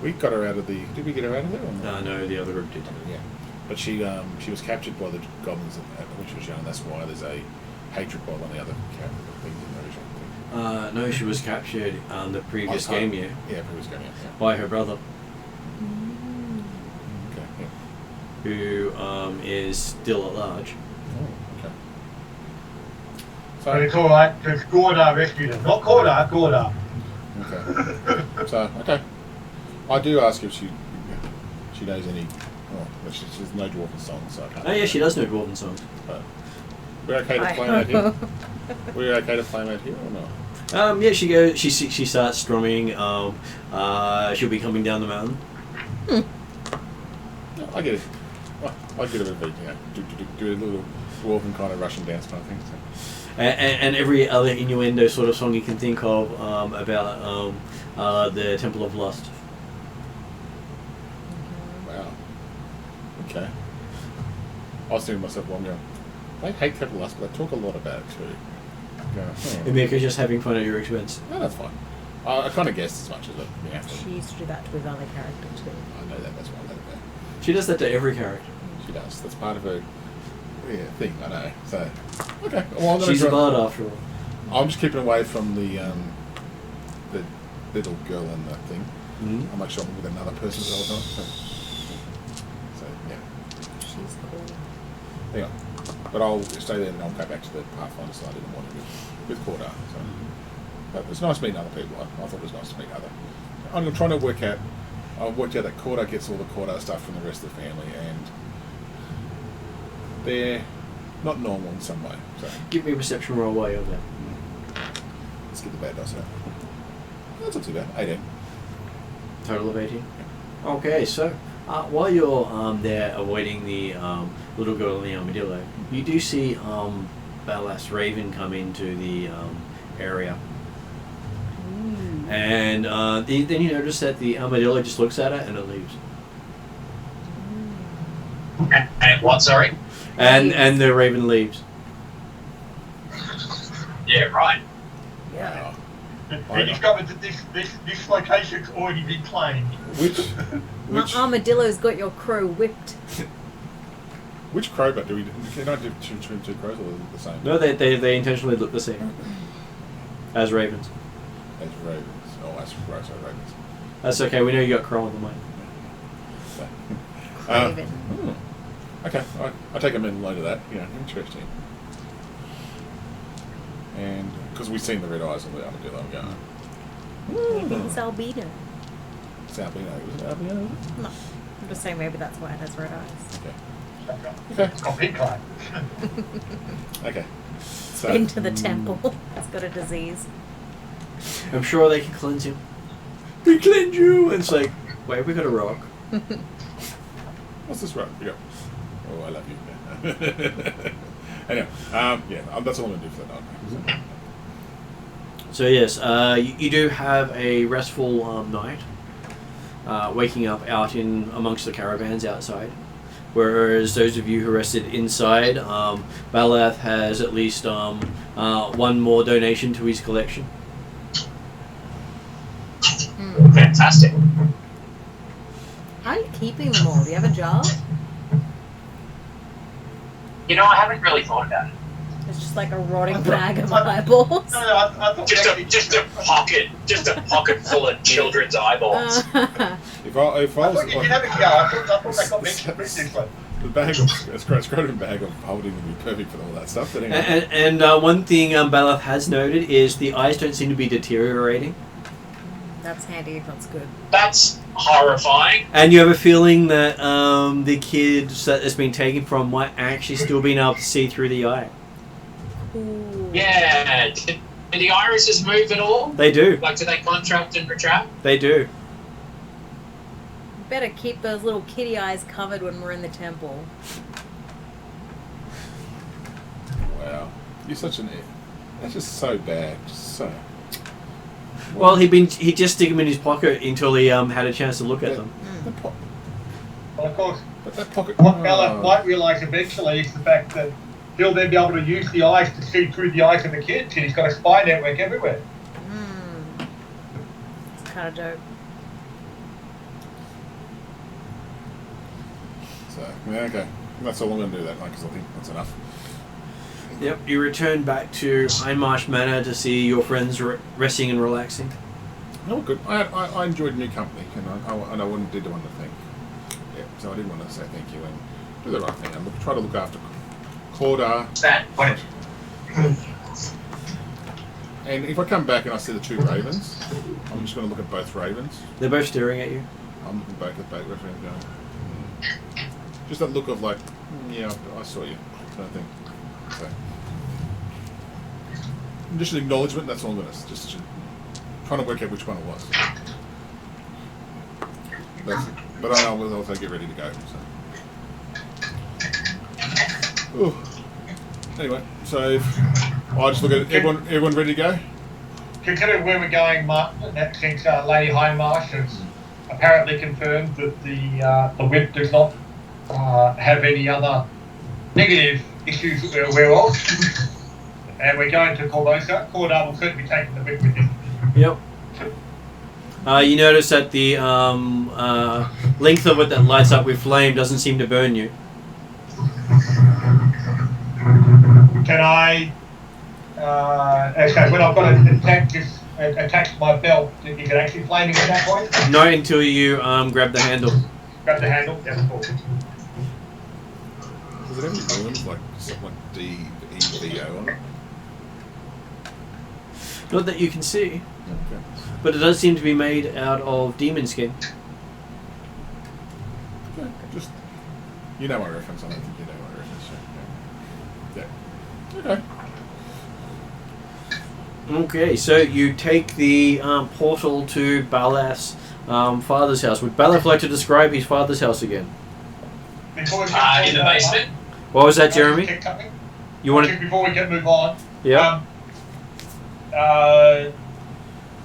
we got her out of the, did we get her out of there or not?
No, the other group did.
Yeah, but she was captured by the goblins when she was young, and that's why there's a hatred by one of the other things in the original thing.
No, she was captured the previous game year.
Yeah, previous game year. Yeah.
By her brother,
Okay, yeah.
who is still at large.
Oh, okay.
So it's alright, because Gorda rescued him. Not Gorda, Gorda.
Okay. So, okay. I do ask if she knows any... Oh, well, there's no dwarven songs, so I can't...
Oh yeah, she does know dwarven songs.
But we're okay to flame out here? We're okay to flame out here or not?
Yeah, she goes. She starts strumming. She'll be coming down the mountain.
Yeah, I get it. I get a bit of a, do a little dwarven kind of Russian dance kind of thing. So.
And every other innuendo sort of song you can think of about the Temple of Lust.
Wow. Okay. I was thinking to myself, well, I'm going, they hate Temple of Lust, but they talk a lot about it too.
Amika's just having fun at your expense.
No, that's fine. I kind of guessed as much as it. Yeah.
She used to do that to his other character too.
I know that. That's why I let it go.
She does that to every character.
She does. That's part of her thing. I know. So okay. Well,
She's a bard after all.
I'm just keeping away from the little girl and that thing.
Mm-hmm.
I'll make sure I'm with another person all the time. So yeah.
She's cool.
Hang on. But I'll stay there and I'll go back to the Pathfinder Society in the morning with Corda. So. But it's nice meeting other people. I thought it was nice to meet other. I'm trying to work out. I worked out that Corda gets all the Corda stuff from the rest of the family, and they're not normal in some way. So
Give me a perception roll while you're there.
let's get the bad dice out. That's not too bad. 18.
Total of 18. Okay, so while you're there awaiting the little girl in the armadillo, you do see Ballas Raven come into the area. And then you notice that the armadillo just looks at it and it leaves.
And what, sorry?
And the raven leaves.
Yeah, right.
Yeah.
We discovered that this location's already been claimed.
My armadillo's got your crow whipped.
Which crowbar do we? Can I do two crows or the same?
No, they intentionally look the same as ravens.
As ravens. Oh, that's gross. Ravens.
That's okay. We know you got crow on the mind.
So,
Raven.
okay, I take a mental note of that. Yeah, interesting. And because we've seen the red eyes on the armadillo, I'm going.
Maybe it's albino.
It's albino. Was it albino?
No. just saying maybe that's why it has red eyes.
Okay.
It's got pink eye.
Okay. So,
Been to the temple. It's got a disease.
I'm sure they can cleanse him. We cleanse you! And it's like, wait, we got a rock.
what's this rock? You go. Oh, I love you. Anyway, that's all I'm going to do for that night.
So yes, you do have a restful night, waking up out in amongst the caravans outside. Whereas those of you who rested inside, Balath has at least one more donation to his collection.
Fantastic.
How are you keeping them all? Do you have a jar?
You know, I haven't really thought about it.
It's just like a rotting bag of eyeballs.
No, I thought
Just a pocket full of children's eyeballs.
If I
I
was
thought you did have a jar. I thought that got mentioned previously.
the bag of a scrotum bag of holding would be perfect for all that stuff. But anyway.
And one thing Balath has noted is the eyes don't seem to be deteriorating.
That's handy if that's good.
That's horrifying.
And you have a feeling that the kids that it's been taken from might actually still be able to see through the eye.
Ooh.
Yeah. Do the irises move at all?
They do.
Like, do they contract and retract?
They do.
Better keep those little kitty eyes covered when we're in the temple.
Wow, you're such an. That's just so bad. Just so.
Well, he just stick them in his pocket until he had a chance to look at them.
Well, of course,
But that pocket.
what Bella might realise eventually is the fact that he'll then be able to use the eyes to see through the eyes of the kids, and he's got a spy network everywhere.
It's kind of dope.
So yeah, okay. That's all I'm going to do that night because I think that's enough.
Yep, you return back to Hindmarsh Manor to see your friends resting and relaxing.
No, good. I enjoyed new company, and I did want to thank. Yeah, so I did want to say thank you and do the right thing and try to look after Claudia.
That point.
And if I come back and I see the two ravens, I'm just going to look at both ravens.
They're both staring at you.
I'm looking back at both ravens going. Just that look of like, yeah, I saw you, kind of thing. So, just an acknowledgement. That's all I'm going to just trying to work out which one it was. But I know we'll also get ready to go. So. Ooh. Anyway, so I just look at everyone ready to go.
Considering where we're going, Mark, since Lady Hindmarsh has apparently confirmed that the whip does not have any other negative issues that we're aware of, and we're going to Corvosa. Cordar will certainly be taking the whip with him.
Yep. You notice that the length of it that lights up with flame doesn't seem to burn you.
Can I, okay, when I've got it attached to my belt, is it actually flaming at that point?
Not until you grab the handle.
Grab the handle? Yeah, cool.
Does it have any runes like something like D-E-V-O on it?
Not that you can see,
Okay.
but it does seem to be made out of demon skin.
Okay. Just you know my reference. I don't think you know my reference. So, yeah. Okay.
Okay, so you take the portal to Balath's father's house. Would Balath like to describe his father's house again?
In the basement.
What was that, Jeremy? You want to?
Before we can move on.
Yeah.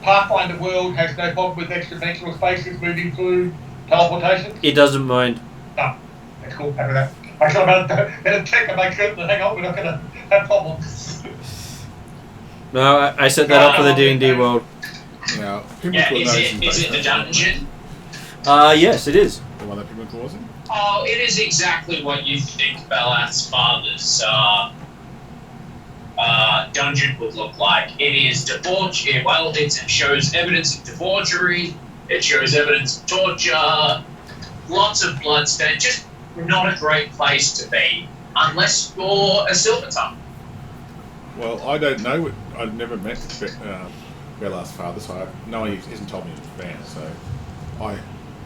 Pathfinder world has no problem with extra-dimensional spaces moving through teleportation.
It doesn't mind.
No, that's cool. Happy with that. I thought about better check and make sure that hang on, we're not going to have problems.
No, I set that up for the D&D world.
Now,
Yeah, is it the dungeon?
Yes, it is.
The one that Pimlico was in?
Oh, it is exactly what you think Balath's father's dungeon would look like. It is debauchery. Well, it shows evidence of debauchery. It shows evidence of torture. Lots of bloodstain. Just not a great place to be unless you're a silver tongue.
Well, I don't know. I've never met Bella's father, so he hasn't told me in advance. So I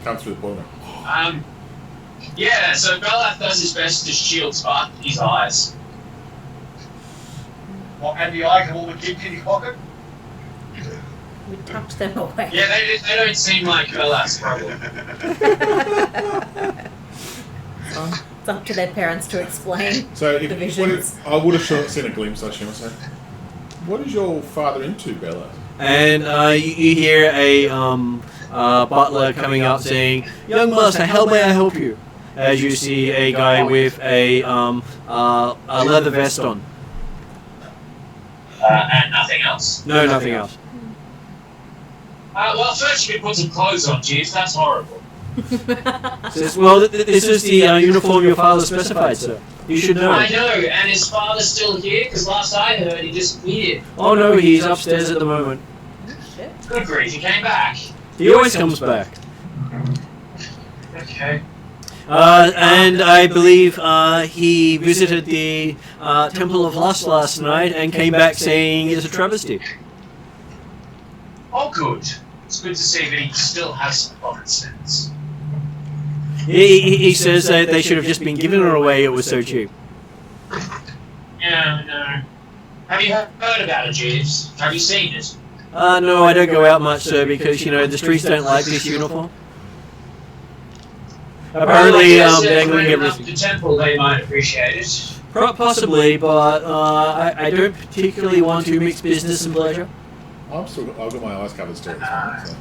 come through the portal.
Yeah, so Belaf does his best to shield Sparky's eyes.
What, and the eyes of all the kids in his pocket?
We tucked them away.
Yeah, they don't seem like Belaf's problem.
It's up to their parents to explain
So
the
if,
visions.
I would have seen a glimpse, I should say. What is your father into, Bella?
And you hear a butler coming up saying, "Young master, how may I help you?" As you see a guy with a leather vest on.
And nothing else.
No, nothing else.
Well, first you could put some clothes on, Jeeves. That's horrible.
Says, "Well, this is the uniform your father specified, sir. You should know."
I know, and his father's still here, because last I heard he disappeared.
Oh no, he's upstairs at the moment.
Shit.
Good grief, he came back.
He always comes back.
Okay.
And I believe he visited the Temple of Lust last night and came back saying it's a travesty.
Oh, good. It's good to see that he still has some common sense.
He says that they should have just been given her away, it was so cheap.
Yeah, no. Have you heard about it, Jeeves? Have you seen it?
No, I don't go out much, sir, because, the streets don't like this uniform. Apparently, dangling
up
everything.
the temple, they might appreciate it.
Possibly, but I don't particularly want to mix business and pleasure.
I've got my eyes covered still. So.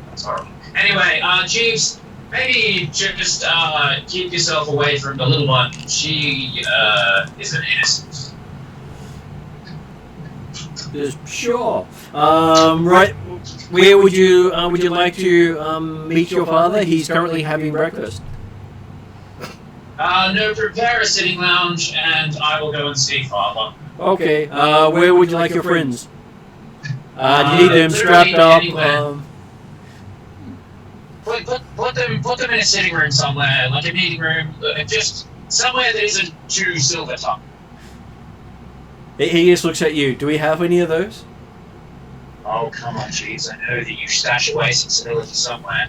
That's horrible. Anyway, Jeeves, maybe just keep yourself away from the little one. She is an innocent.
Sure. Right. Where would you like to meet your father? He's currently having breakfast.
No, prepare a sitting lounge, and I will go and see Father.
Okay. Where would you like your friends? Do you need them strapped up?
Put them in a sitting room somewhere, like a meeting room, just somewhere that isn't too silver top.
He just looks at you. Do we have any of those?
Oh, come on, Jeeves. I know that you stash away some civility somewhere.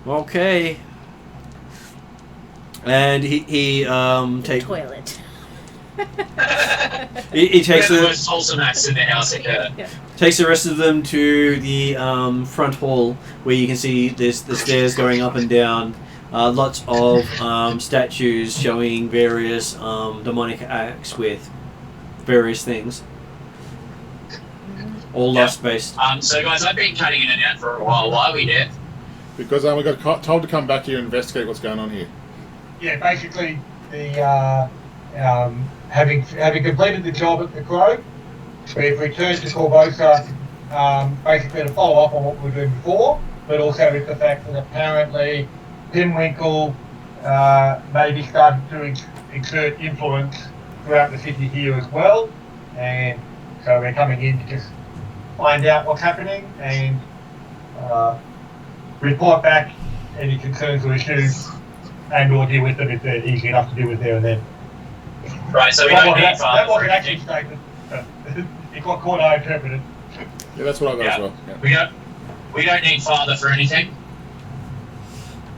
Okay. And he takes.
Toilet.
He takes
the
the
most wholesome acts in the house occur.
takes the rest of them to the front hall where you can see there's the stairs going up and down. Lots of statues showing various demonic acts with various things. All lust-based.
So, guys, I've been cutting in and out for a while. Why are we there?
Because we got told to come back here and investigate what's going on here.
Yeah, basically, the having completed the job at the Grove, we've returned to Corvosa, basically to follow up on what we were doing before, but also with the fact that apparently Pinwinkle maybe started to exert influence throughout the city here as well, and so we're coming in to just find out what's happening and report back any concerns or issues and or deal with them if they're easy enough to deal with there and then.
Right, so we don't need
That
Father for
wasn't actually
anything.
stated. It got caught, I interpreted.
Yeah, that's what I got
Yeah.
as well. Yeah.
We don't need Father for anything.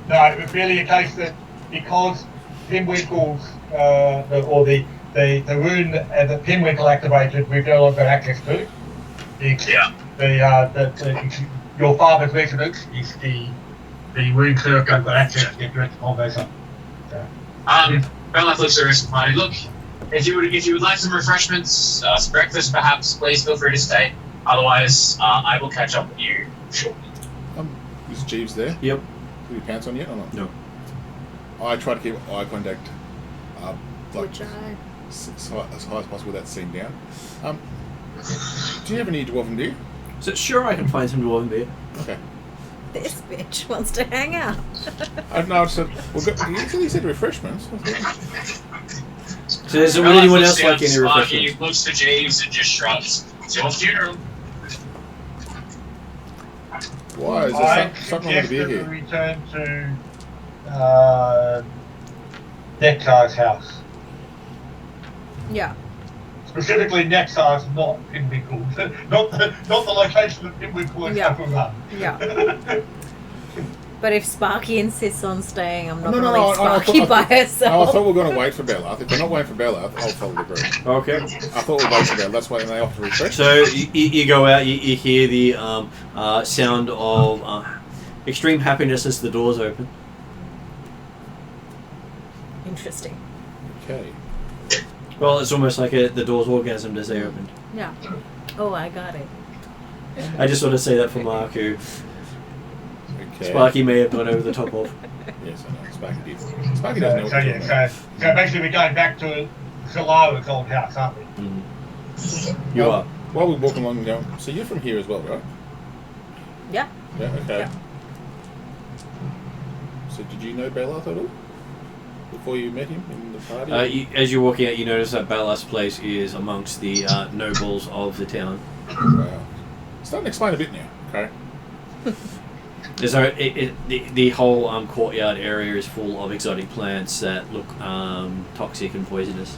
No, it was really a case that because Pinwinkle's the rune that Pinwinkle activated, we've no longer got access to. Your father's residence is the rune circle got access to get direct to Conversa.
Belaf looks arrested party. Look, if you would like some refreshments, some breakfast perhaps, please feel free to stay. Otherwise, I will catch up with you shortly.
Is Jeeves there?
Yep.
Have your pants on yet or not?
No.
I try to keep eye contact,
Which eye?
as high as possible without seeing down. Do you have any dwarven beer?
So sure, I can find some dwarven beer.
Okay.
This bitch wants to hang out.
I said, he said refreshments.
So would anyone else like any
He
refreshments?
looks to Jeeves and just shrugs. It's your funeral.
Why? Is
I
there something wrong with the beer
suggest that we
here?
return to Nektar's house.
Yeah.
Specifically Nektar's, not Pinwinkle's. not the location of Pinwinkle is
Yeah.
from that.
Yeah. But if Sparky insists on staying, I'm not
No,
going to
no,
leave
no, I
Sparky
thought-
by
No, I
herself.
thought we were going to wait for Bella. If we're not waiting for Bella, I'll follow the group.
Okay.
I thought we'd wait for Bella. That's why they have to refresh.
So you go out, you hear the sound of extreme happiness as the doors open.
Interesting.
Okay.
Well, it's almost like the doors orgasmed as they opened.
Yeah. Oh, I got it.
I just want to say that for Mark, who
Okay.
Sparky may have gone over the top of.
Yes, I know. Sparky did. Sparky doesn't know
So,
what
yeah,
you're talking
so basically we're going back to Shalawa's old house, aren't we?
You
Well,
are.
While we're walking along and going, so you're from here as well, right?
Yeah.
Yeah, okay.
Yeah.
So did you know Bella at all? Before you met him in the party?
As you're walking out, you notice that Ballas' place is amongst the nobles of the town.
Wow. Starting to explain a bit now, okay?
So the whole courtyard area is full of exotic plants that look toxic and poisonous.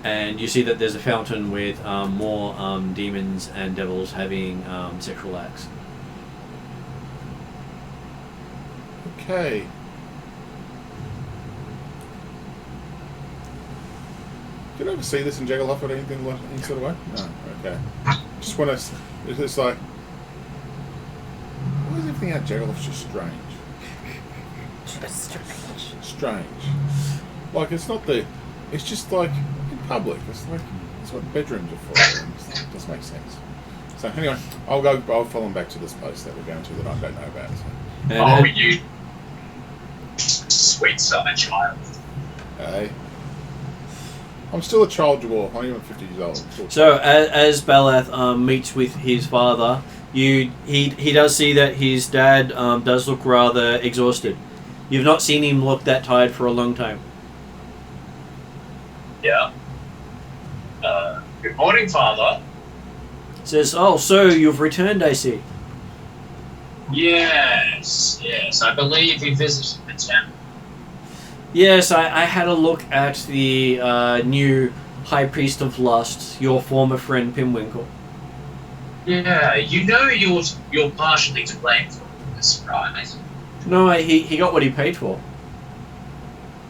And you see that there's a fountain with more demons and devils having sexual acts.
Okay. Did you ever see this in Jagglehoff or anything like any sort of way? No. Okay. Just want to. It's just like. Why is everything out Jagglehoff's just strange?
Just strange.
Strange. Like it's not the. It's just like in public. It's like it's what bedrooms are for. And it's like, it doesn't make sense. So anyway, I'll follow them back to this place that we're going to that I don't know about. So.
And,
You sweet summer child.
Hey. I'm still a child dwarf. I'm even 50 years old.
So as Balath meets with his father, he does see that his dad does look rather exhausted. You've not seen him look that tired for a long time.
Yeah. Good morning, Father.
Says, "Oh, so you've returned, I see."
Yes, I believe he visited the temple.
Yes, I had a look at the new High Priest of Lust, your former friend Pimwinkle.
Yeah, you know you're partially to blame for this, right?
No, he got what he paid for.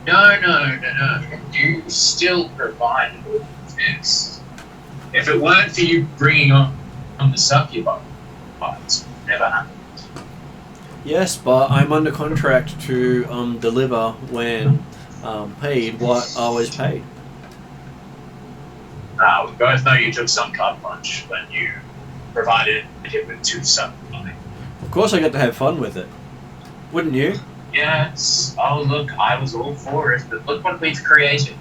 No. You still provided this. If it weren't for you bringing on the succubus, it never happened.
Yes, but I'm under contract to deliver when paid what I was paid.
We both know you took some cut punch when you provided him with 2 succubi.
Of course, I got to have fun with it. Wouldn't you?
Yes. Oh, look, I was all for it, but look what we've created.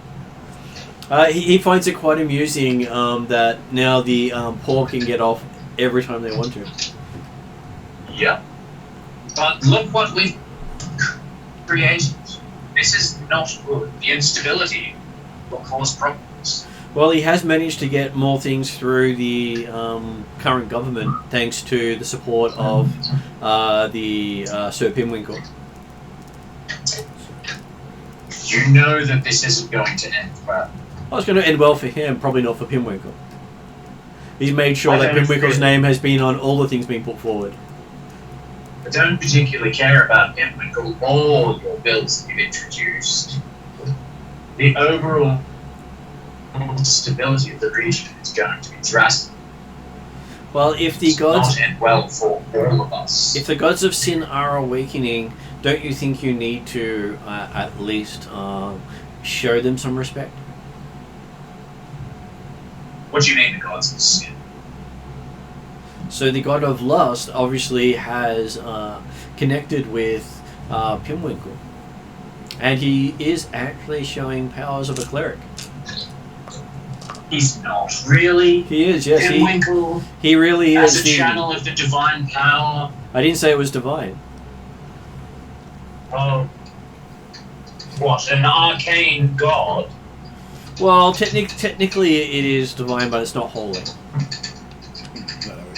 He finds it quite amusing that now the poor can get off every time they want to.
Yep. But look what we've created. This is not good. The instability will cause problems.
Well, he has managed to get more things through the current government thanks to the support of the Sir Pimwinkle.
You know that this isn't going to end well.
Oh, it's going to end well for him, probably not for Pimwinkle. He's made sure that Pimwinkle's name has been on all the things being put forward.
I don't particularly care about Pimwinkle or your bills that you've introduced. The overall stability of the region is going to be drastic.
Well, if the
It's
gods,
not end well for all of us.
if the gods of sin are awakening, don't you think you need to at least show them some respect?
What do you mean the gods of sin?
So the god of lust obviously has connected with Pimwinkle, and he is actually showing powers of a cleric.
He's not really.
He is, yes.
Pimwinkle,
He really
as
is.
a channel of the divine power.
I didn't say it was divine.
Oh, what, an arcane god?
Well, technically it is divine, but it's not holy.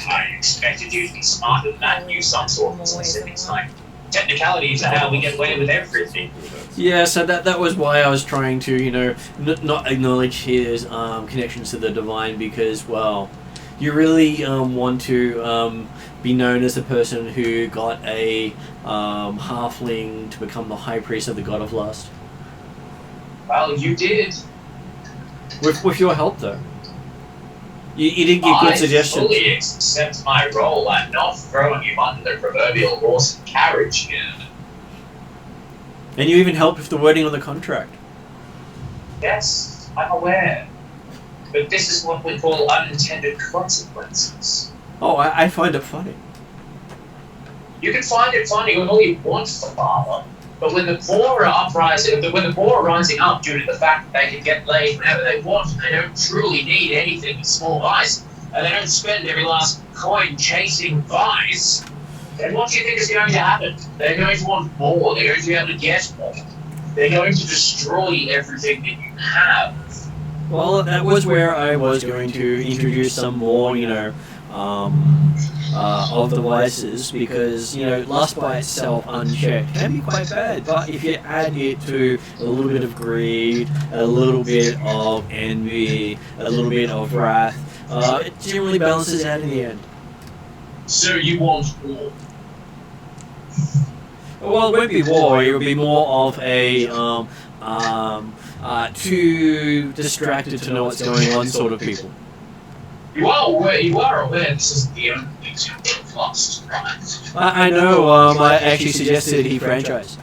I expected you to be smarter than that and use some sort of specifics like technicalities are how we get away with everything.
Yeah, so that was why I was trying to, not acknowledge his connections to the divine because, well, You really want to be known as the person who got a halfling to become the high priest of the god of lust.
Well, you did.
With your help, though. You did give good suggestions.
I fully accept my role. I'm not throwing you under the proverbial horse and carriage here.
And you even helped with the wording on the contract.
Yes, I'm aware. But this is what we call unintended consequences.
Oh, I find it funny.
You can find it funny all you want, Father. But when the poor are rising up due to the fact that they can get laid whenever they want, and they don't truly need anything but small vice, and they don't spend every last coin chasing vice, then what do you think is going to happen? They're going to want more. They're going to be able to get more. They're going to destroy everything that you have.
Well, that was where I was going to introduce some more, of the vices, because lust by itself unchecked can be quite bad, but if you add it to a little bit of greed, a little bit of envy, a little bit of wrath, it generally balances out in the end.
So you want war?
Well, it won't be war, it would be more of a too distracted to know what's going on sort of people.
You are aware this is the only example of lust, right?
I know, I actually suggested he franchise.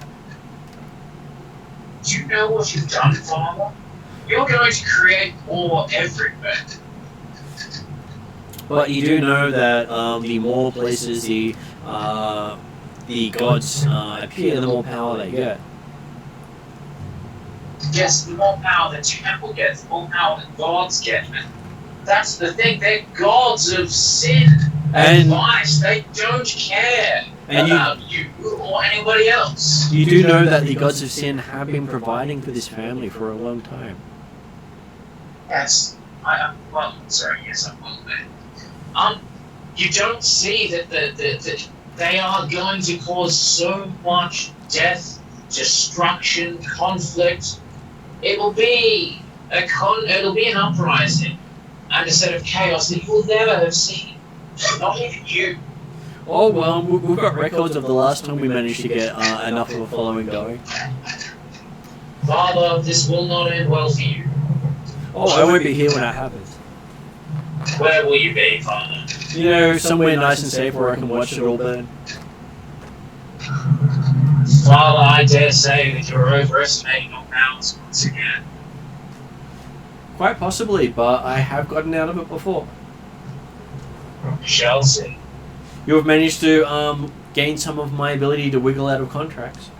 Do you know what you've done, Father? You're going to create war everywhere.
But you do know that the more places the gods appear, the more power they get.
Yes, the more power the temple gets, the more power the gods get. That's the thing, they're gods of sin and vice. They don't care about you or anybody else.
You do know that the gods of sin have been providing for this family for a long time.
Yes, sorry, yes, I will be. You don't see that they are going to cause so much death, destruction, conflict. It'll be an uprising and a set of chaos that you will never have seen. Not even you.
Oh, well, we've got records of the last time we managed to get enough of a following going.
Father, this will not end well for you.
Oh, I won't be here when that happens.
Where will you be, Father?
Somewhere nice and safe where I can watch it all burn.
Father, I dare say that you're overestimating your powers once again.
Quite possibly, but I have gotten out of it before.
Shall see.
You have managed to gain some of my ability to wiggle out of contracts.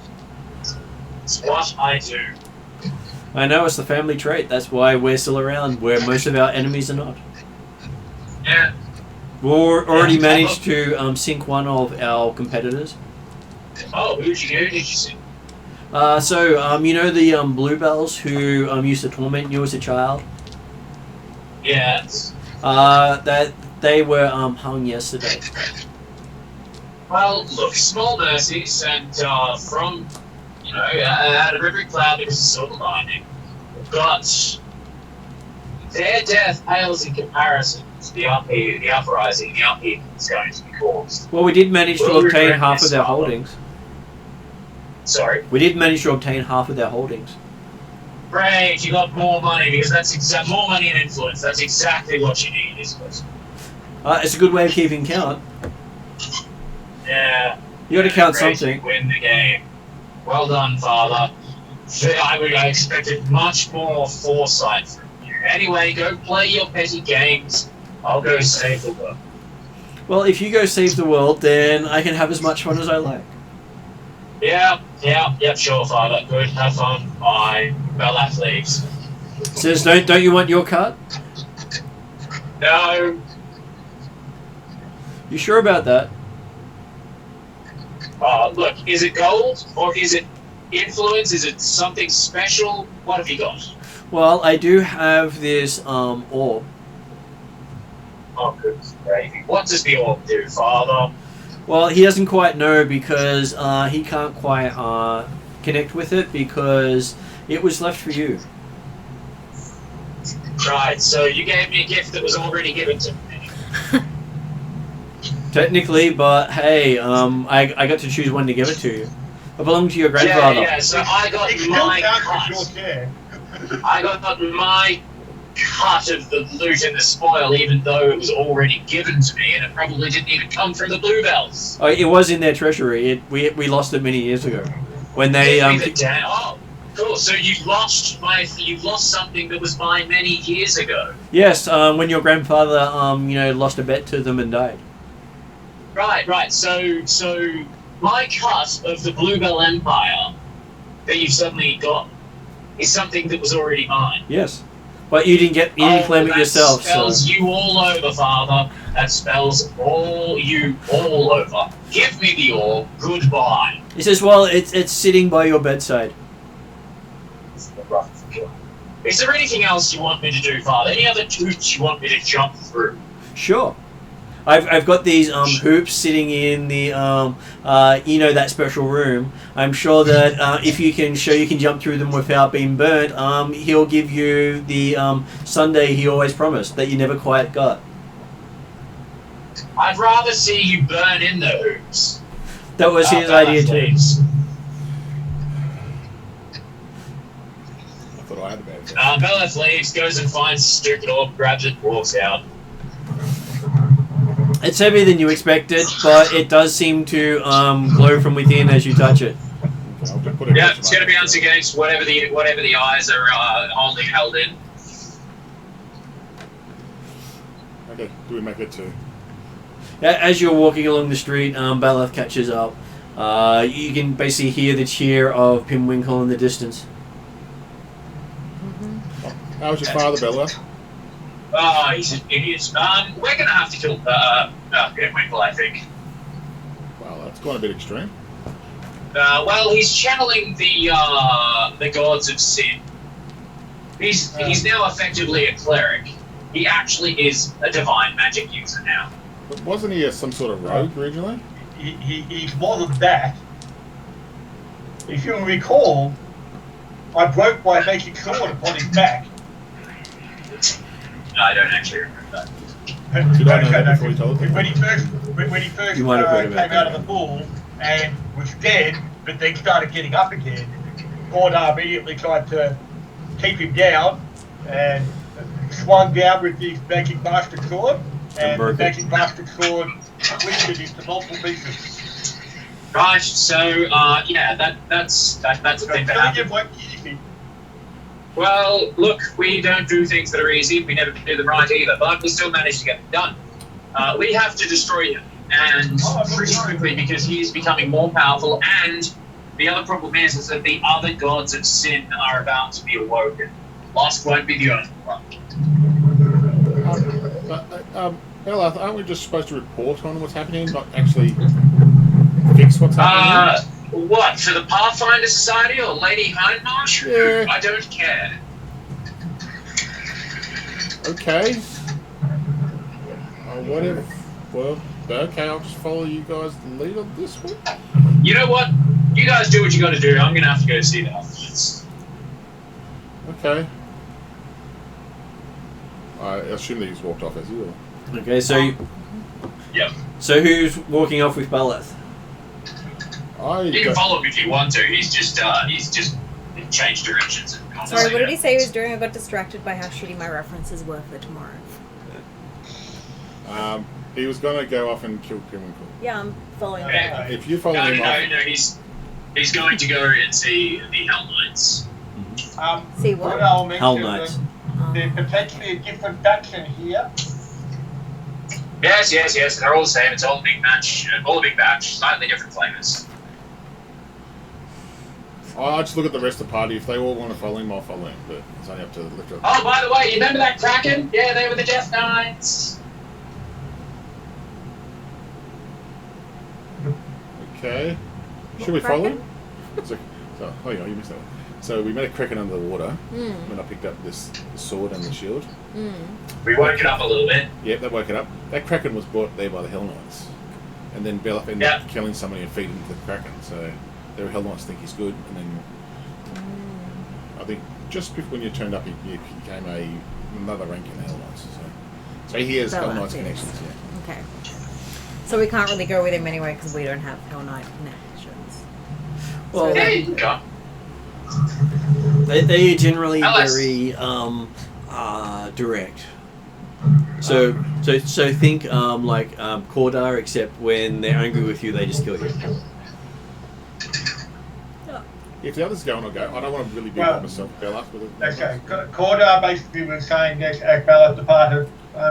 It's what I do.
I know, it's the family trait. That's why we're still around, where most of our enemies are not.
Yeah.
We've already managed to sink one of our competitors.
Oh, who did you sink?
The bluebells who used to torment you as a child?
Yes.
That they were hung yesterday.
Well, look, small mercies, and from, out of every cloud there is a silver lining. But their death pales in comparison to the uprising, the upheaval that's going to be caused.
Well, we did manage to obtain half of their holdings.
Sorry?
We did manage to obtain half of their holdings.
Great, you got more money, because that's more money and influence. That's exactly what you need, isn't it?
It's a good way of keeping count.
Yeah.
You got to count
Great,
something.
You win the game. Well done, Father. I expected much more foresight from you. Anyway, go play your petty games. I'll go save the world.
Well, if you go save the world, then I can have as much fun as I like.
Yeah, sure, Father. Good, have fun. Bye. Lvl3.
Says, don't you want your cut?
No.
You sure about that?
Look, is it gold, or is it influence? Is it something special? What have you got?
Well, I do have this orb.
Oh, good gravy. What does the orb do, Father?
Well, he doesn't quite know because he can't quite connect with it because it was left for you.
Right, so you gave me a gift that was already given to me.
Technically, but hey, I got to choose when to give it to you. It belonged to your grandfather.
Yeah, so I got
It still
my
counts as
cut.
your share.
I got my cut of the loot and the spoil, even though it was already given to me, and it probably didn't even come from the Bluebells.
Oh, it was in their treasury. We lost it many years ago when they
Oh, cool. So you've lost something that was mine many years ago.
Yes, when your grandfather lost a bet to them and died.
Right. So my cut of the Bluebell Empire that you've suddenly got is something that was already mine.
Yes, but you didn't claim it yourself.
That spells
So.
you all over, Father. That spells you all over. Give me the ore. Goodbye.
He says, "Well, it's sitting by your bedside."
Is there anything else you want me to do, Father? Any other toots you want me to jump through?
Sure. I've got these hoops sitting in the that special room. I'm sure that if you can show you can jump through them without being burnt, he'll give you the Sunday he always promised that you never quite got.
I'd rather see you burn in the hoops.
That was his idea too.
Please.
I thought I had a bad day.
Beleth leaves, goes and finds stupid orb, grabs it, walks out.
It's heavier than you expected, but it does seem to glow from within as you touch it.
Okay, I'll just put it
Yeah,
against
it's
my-
going to bounce against whatever the eyes are holding held in.
Okay, do we make it to?
As you're walking along the street, Baleth catches up. You can basically hear the cheer of Pimwinkle in the distance.
How's your father, Bella?
Oh, he's an idiot. We're going to have to kill Pimwinkle, I think.
Well, that's gone a bit extreme.
Well, he's channeling the gods of sin. He's now effectively a cleric. He actually is a divine magic user now.
But wasn't he some sort of rogue originally?
He's more than that. If you recall, I broke my magic sword upon his back.
No, I don't actually remember that.
Did I know that before you told me?
When he first
You might have heard
came
about
out
that.
of the pool and was dead, but then started getting up again, Gordar immediately tried to keep him down and swung down with his magic master sword, and the
broke it.
magic master sword splintered into multiple pieces.
Right, so, yeah, that's a thing that
Telling you
happened.
what easy.
Well, look, we don't do things that are easy. We never do them right either, but we still manage to get them done. We have to destroy him, and pretty quickly, because he is becoming more powerful, and the other problem is that the other gods of sin are about to be awoken. Lost won't be the only one.
Bella, aren't we just supposed to report on what's happening, not actually fix what's happening?
What, for the Pathfinder Society or Lady Hindmarsh?
Yeah.
I don't care.
Okay. Whatever. Well, okay, I'll just follow you guys the lead on this one.
You know what? You guys do what you gotta do. I'm gonna have to go see the afterwards.
Okay. I assume that he's walked off as you.
Okay, so
Yep.
so who's walking off with Baleth?
You can follow him if you want to. He's just changed directions. And
Sorry, what did he say he was doing? I got distracted by how shitty my references were for tomorrow.
He was going to go off and kill Pimwinkle.
Yeah, I'm following
Okay.
that.
If you follow him off,
No. He's going to go and see the Hell Knights.
See what?
I'll mention
Hell Knights.
that there's potentially a different faction here.
Yes. They're all the same. It's all a big match. All a big batch. Slightly different flavors.
I just look at the rest of the party. If they all want to follow him, I'll follow him. But it's only up to the lift.
Oh, by the way, you remember that Kraken? Yeah, they were the Death Knights.
Okay. Should we follow him? So, hang on, you missed that one. So we met a Kraken under the water when I picked up this sword and the shield.
We woke it up a little bit.
Yep, that woke it up. That Kraken was brought there by the Hell Knights. And then Bellup ended up killing somebody and feeding the Kraken. So the Hell Knights think he's good. And then I think just before when you turned up, he became another rank in the Hell Knights. So So he has Hell
Bella
Knight's
is.
connections, yeah.
Okay. So we can't really go with him anyway because we don't have Hell Knight connections.
Well,
There you go.
they are generally
Alice.
very direct. So think like Cordar, except when they're angry with you, they just kill you.
If the others go on, I'll go. I don't want to really be
Well,
by myself, Bella.
Okay, Cordar basically was saying that as Bella departed,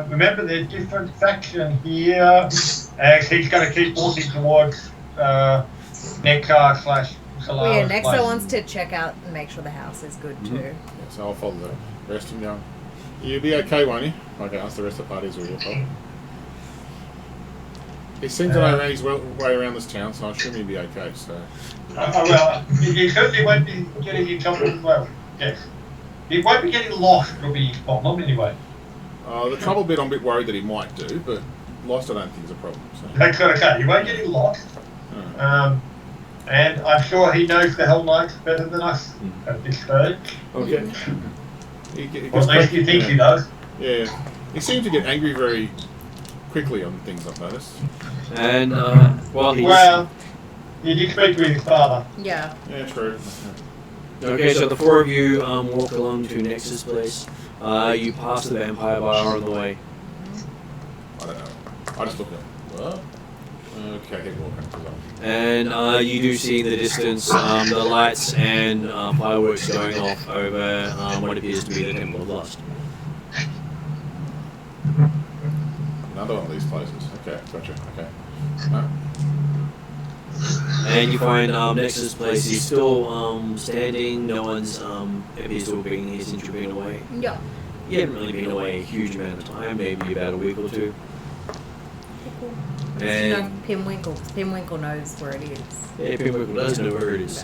remember there's different faction here, and he's going to keep walking towards Nekar /
Well, yeah, Nexa wants to check out and make sure the house is good too.
Yeah, so I'll follow the rest of them going. You'll be okay, won't you? Okay, ask the rest of the parties all your fault. He seems to know his way around this town, so I assume he'll be okay, so...
well, he certainly won't be getting in trouble. Well, yes. He won't be getting lost, will be his problem anyway.
The trouble bit I'm a bit worried that he might do, but lost I don't think is a problem, so...
That's okay, he won't get lost. And I'm sure he knows the Hell Knights better than us at this stage.
Okay.
Or at least he thinks he does.
Yeah. He seems to get angry very quickly on things, I've noticed.
And
He did speak to his father.
Yeah.
Yeah, true.
okay, so the four of you walk along to Nexus Place. You pass the vampire bar on the way.
I don't know. I just look at what? Okay, keep walking.
And you do see in the distance the lights and fireworks going off over what appears to be the Temple of Lust.
Another one of these places. Okay, gotcha. Okay. No.
And you find Nexus Place is still standing. No one's appears to have been his entry been away.
Yeah.
You haven't really been away a huge amount of time, maybe about a week or two. And
No, Pimwinkle. Pimwinkle knows where it is.
yeah, Pimwinkle does know where it is.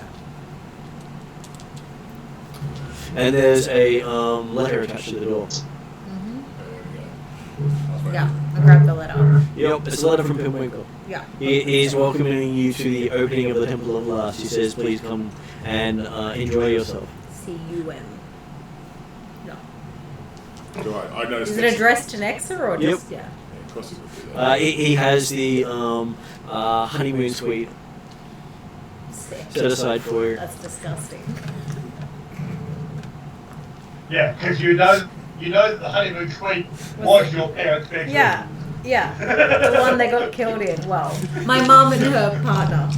And there's a letter attached to the door.
Mm-hmm.
There we go.
Yeah, I grabbed the letter.
Yep, it's a letter from Pimwinkle.
Yeah.
He is welcoming you to the opening of the Temple of Lust. He says, please come and enjoy yourself.
C-U-M. No.
Do I noticed
Is it
this.
addressed to Nexa or
Yep.
just, yeah?
Yeah, of course he would do that.
He has the honeymoon suite
Sick.
set aside for you.
That's disgusting.
Yeah, because you know that the honeymoon suite was your parents' bedroom.
Yeah, yeah. The one they got killed in. Well, my mum and her partner.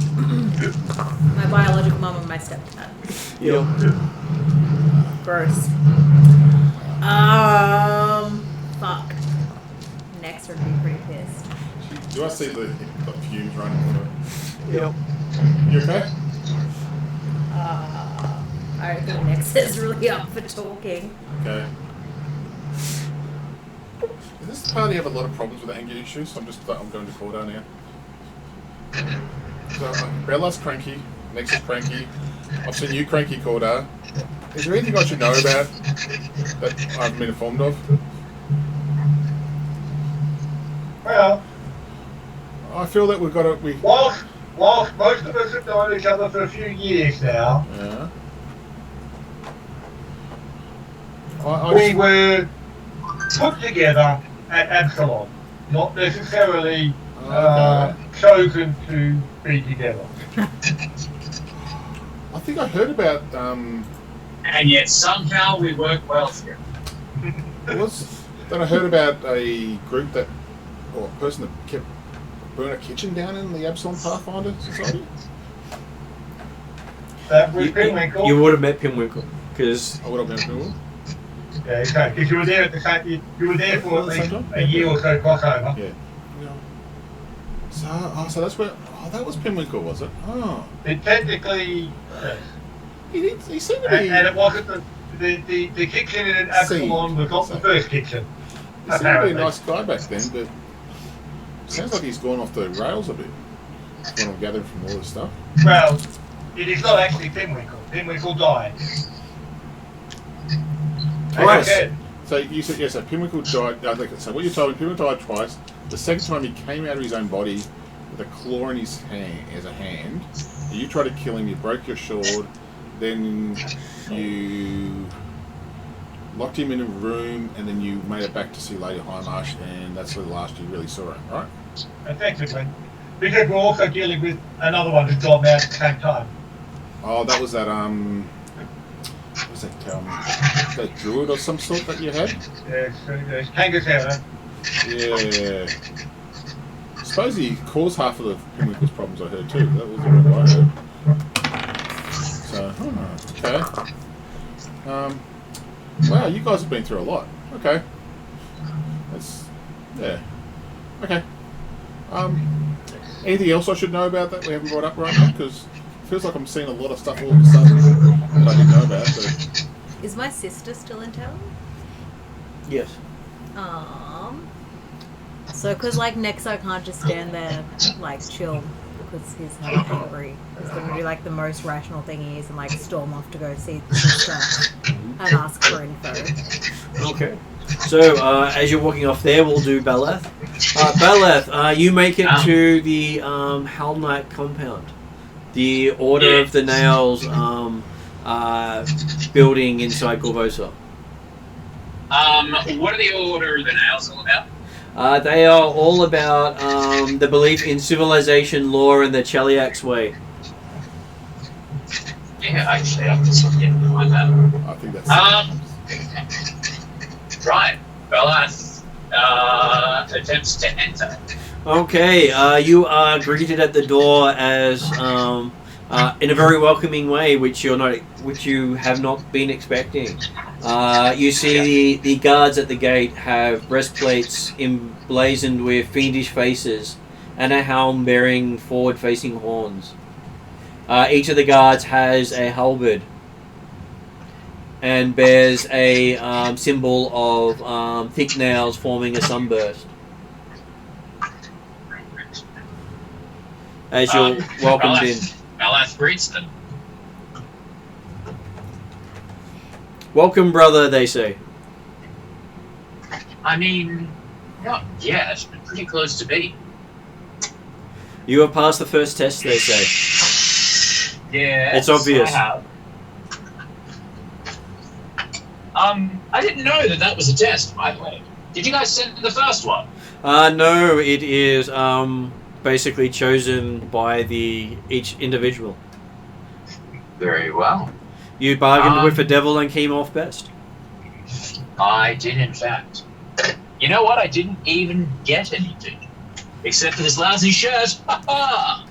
My biological mum and my stepdad.
Yep.
Gross. Fuck. Next would be pretty pissed.
Do I see the fumes running?
Yep.
You okay?
I don't think Nex is really up for talking.
Okay. Does this party have a lot of problems with anger issues? I'm going to call down now. So, Bella's cranky, Nex is cranky. I've seen you cranky, Cordar. Is there anything I should know about that I've been informed of?
Well,
I feel that we've got to...
whilst most of us have known each other for a few years now,
Yeah.
we were put together at Absalom, not necessarily chosen to be together.
I think I heard about...
And yet somehow we work well together.
Then I heard about a group that... or a person that kept burning a kitchen down in the Absalom Pathfinder Society?
That was Pimwinkle.
You would have met Pimwinkle, because
I would have been cool.
Yeah, okay, because you were there at the same. You were there for at
the same
least
time?
a year or so crossover.
Yeah. So that's where... Oh, that was Pimwinkle, was it? Oh.
It technically,
He seemed to be...
and it wasn't the kitchen in Absalom was not the first kitchen.
He seemed to be a
Apparently.
nice guy back then, but... Sounds like he's gone off the rails a bit. What I'm gathering from all this stuff.
Well, it is not actually Pimwinkle. Pimwinkle died.
Twice.
Okay.
So you said, yes, so Pimwinkle died... So what you told me, Pimwinkle died twice. The second time he came out of his own body with a claw in his hand, as a hand. You tried to kill him, you broke your sword, then you locked him in a room, and then you made it back to see Lady Highmarsh, and that's the last you really saw him, right?
Effectively. Because we're also dealing with another one who's gone mad at the same time.
Oh, that was that, what was that druid or some sort that you had?
Yes, Kangas have
Yeah. I suppose he caused half of the Pimlico's problems I heard too. That was what I heard. So, okay. Wow, you guys have been through a lot. Okay. That's, yeah. Okay. Anything else I should know about that we haven't brought up right now? Because it feels like I'm seeing a lot of stuff all of a sudden that I didn't know about. But
Is my sister still in town?
Yes.
So, because, like, Nexo can't just stand there, like, chill, because he's hella angry. He's going to do, like, the most rational thing he is and, like, storm off to go see the sister and ask for info.
Okay. So, as you're walking off there, we'll do Beleth. Beleth, you make it to the Hell Knight compound. The Order of the Nails building inside Corvosa.
What are the Order of the Nails all about?
They are all about the belief in civilization, law, and the Cheliax way.
Yeah, actually, I can get behind that.
I think that's...
Right. Beleth attempts to enter.
Okay, you are greeted at the door as in a very welcoming way, which you have not been expecting. You see the guards at the gate have breastplates emblazoned with fiendish faces and a helm bearing forward-facing horns. Each of the guards has a halberd and bears a symbol of thick nails forming a sunburst. As you're welcomed in.
Beleth greets them.
Welcome, brother, they say.
I mean, not yet, but pretty close to be.
You have passed the first test, they say.
Yeah,
It's obvious.
I have. I didn't know that was a test, by the way. Did you guys send the first one?
No, it is basically chosen by each individual.
Very well.
You bargained with the devil and came off best.
I did, in fact. You know what? I didn't even get anything. Except for this lousy shirt. Ha ha!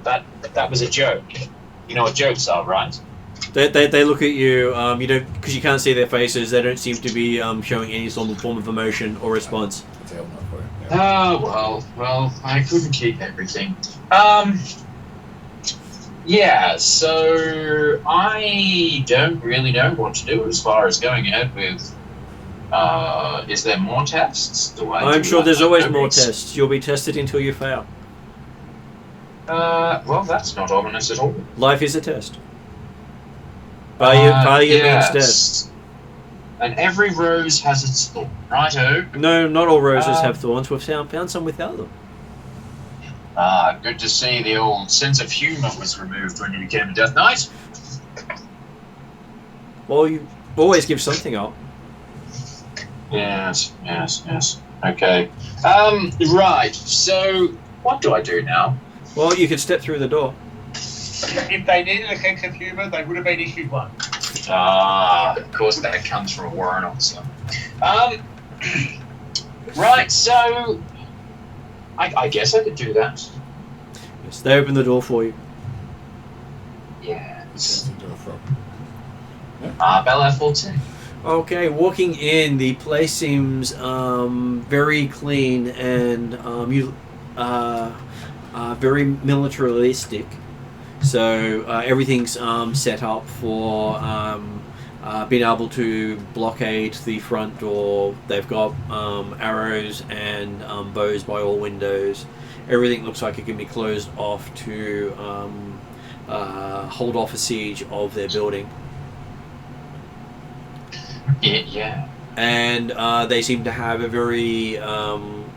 That was a joke. You know what jokes are, right?
They look at you, you don't, because you can't see their faces, they don't seem to be showing any sort of form of emotion or response.
That's a hell not for you. Yeah.
Oh, well, I couldn't keep everything. Yeah, so I don't really know what to do as far as going ahead with, is there more tests?
I'm sure there's always more tests. You'll be tested until you fail.
Well, that's not ominous at all.
Life is a test. Failure means death.
And every rose has its thorn, righto?
No, not all roses have thorns. We've found some without them.
Good to see the old sense of humour was removed when you became a Death Knight.
Well, you always give something up.
Yes. Okay. Right, so what do I do now?
Well, you could step through the door.
If they needed a sense of humour, they would have been issued one.
Of course that comes from a warrant officer. Right, so I guess I could do that.
Yes, they open the door for you.
Yes.
Into a frog.
Lvl3.
Okay, walking in, the place seems very clean and very militaristic. So everything's set up for being able to blockade the front door. They've got arrows and bows by all windows. Everything looks like it can be closed off to hold off a siege of their building.
Yeah.
And they seem to have a very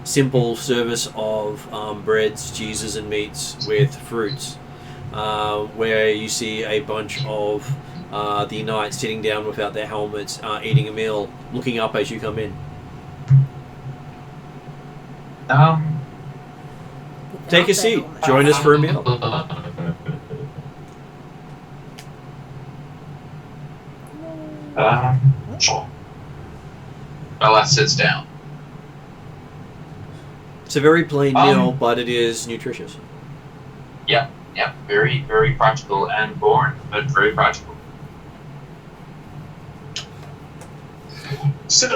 simple service of breads, cheeses, and meats with fruits. Where you see a bunch of the knights sitting down without their helmets, eating a meal, looking up as you come in. Take a seat. Join us for a meal.
Sure. Beleth sits down.
It's a very plain meal, but it is nutritious.
Yeah, very, very practical and boring, but very practical. So,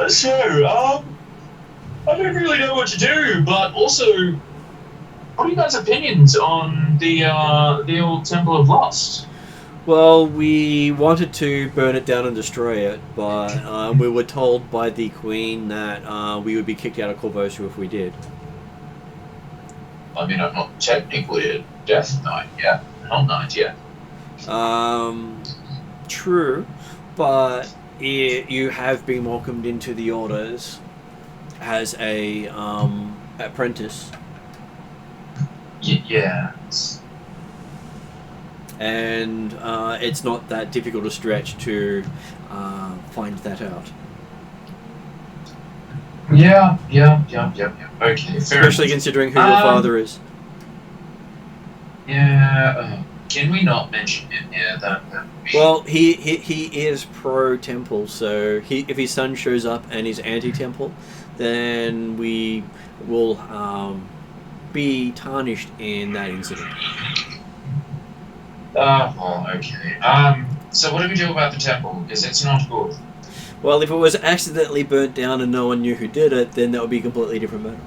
I don't really know what to do, but also, what are you guys' opinions on the old Temple of Lust?
Well, we wanted to burn it down and destroy it, but we were told by the Queen that we would be kicked out of Corvosa if we did.
I mean, I'm not technically a Death Knight yet, Hell Knight yet.
True, but you have been welcomed into the orders as a apprentice.
Yeah.
And it's not that difficult a stretch to find that out.
Yeah. Okay, fair
Especially
enough.
considering who your father is.
Yeah, can we not mention him here?
Well, he is pro-temple, so if his son shows up and is anti-temple, then we will be tarnished in that incident.
Okay. So what do we do about the temple? Because it's not good.
Well, if it was accidentally burnt down and no one knew who did it, then that would be a completely different matter.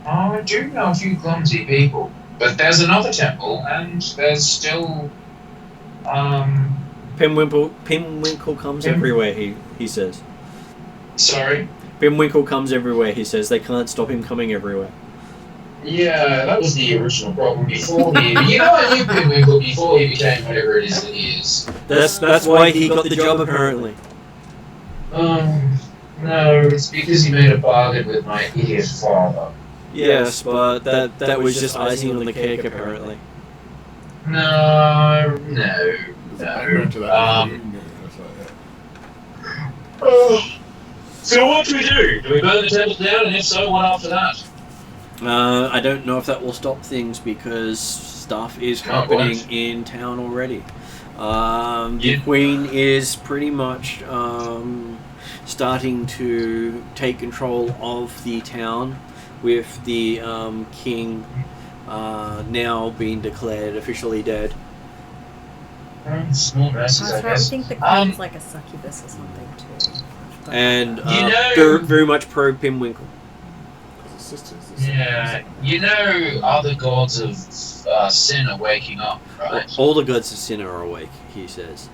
I do know a few clumsy people. But there's another temple, and there's still,
Pinwinkle comes everywhere, he says.
Sorry?
Pinwinkle comes everywhere, he says. They can't stop him coming everywhere.
Yeah, that was the original problem before he... You know, I knew Pinwinkle before he became whatever it is that he is.
That's why he got the job, apparently.
No, it's because he made a bargain with my idiot father.
Yes, but that was just icing on the cake, apparently.
No. So what do we do? Do we burn the temple down, and if so, what after that?
I don't know if that will stop things because stuff is happening in town already. The Queen is pretty much starting to take control of the town, with the king now being declared officially dead.
Small dresses, I
I
guess.
think the queen's like a succubus or something too.
And very much pro Pinwinkle.
Yeah, you know, other gods of sin are waking up, right?
All the gods of sin are awake, he says.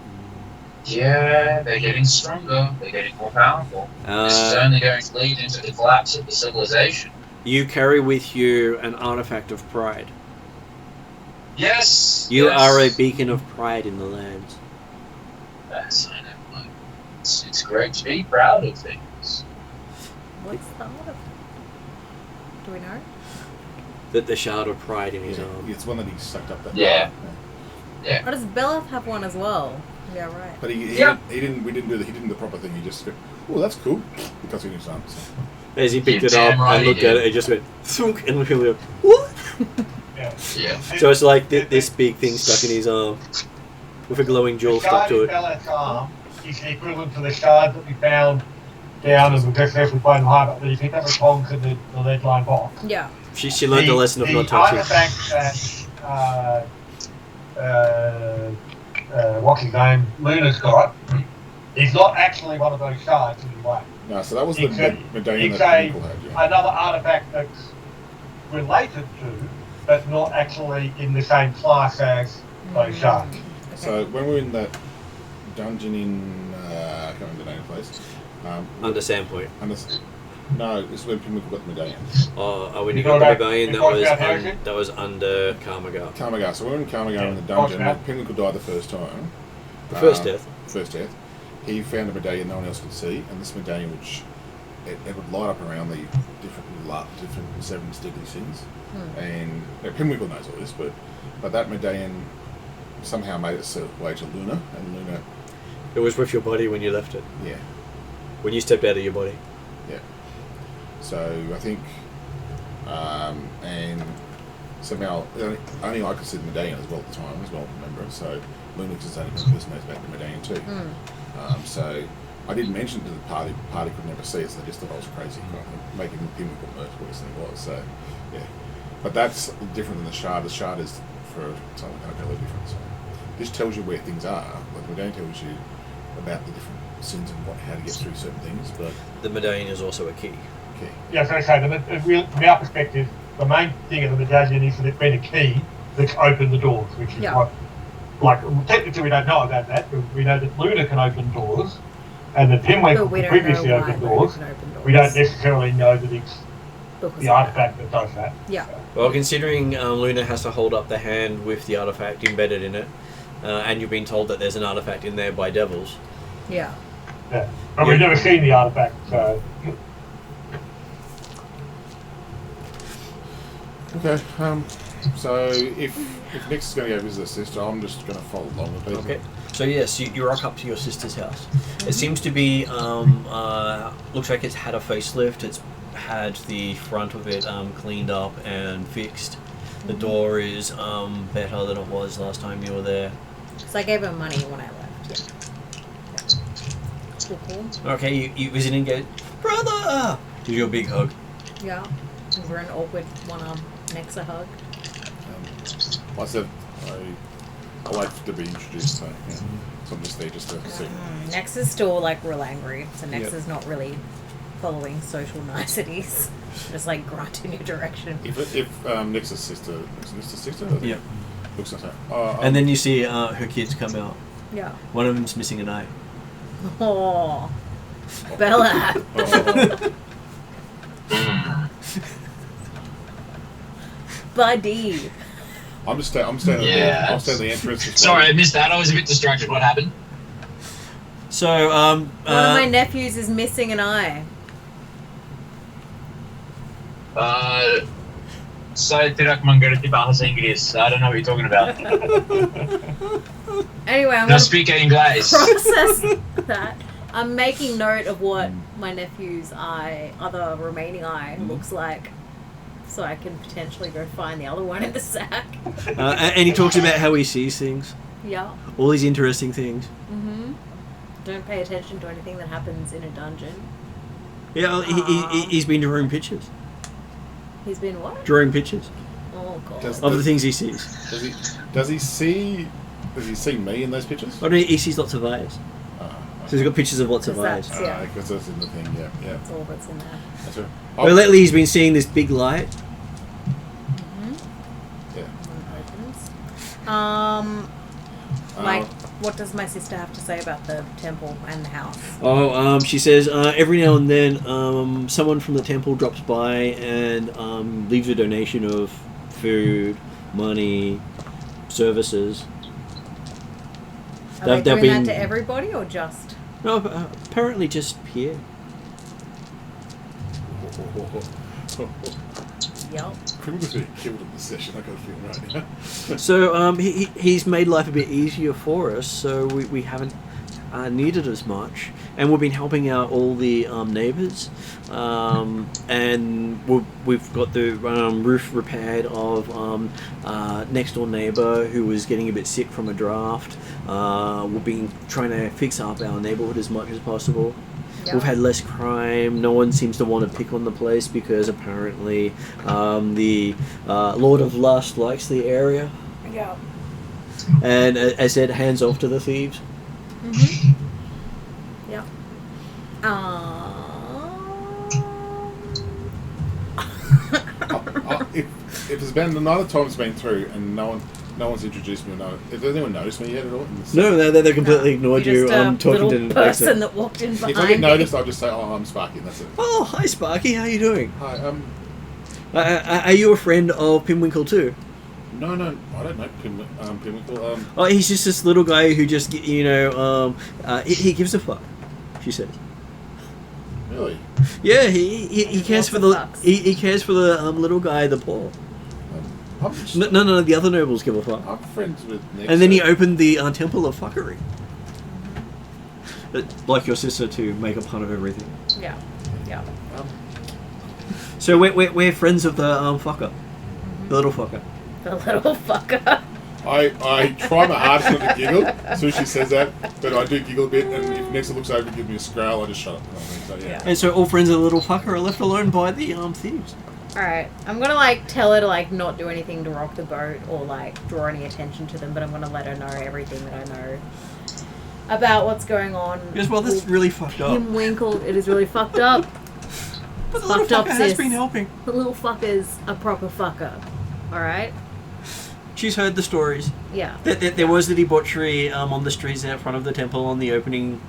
Yeah, they're getting stronger, they're getting more powerful. This is only going to lead into the collapse of the civilization.
You carry with you an artifact of pride.
Yes!
You are a beacon of pride in the land.
Yes, I know. It's great to be proud of things.
What's the other? Do we know?
That the shard of pride in his arm.
It's one that he sucked up.
Yeah.
Or does Beleth have one as well? Yeah, right.
But he didn't do the proper thing. He just went, oh, that's cool, because he knew something. So.
As he picked it
damn
up
right
and looked
he
at
did.
it, it just went thunk and looked at it. What?
Yeah.
So it's like this big thing stuck in his arm with a glowing jewel stuck to it.
The shard in Beleth's arm is the equivalent to the shard that we found down as we just left with Bone Harbour, that you picked up a tonk in the lead line box.
Yeah.
She learned the lesson of not touching.
The artifact that what's his name, Luna's got, is not actually one of those shards anyway.
No, so that was the medallion
It's
that people had, yeah.
another artifact that's related to, but not actually in the same class as those shards.
Okay.
So when we were in that dungeon in, I can't remember the name of the place.
Under Sandpoint.
No, this is when Pinwinkle got the medallion.
When you
You know
got the
that-
rebellion,
you
that
got
was
that
that was under Karmagar.
Karmagar. So when we were in Karmagar in the
Yeah.
dungeon,
Okay.
Pinwinkle died the first time.
The first death.
First death. He found a medallion no one else could see, and this medallion, which it would light up around the different seven deadly sins. And Pinwinkle knows all this, but that medallion somehow made its way to Luna, and Luna,
It was with your body when you left it.
yeah,
When you stepped out of your body.
yeah. So I think, and somehow only I could see the medallion as well at the time as well. Remember, so Luna is the only person who knows about the medallion too. So I didn't mention to the party. The party could never see us. They just thought I was crazy, making him look worse than he was. So yeah, but that's different than the shard. The shard is for something totally different. So this tells you where things are. Like the medallion tells you about the different sins and how to get through certain things. But
The medallion is also a key.
okay,
Yeah, so from our perspective, the main thing of the medallion is that it's been a key that's opened the doors, which is
Yeah.
what, like, technically we don't know about that, but we know that Luna can open doors, and that
But we
Pinwick
don't know
previously
why
opened
Luna
doors.
can open doors.
We don't necessarily know that it's
Because
the
of
artifact that does that.
Yeah.
Well, considering Luna has to hold up the hand with the artifact embedded in it, and you've been told that there's an artifact in there by devils.
Yeah.
Yeah. But we've never seen the artifact, so...
okay. So if Nick's is going to go visit her sister, I'm just going to follow along with people.
Okay. So yes, you rock up to your sister's house. It seems to be, looks like it's had a facelift. It's had the front of it cleaned up and fixed. The door is better than it was last time you were there.
So I gave him money when I left. Cool.
Okay, you visit and go, brother! Give you a big hug.
Yeah. We're an awkward one-arm Nexa hug.
Like I said, I like to be introduced, so yeah. So I'm just there just to see.
Nexa's still like real angry, so Nexa's
Yep.
not really following social niceties. Just like grunt in your direction.
If Nick's sister, I think,
Yeah.
looks like that.
And then you see her kids come out.
Yeah.
One of them's missing an eye.
Oh, Bella. Buddy.
I'm standing
Yeah.
I'm standing at the entrance. just
Sorry, I
waiting.
missed that. I was a bit distracted. What happened?
So,
One of my nephews is missing an eye.
Saya tidak mengerti bahasa Inggris. I don't know what you're talking about.
Anyway, I'm
No
gonna
speak English.
process that. I'm making note of what my nephew's eye, other remaining eye, looks like, so I can potentially go find the other one in the sack.
and he talks about how he sees things.
Yeah.
All these interesting things.
Mm-hmm. Don't pay attention to anything that happens in a dungeon.
Yeah, he's been drawing pictures.
He's been what?
Drawing pictures
Oh god.
of the things he sees.
Does he see me in those pictures?
Oh no, he sees lots of eyes. So he's got pictures of lots of eyes.
That's- Yeah.
Because that's in the thing. Yeah.
That's all that's in there.
That's right.
Well, lately he's been seeing this big light.
Yeah.
Like, what does my sister have to say about the temple and the house?
Oh, she says every now and then someone from the temple drops by and leaves a donation of food, money, services.
Are they
They've
doing
been-
that to everybody or just?
No, apparently just here.
Yup.
Criminals being killed in this session. I got a feeling right now.
So he's made life a bit easier for us, so we haven't needed as much, and we've been helping out all the neighbours, and we've got the roof repaired of next door neighbour who was getting a bit sick from a draft. We've been trying to fix up our neighbourhood as much as possible.
Yeah.
We've had less crime. No one seems to want to pick on the place because apparently the Lord of Lust likes the area.
Yeah.
And as said, hands off to the thieves.
Mm-hmm. Yeah.
If it's been another time it's been through and no one's introduced me or has anyone noticed me yet at all?
No, they completely ignored you.
You're just a
Talking
little
to
person that walked in
If I
behind
get
me.
noticed, I'll just say, "Oh, I'm Sparky," and that's it.
Oh, hi Sparky, how you doing?
Hi.
Are you a friend of Pinwinkle too?
No, I don't know Pinwinkle.
Oh, he's just this little guy who just, he gives a fuck, she says.
Really?
Yeah, he cares
Lots
for
of
the
fucks.
he cares for the little guy, the poor. None of the other nobles give a fuck.
I'm friends with Nick.
And then he opened the Temple of Fuckery. Like your sister, to make a pun of everything.
Yeah. Yeah.
So we're friends of the fucker. The little fucker.
The little fucker.
I try my hardest not to giggle as soon as she says that, but I do giggle a bit, and if Nexa looks over and gives me a scowl, I just shut up. So, yeah.
And so all friends of the little fucker are left alone by the thieves.
Alright, I'm gonna like tell her to like not do anything to rock the boat or like draw any attention to them, but I'm gonna let her know everything that I know about what's going on.
Because, well, that's really fucked up.
Kim Winkle, it is really fucked up.
But the little fucker has been helping.
The little fucker's a proper fucker. Alright?
She's heard the stories.
Yeah.
There was the debauchery on the streets out front of the temple on the opening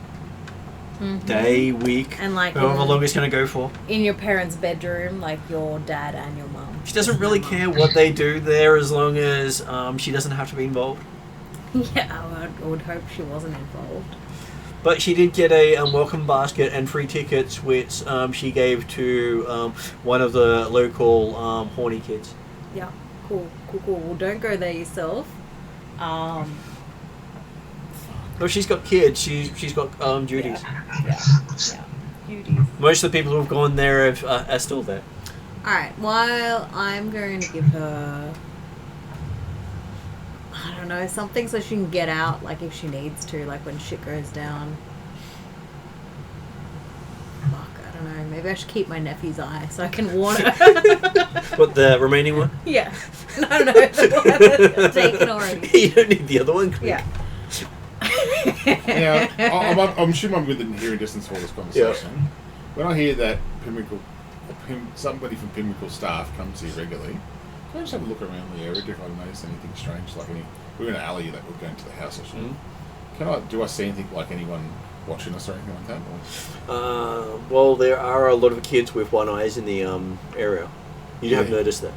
day, week,
and like
however long it's going to go for.
In your parents' bedroom, like your dad and your mum.
She doesn't really care what they do there as long as she doesn't have to be involved.
Yeah, I would hope she wasn't involved.
But she did get a welcome basket and free tickets, which she gave to one of the local horny kids.
Yeah, cool. Well, don't go there yourself.
Well, she's got kids. She's got duties.
Yeah. Duties.
Most of the people who've gone there are still there.
Alright, well, I'm going to give her... I don't know, something so she can get out, like if she needs to, like when shit goes down. Fuck, I don't know. Maybe I should keep my nephew's eye so I can warn her.
What, the remaining one?
Yeah. No, the one that's taken already.
You don't need the other one? Quick.
Yeah.
Yeah, I'm assuming I'm within hearing distance for this conversation. Yeah. When I hear that somebody from Pimlico staff comes here regularly, can I just have a look around the area if I notice anything strange, like we're in an alley that we're going to the house or something. Do I see anything like anyone watching us or anything like that? Or?
Well, there are a lot of kids with one eyes in the area. You have noticed that.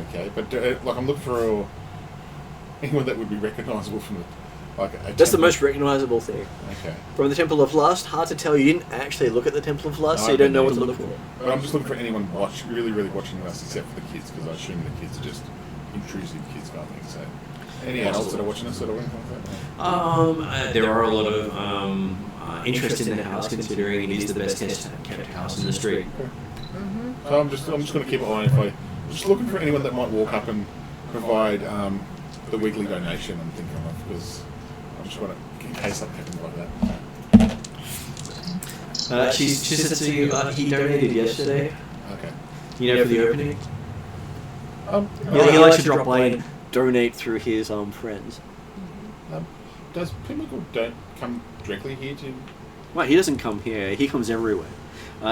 Okay, but like I'm looking for anyone that would be recognisable from
That's the most recognisable thing.
Okay.
From the Temple of Lust, hard to tell. You didn't actually look at the Temple of Lust, so you don't know what to look for.
But I'm just looking for anyone really watching us, except for the kids, because I assume the kids are just intrusive kids kind of thing. So, any adults that are watching us that are anything like that?
There are a lot of interest in the house, considering it is the best kept house in the street.
Okay. So I'm just going to keep an eye if I'm just looking for anyone that might walk up and provide the weekly donation I'm thinking of, because I just want to, in case something happens like that.
She said to you, he donated yesterday.
Okay.
You know, for the opening? He likes to drop by and donate through his friends.
Does Pimlico don't come directly here to...
Well, he doesn't come here. He comes everywhere.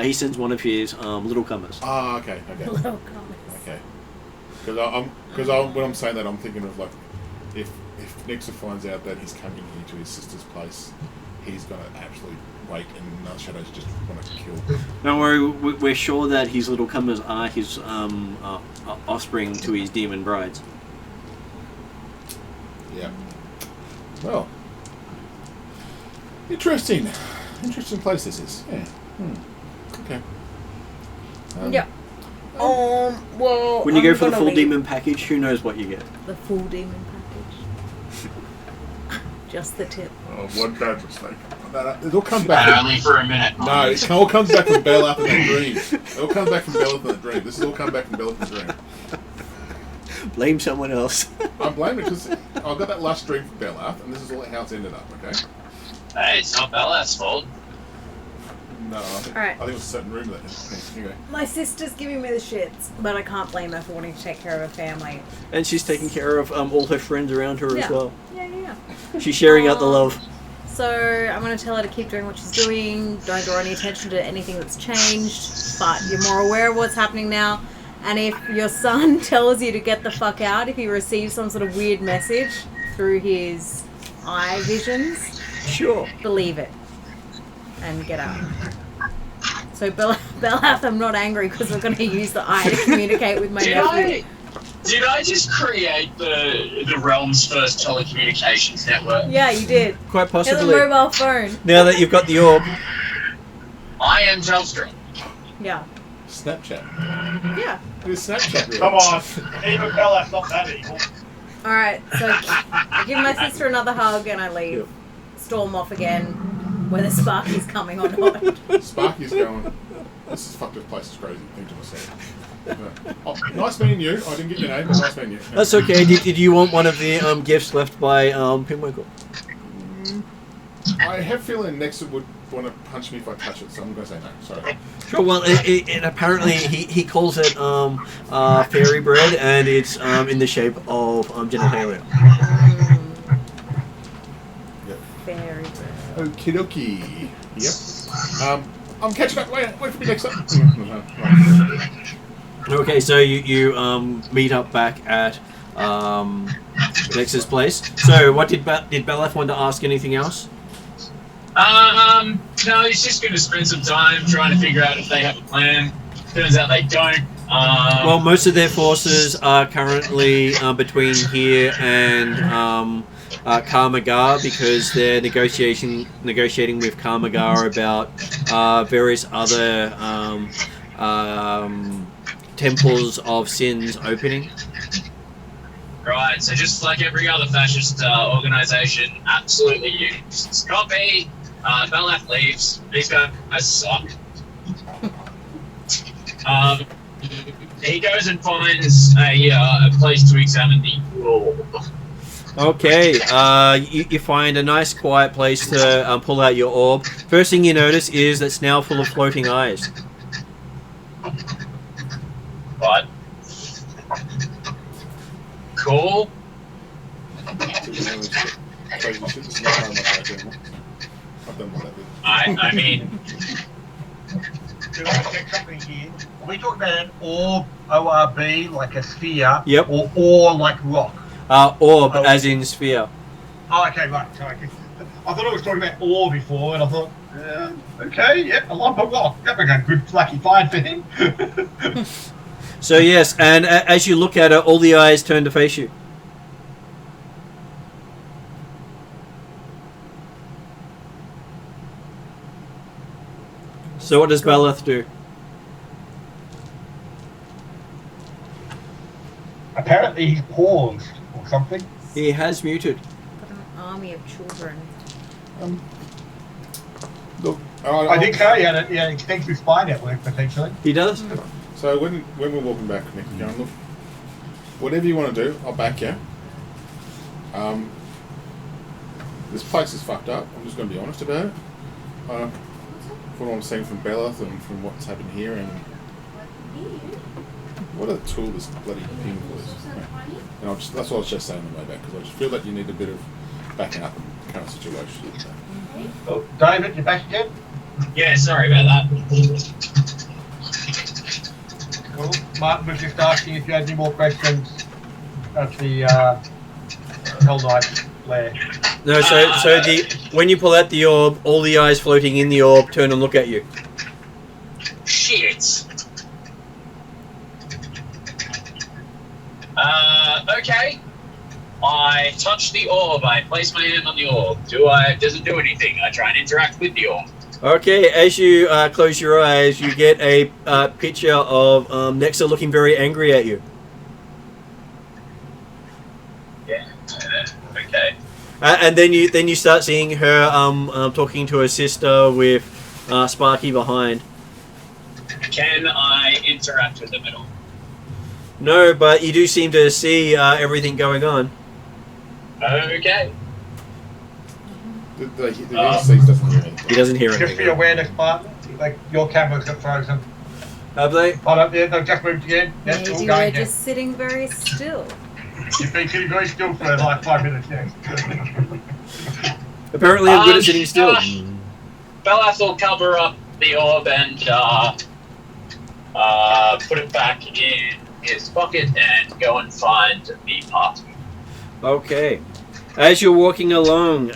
He sends one of his little comers.
Ah, okay.
Little comers.
Okay. Because when I'm saying that, I'm thinking of like, if Nexa finds out that he's coming here to his sister's place, he's going to absolutely wait, and None Shadows just want to kill.
Don't worry, we're sure that his little comers are his offspring to his demon brides.
Yeah. Well, interesting place this is. Yeah. Okay.
Yeah. Well,
when you go for the full demon package, who knows what you get?
The full demon package. Just the tip.
Oh, one bad mistake. It all comes back.
Only for a minute.
No, it all comes back from Belath and the Dream. It all comes back from Belath and the Dream. This has all come back from Belath and the Dream.
Blame someone else.
I'm blaming it because I got that last dream from Belath, and this is all how it's ended up. Okay.
Hey, it's not Bella's fault.
No, I think it was a certain room that. Anyway.
My sister's giving me the shits, but I can't blame her for wanting to take care of her family.
And she's taking care of all her friends around her as well.
Yeah.
She's sharing out the love.
So I'm going to tell her to keep doing what she's doing. Don't draw any attention to anything that's changed, but you're more aware of what's happening now. And if your son tells you to get the fuck out, if he receives some sort of weird message through his eye visions,
sure,
believe it and get out. So Belath, I'm not angry because we're going to use the eye to communicate with my nephew.
Did I just create the realm's first telecommunications network?
Yeah, you did.
Quite possibly.
Here's a mobile phone.
Now that you've got the orb.
I am Telstra.
Yeah.
Snapchat.
Yeah.
It is Snapchat. Really.
Come on, even Bella's not that evil.
Alright, so I give my sister another hug and I leave.
Yep.
Storm off again, whether Sparky's coming or not.
Sparky's going, this is fuck, this place is crazy. Think to myself. Oh, nice meeting you. I didn't get your name, but nice meeting you.
That's okay. Did you want one of the gifts left by Pinwinkle?
I have a feeling Nexa would want to punch me if I touch it, so I'm going to say no. Sorry.
Sure. Well, it apparently he calls it fairy bread, and it's in the shape of genitalia.
Yep.
Very good.
Okie dokie. Yep. I'm catching up. Wait for me, Nexa.
Okay, so you meet up back at Nexa's place. So, what did Beleth want to ask? Anything else?
No, he's just going to spend some time trying to figure out if they have a plan. Turns out they don't.
Well, most of their forces are currently between here and Karmagar because they're negotiating with Karmagar about various other temples of sins opening.
Right, so just like every other fascist organisation, absolutely useless. Copy. Beleth leaves. These guys suck. He goes and finds a place to examine the orb.
Okay, you find a nice quiet place to pull out your orb. First thing you notice is it's now full of floating eyes.
But cool. I mean,
Can I check something here? Are we talking about an orb, ORB, like a sphere?
Yep.
Or like rock?
Orb, as in sphere.
Oh, okay, right. So I thought I was talking about ore before, and I thought, okay, yep, a lump of rock. That would be a good lucky find for him.
So yes, and as you look at it, all the eyes turn to face you. So what does Beleth do?
Apparently he's paused or something.
He has muted.
Got an army of children.
Look,
I think so. He had an extensive spy network potentially.
He does.
So when we're walking back, Nick, you're going, look, whatever you want to do, I'll back you. This place is fucked up. I'm just going to be honest about it. From what I'm seeing from Beleth and from what's happened here, and what a tool this bloody thing was. And that's what I was just saying on the way back, because I just feel that you need a bit of backing up in the current situation. So.
Oh, David, you back again?
yeah, sorry about that.
Well, Martin was just asking if you had any more questions of the Hell Knight lair.
No, so when you pull out the orb, all the eyes floating in the orb turn and look at you.
Shit. Okay. I touch the orb. I place my hand on the orb. Does it do anything? I try and interact with the orb.
Okay, as you close your eyes, you get a picture of Nexa looking very angry at you.
Yeah. Okay.
And then you start seeing her talking to her sister with Sparky behind.
Can I interact with them at all?
No, but you do seem to see everything going on.
Okay.
The doesn't hear anything.
He doesn't hear
Just
anything.
be awareness, Martin. Like your camera's got frozen.
Have they?
Hold up there, they've just moved again. Yes,
Maybe
all
we're
going again.
just sitting very still.
You've been sitting very still for like 5 minutes, yes.
Apparently I'm good at sitting still.
Beleth will cover up the orb and put it back in his bucket and go and find the party.
Okay. As you're walking along,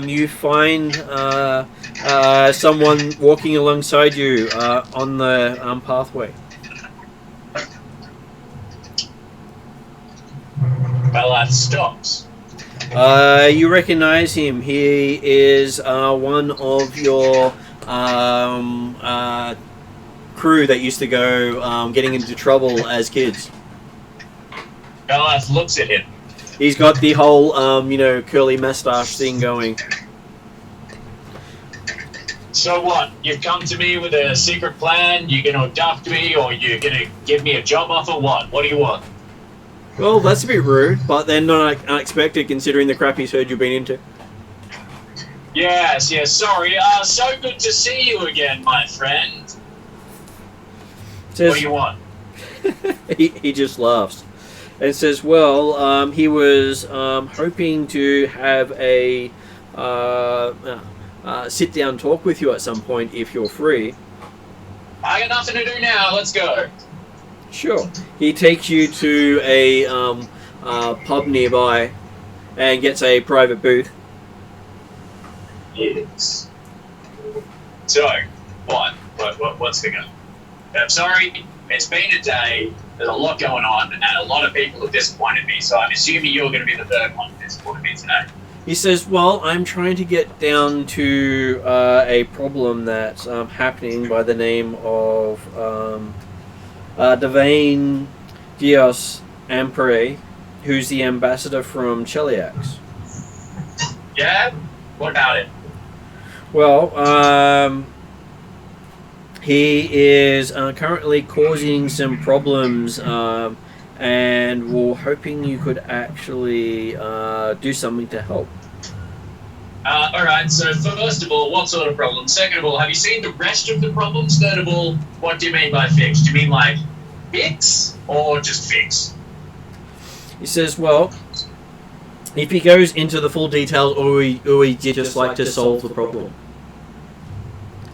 you find someone walking alongside you on the pathway.
Beleth stops.
You recognize him. He is one of your crew that used to go getting into trouble as kids.
Garth looks at him.
He's got the whole, curly mustache thing going.
So what? You've come to me with a secret plan? You're going to abduct me, or you're going to give me a job offer? What do you want?
Well, that's a bit rude, but then not unexpected considering the crap he's heard you've been into.
Yes, sorry. So good to see you again, my friend.
Says,
what do you want?
he just laughs and says, well, he was hoping to have a sit-down talk with you at some point if you're free.
I got nothing to do now. Let's go.
Sure. He takes you to a pub nearby and gets a private booth.
Yes. So, what's going on? I'm sorry, it's been a day, there's a lot going on, and a lot of people have disappointed me, so I'm assuming you're going to be the third one to disappoint me today.
He says, well, I'm trying to get down to a problem that's happening by the name of Devane Dios Ampere, who's the ambassador from Cheliax.
Yeah? What about it?
Well, he is currently causing some problems, and we're hoping you could actually do something to help.
Alright, so first of all, what sort of problems? Second of all, have you seen the rest of the problems? Third of all, what do you mean by fix? Do you mean like fix or just fix?
He says, well, if he goes into the full details, or we just like to solve the problem.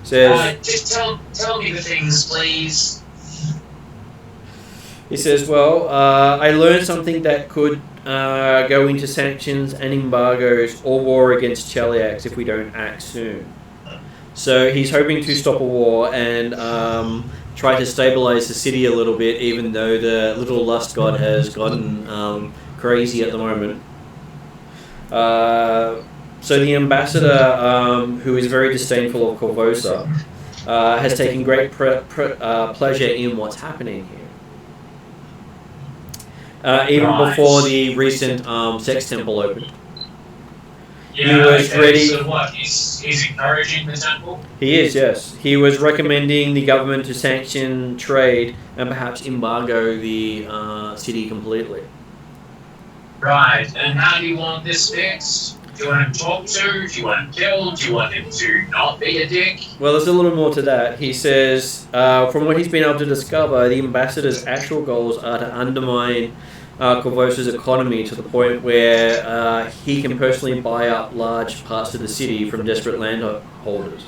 Says,
just tell me the things, please.
He says, well, I learned something that could go into sanctions and embargoes or war against Cheliax if we don't act soon. So he's hoping to stop a war and try to stabilize the city a little bit, even though the little lust god has gotten crazy at the moment. So the ambassador, who is very disdainful of Corvosa, has taken great pleasure in what's happening here. Even before the recent sex temple opened.
Yeah,
he was ready.
So what? He's encouraging the temple?
He is, yes. He was recommending the government to sanction trade and perhaps embargo the city completely.
Right, and how do you want this fixed? Do you want him talked to? Do you want him killed? Do you want him to not be a dick?
Well, there's a little more to that. He says, from what he's been able to discover, the ambassador's actual goals are to undermine Corvosa's economy to the point where he can personally buy up large parts of the city from desperate landholders.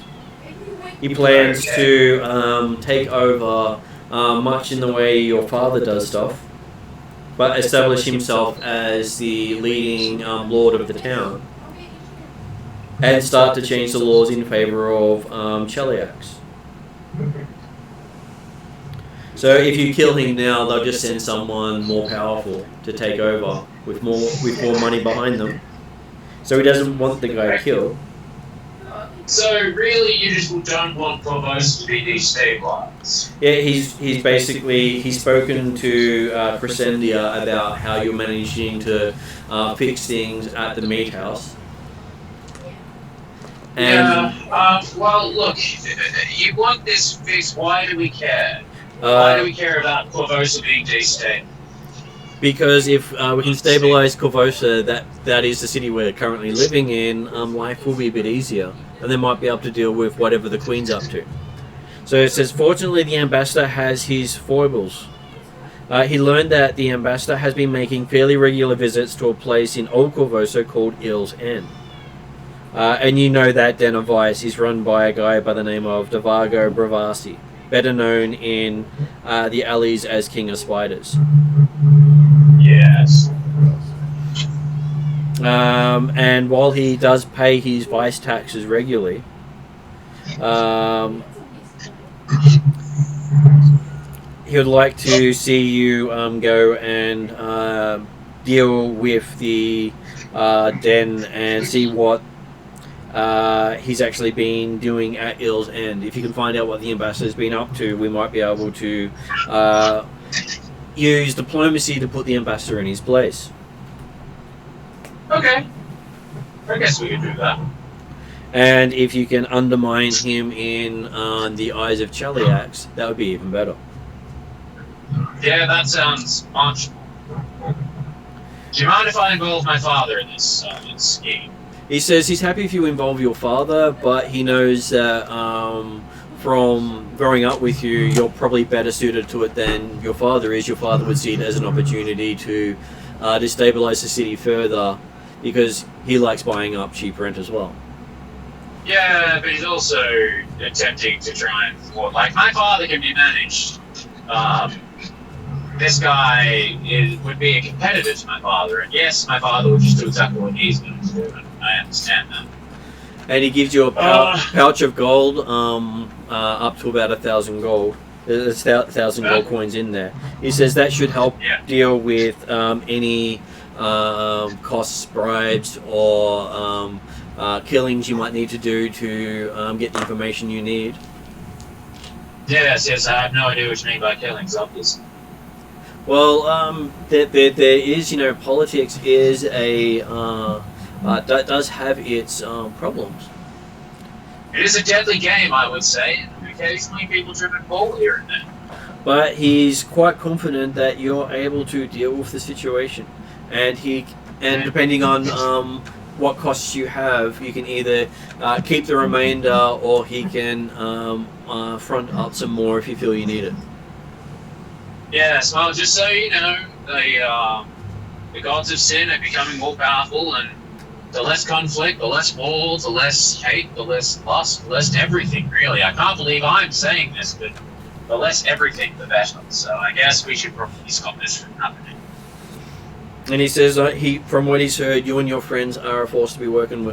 He plans to take over much in the way your father does stuff, but establish himself as the leading lord of the town and start to change the laws in favor of Cheliax. So if you kill him now, they'll just send someone more powerful to take over with more money behind them. So he doesn't want the guy killed.
So really, you just don't want Corvosa to be destabilized?
Yeah, he's spoken to Crescendia about how you're managing to fix things at the meat house. And
well, look, you want this fixed. Why do we care? Why do we care about Corvosa being destabilized?
Because if we can stabilize Corvosa, that is the city we're currently living in, life will be a bit easier, and they might be able to deal with whatever the Queen's up to. So it says, fortunately, the ambassador has his foibles. He learned that the ambassador has been making fairly regular visits to a place in Old Corvosa called Il's End. And you know that Den of Vice is run by a guy by the name of Devago Bravasi, better known in the alleys as King of Spiders.
Yes.
And while he does pay his vice taxes regularly, he would like to see you go and deal with the den and see what he's actually been doing at Ill's End. If you can find out what the ambassador's been up to, we might be able to use diplomacy to put the ambassador in his place.
Okay. I guess we could do that.
And if you can undermine him in the eyes of Cheliax, that would be even better.
Yeah, that sounds much. Do you mind if I involve my father in this scheme?
He says he's happy if you involve your father, but he knows that from growing up with you, you're probably better suited to it than your father is. Your father would see it as an opportunity to destabilize the city further, because he likes buying up cheap rent as well.
Yeah, but he's also attempting to try and thwart. Like, my father can be managed. This guy would be a competitor to my father, and yes, my father would just do exactly what he's going to do, and I understand that.
And he gives you a pouch of gold, up to about 1,000 gold. There's 1,000 gold coins in there. He says that should help deal with any costs, bribes, or killings you might need to do to get the information you need.
Yes, I have no idea what you mean by killings, obviously.
Well, there is, politics is does have its problems.
It is a deadly game, I would say. Occasionally people trip and fall here and there.
But he's quite confident that you're able to deal with the situation, and depending on what costs you have, you can either keep the remainder, or he can front up some more if you feel you need it.
Yes, well, just so you know, the gods of sin are becoming more powerful, and the less conflict, the less war, the less hate, the less lust, the less everything, really. I can't believe I'm saying this, but the less everything, the better. So I guess we should probably stop this from happening.
And he says from what he's heard, you and your friends are a force to be reckoned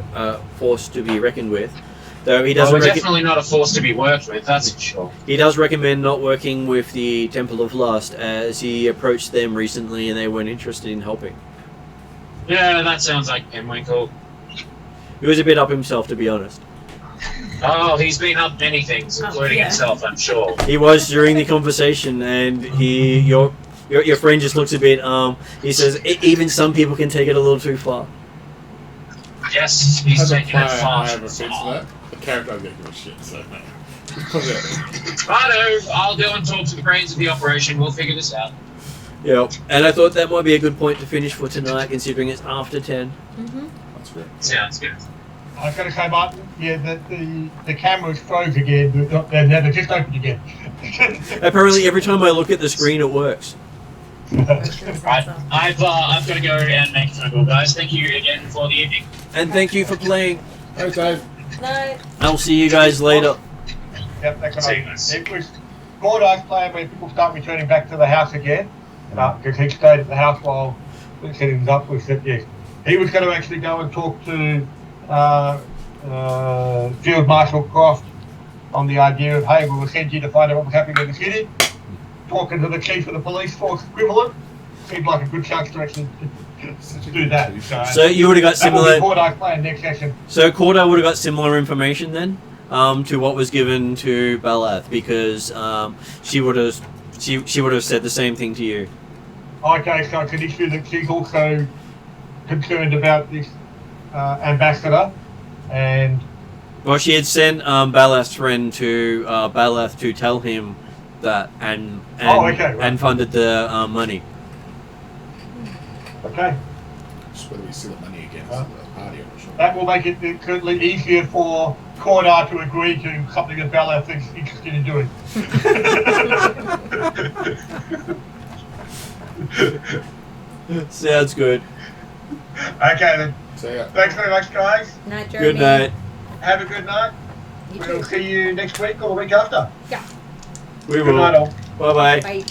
with. Though he doesn't.
Well, we're definitely not a force to be worked with, that's for sure.
He does recommend not working with the Temple of Lust, as he approached them recently and they weren't interested in helping.
Yeah, that sounds like him, Winkle.
He was a bit up himself, to be honest.
Oh, he's been up many things, including himself, I'm sure.
He was during the conversation, and your friend just looks a bit. He says even some people can take it a little too far.
Yes, he's
As a
taking
player,
it far.
I have a sense of that. The character, I don't give a shit, so no.
Righto, I'll go and talk to the brains of the operation. We'll figure this out.
Yep, and I thought that might be a good point to finish for tonight, considering it's after 10.
Mm-hmm.
That's great.
Sounds good.
I was going to say, Martin, the cameras froze again, but they're just opened again.
Apparently, every time I look at the screen, it works.
Right, I've got to go and make a phone call, guys. Thank you again for the evening.
And thank you for playing.
Thanks, Dave.
No.
I'll see you guys later.
Yep, that's
See you
right.
guys.
It was Gordo's plan when people start returning back to the house again, because he stayed at the house while we set things up. We said yes. He was going to actually go and talk to Field Marshal Croft on the idea of, hey, we will send you to find out what was happening in the city. Talking to the chief of the police force equivalent seemed like a good chance to actually do that.
So you would have got similar.
That will be Gordo's plan next session.
So Cordo would have got similar information then, to what was given to Balath, because she would have said the same thing to you.
Okay, so it's an issue that she's also concerned about this ambassador, and
Well, she had sent Balath's friend to Balath to tell him that, and
okay, right.
and funded the money.
okay,
Just whether we see the money against the party, I'm not sure.
that will make it certainly easier for Cordar to agree to something that Bella thinks he's interested in doing.
Sounds good.
Okay then.
So yeah.
Thanks very much, guys.
Night, Jeremy.
Good night.
Have a good night.
You
We'll
too.
see you next week or the week after.
Yeah.
We
Good
will.
night, all.
Bye bye.
Bye.